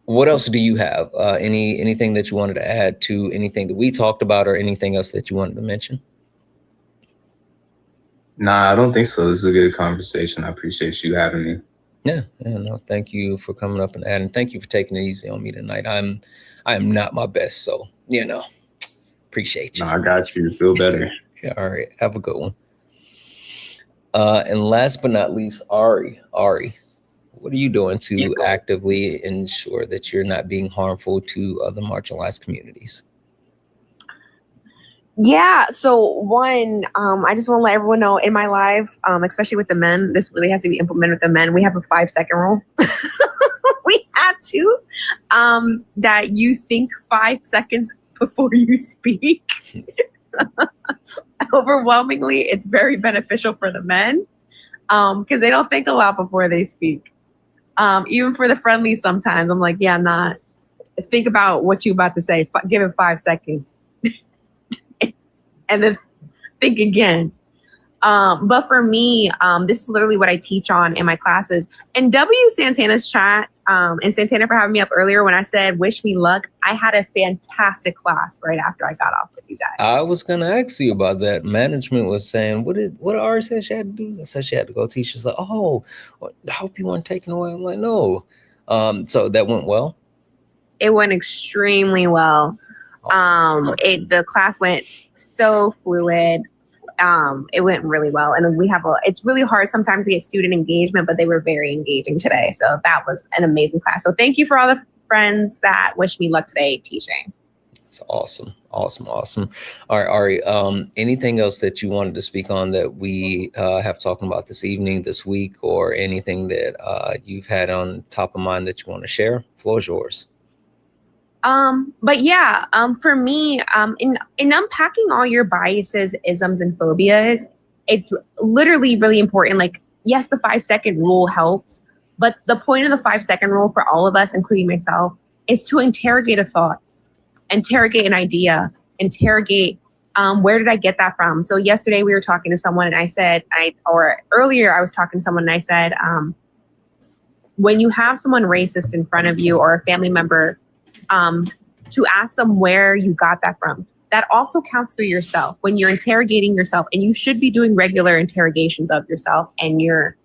What else do you have? Anything that you wanted to add to anything that we talked about, or anything else that you wanted to mention? Nah, I don't think so. This is a good conversation. I appreciate you having me. Yeah, no, thank you for coming up and adding. Thank you for taking it easy on me tonight. I am not my best, so appreciate you. No, I got you. Feel better. Yeah, all right, have a good one. And last but not least, Ari, what are you doing to actively ensure that you're not being harmful to other marginalized communities? Yeah, so one, I just want to let everyone know in my life, especially with the men, this really has to be implemented with the men. We have a 5-second rule. We had to, that you think 5 seconds before you speak. Overwhelmingly, it's very beneficial for the men because they don't think a lot before they speak. Even for the friendlies, sometimes I'm like, yeah, not. Think about what you're about to say. Give it 5 seconds. And then think again. But for me, this is literally what I teach on in my classes. And W Santana's chat, and Santana for having me up earlier when I said, wish me luck. I had a fantastic class right after I got off with you guys. I was going to ask you about that. Management was saying, what Ari said she had to do? I said she had to go teach. She's like, oh, I hope you weren't taken away. I'm like, no. So that went well? It went extremely well. Awesome. The class went so fluid. It went really well. And it's really hard sometimes to get student engagement, but they were very engaging today. So that was an amazing class. So thank you for all the friends that wish me luck today teaching. It's awesome. All right, Ari, anything else that you wanted to speak on that we have talking about this week, or anything that you've had on top of mind that you want to share? Floor is yours. But yeah, for me, in unpacking all your biases, isms, and phobias, it's literally really important. Like, yes, the 5-second rule helps, but the point of the 5-second rule for all of us, including myself, is to interrogate a thought, interrogate an idea, interrogate where did I get that from? So yesterday we were talking to someone and I said, or earlier I was talking to someone and I said, when you have someone racist in front of you or a family member, to ask them where you got that from. That also counts for yourself when you're interrogating yourself, and you should be doing regular interrogations of yourself and your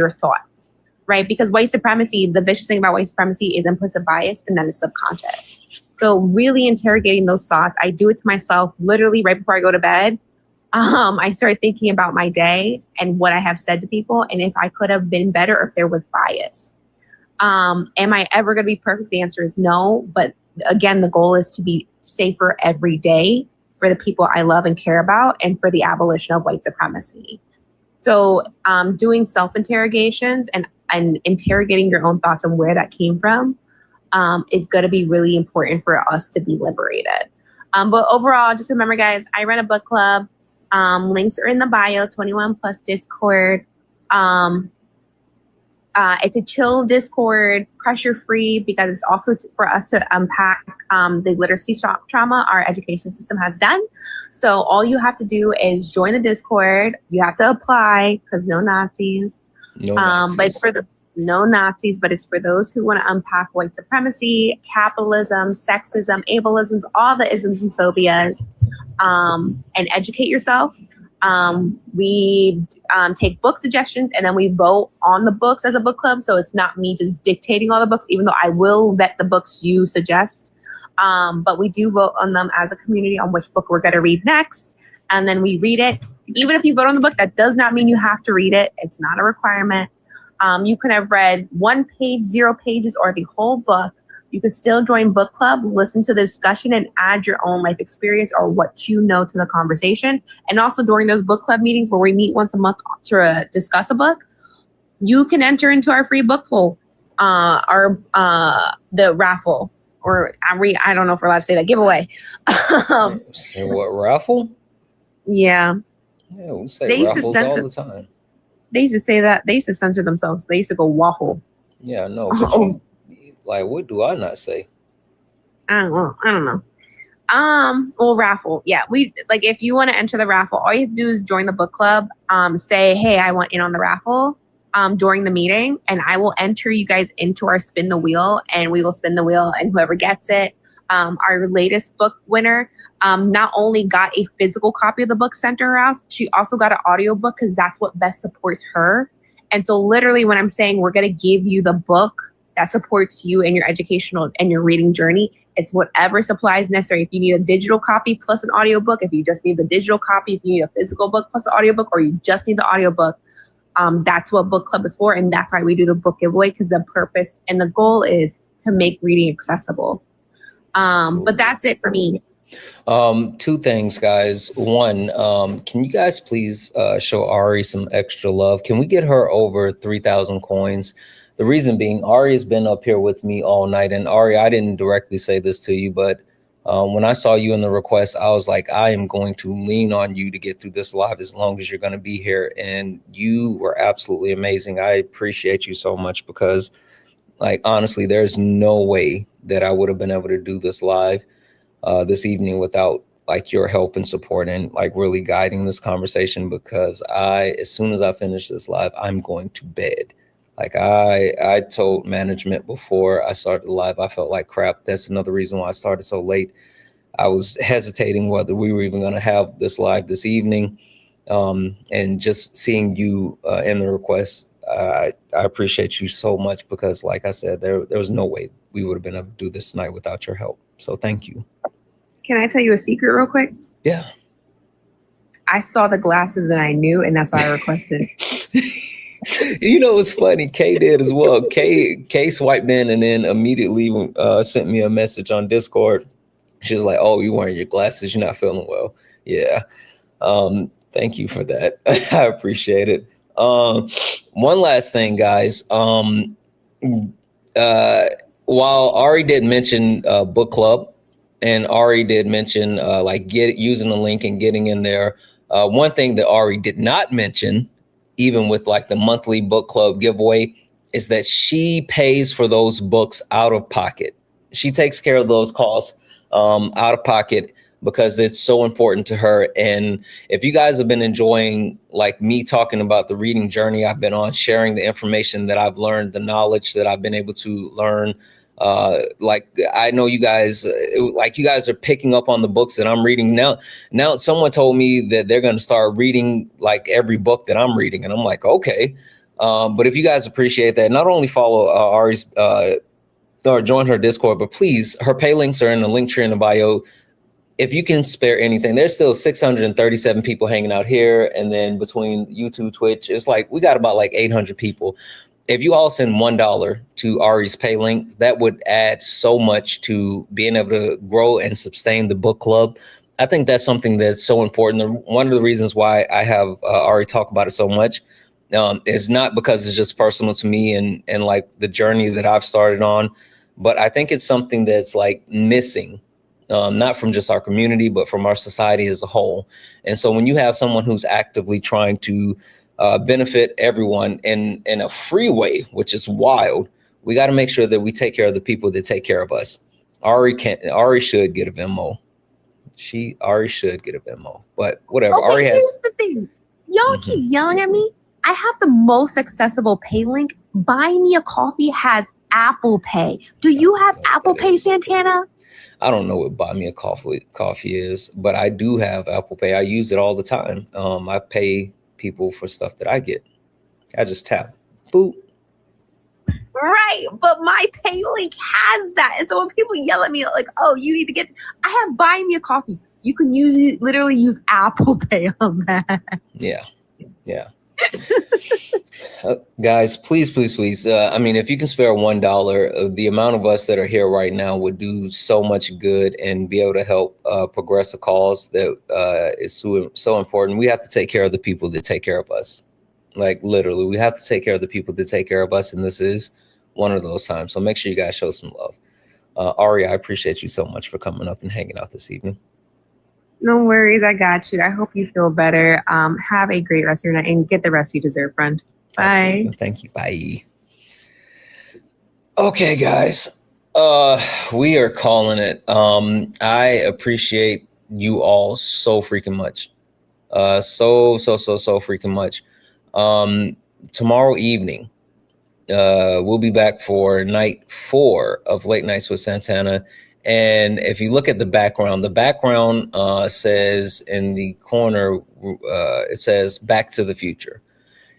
thoughts, right? Because white supremacy, the vicious thing about white supremacy is implicit bias, and that is subconscious. So really interrogating those thoughts. I do it to myself literally right before I go to bed. I start thinking about my day and what I have said to people, and if I could have been better, or if there was bias. Am I ever going to be perfect? The answer is no. But again, the goal is to be safer every day for the people I love and care about, and for the abolition of white supremacy. So doing self-interrogations and interrogating your own thoughts and where that came from is going to be really important for us to be liberated. But overall, just remember, guys, I run a book club. Links are in the bio, 21+ Discord. It's a chill Discord, pressure-free, because it's also for us to unpack the literacy trauma our education system has done. So all you have to do is join the Discord. You have to apply, because no Nazis. But it's for no Nazis, but it's for those who want to unpack white supremacy, capitalism, sexism, ableisms, all the isms and phobias, and educate yourself. We take book suggestions, and then we vote on the books as a book club. So it's not me just dictating all the books, even though I will vet the books you suggest. But we do vote on them as a community on which book we're going to read next. And then we read it. Even if you vote on the book, that does not mean you have to read it. It's not a requirement. You can have read 1 page, 0 pages, or the whole book. You can still join book club, listen to the discussion, and add your own life experience or what you know to the conversation. And also during those book club meetings where we meet once a month to discuss a book, you can enter into our free book poll, the raffle, or I don't know if we're allowed to say that, giveaway. Say what, raffle? Yeah. Yeah, we say raffles all the time. They used to say that. They used to censor themselves. They used to go waffle. Yeah, no. But like, what do I not say? I don't know. Well, raffle. Yeah, if you want to enter the raffle, all you have to do is join the book club. Say, hey, I want in on the raffle. During the meeting, and I will enter you guys into our spin the wheel, and we will spin the wheel, and whoever gets it. Our latest book winner not only got a physical copy of the book sent to her house, she also got an audio book, because that's what best supports her. And so literally when I'm saying we're going to give you the book that supports you in your educational and your reading journey, it's whatever supplies necessary. If you need a digital copy plus an audio book, if you just need the digital copy, if you need a physical book plus an audio book, or you just need the audio book, that's what book club is for. And that's why we do the book giveaway, because the purpose and the goal is to make reading accessible. But that's it for me. 2 things, guys. One, can you guys please show Ari some extra love? Can we get her over 3,000 coins? The reason being, Ari has been up here with me all night. And Ari, I didn't directly say this to you, but when I saw you in the request, I was like, I am going to lean on you to get through this live as long as you're going to be here. And you were absolutely amazing. I appreciate you so much, because like, honestly, there's no way that I would have been able to do this live this evening without like your help and support and like really guiding this conversation, because as soon as I finish this live, I'm going to bed. Like I told management before I started the live, I felt like crap. That's another reason why I started so late. I was hesitating whether we were even going to have this live this evening. And just seeing you in the request, I appreciate you so much, because like I said, there was no way we would have been able to do this tonight without your help. So thank you. Can I tell you a secret real quick? Yeah. I saw the glasses and I knew, and that's why I requested. You know, it's funny. Kay did as well. Kay swiped in and then immediately sent me a message on Discord She was like, "Oh, you wearing your glasses? You're not feeling well." Yeah. Thank you for that. I appreciate it. One last thing, guys. While Ari did mention book club, and Ari did mention like using the link and getting in there. One thing that Ari did not mention, even with like the monthly book club giveaway, is that she pays for those books out of pocket. She takes care of those costs out of pocket because it's so important to her. And if you guys have been enjoying like me talking about the reading journey I've been on, sharing the information that I've learned, the knowledge that I've been able to learn, like I know you guys, like you guys are picking up on the books that I'm reading now. Now someone told me that they're going to start reading like every book that I'm reading, and I'm like, okay. But if you guys appreciate that, not only follow Ari's or join her Discord, but please, her pay links are in the link tree in the bio. If you can spare anything, there's still 637 people hanging out here, and then between YouTube, Twitch, it's like we got about like 800 people. If you all send $1 to Ari's pay link, that would add so much to being able to grow and sustain the book club. I think that's something that's so important. One of the reasons why I have Ari talk about it so much is not because it's just personal to me and like the journey that I've started on, but I think it's something that's like missing, not from just our community, but from our society as a whole. And so when you have someone who's actively trying to benefit everyone in a free way, which is wild, we got to make sure that we take care of the people that take care of us. Ari should get a Venmo. Ari should get a Venmo, but whatever. Okay, Ari has. here's the thing. Y'all keep yelling at me. I have the most accessible pay link. Buy Me a Coffee has Apple Pay. Do you have Apple Pay, Santana? I don't know what Buy Me a Coffee is, but I do have Apple Pay. I use it all the time. I pay people for stuff that I get. I just tap, boop. Right, but my pay link has that. And so when people yell at me like, "Oh, you need to get," I have Buy Me a Coffee. You can literally use Apple Pay on that. Yeah. Guys, please. I mean, if you can spare $1, the amount of us that are here right now would do so much good and be able to help progress a cause that is so important. We have to take care of the people that take care of us. Like literally, we have to take care of the people that take care of us, and this is one of those times. So make sure you guys show some love. Ari, I appreciate you so much for coming up and hanging out this evening. No worries, I got you. I hope you feel better. Have a great rest of your night and get the rest you deserve, friend. Bye. Absolutely. Thank you. Bye. Okay, guys. We are calling it. I appreciate you all so freaking much. So freaking much. Tomorrow evening, we'll be back for night 4 of Late Nights with Santana. And if you look at the background says in the corner, it says Back to the Future.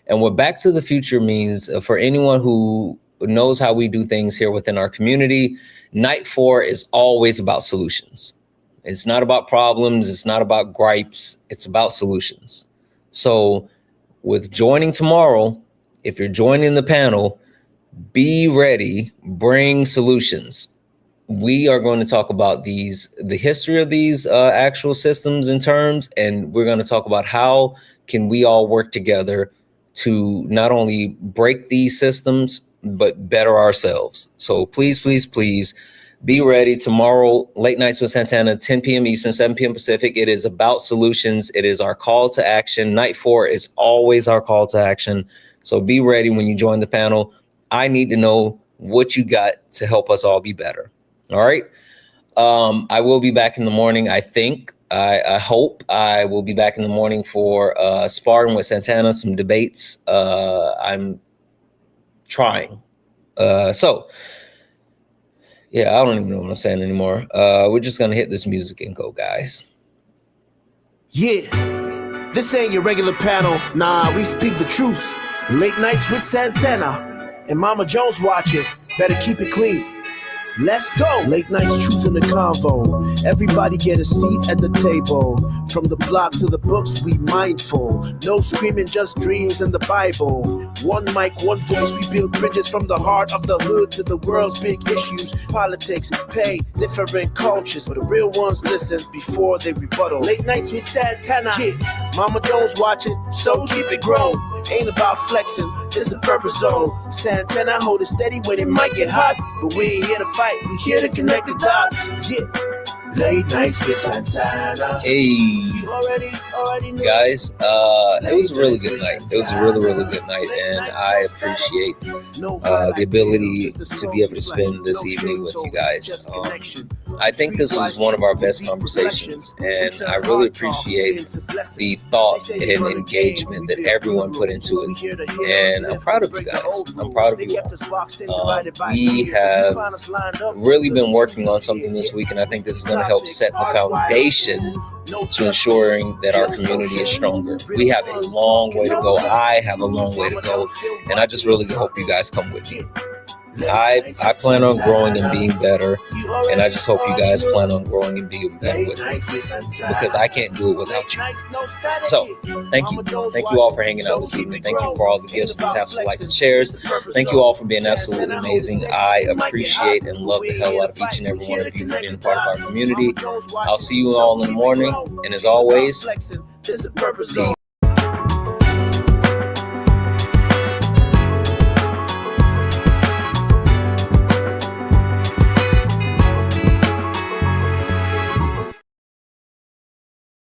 And what Back to the Future means, for anyone who knows how we do things here within our community, night 4 is always about solutions. It's not about problems. It's not about gripes. It's about solutions. So with joining tomorrow, if you're joining the panel, be ready, bring solutions. We are going to talk about the history of these actual systems and terms, and we're going to talk about how can we all work together to not only break these systems, but better ourselves. So please be ready tomorrow, Late Nights with Santana, 10 p.m. Eastern, 7 p.m. Pacific. It is about solutions. It is our call to action. Night 4 is always our call to action. So be ready when you join the panel. I need to know what you got to help us all be better. All right. I will be back in the morning. I think, I hope I will be back in the morning for sparring with Santana, some debates. I'm trying. So yeah, I don't even know what I'm saying anymore. We're just going to hit this music and go, guys. Yeah, this ain't your regular panel. Nah, we speak the truth. Late Nights with Santana and Mama Jones watching. Better keep it clean. Let's go. Late Nights truth in the convo. Everybody get a seat at the table. From the block to the books, we mindful. No screaming, just dreams and the Bible. One mic, one voice, we build bridges from the heart of the hood to the world's big issues. Politics, pay, different cultures, but the real ones listen before they rebuttal. Late nights with Santana, yeah. Mama Jones watching, so keep it grown. Ain't about flexing, it's a purpose zone. Santana hold it steady when it might get hot, but we ain't here to fight, we here to connect the dots. Yeah. Late nights with Santana. Hey, guys, it was a really good night. It was a really, really good night, and I appreciate the ability to be able to spend this evening with you guys. I think this was one of our best conversations, and I really appreciate the thought and engagement that everyone put into it. And I'm proud of you guys. I'm proud of you all. We have really been working on something this week, and I think this is going to help set the foundation to ensuring that our community is stronger. We have a long way to go. I have a long way to go, and I just really hope you guys come with me. I plan on growing and being better, and I just hope you guys plan on growing and being better with me, because I can't do it without you. So, thank you. Thank you all for hanging out this evening. Thank you for all the gifts, the taps, the likes, and shares. Thank you all for being absolutely amazing. I appreciate and love the hell out of each and every one of you for being part of our community. I'll see you all in the morning, and as always, peace.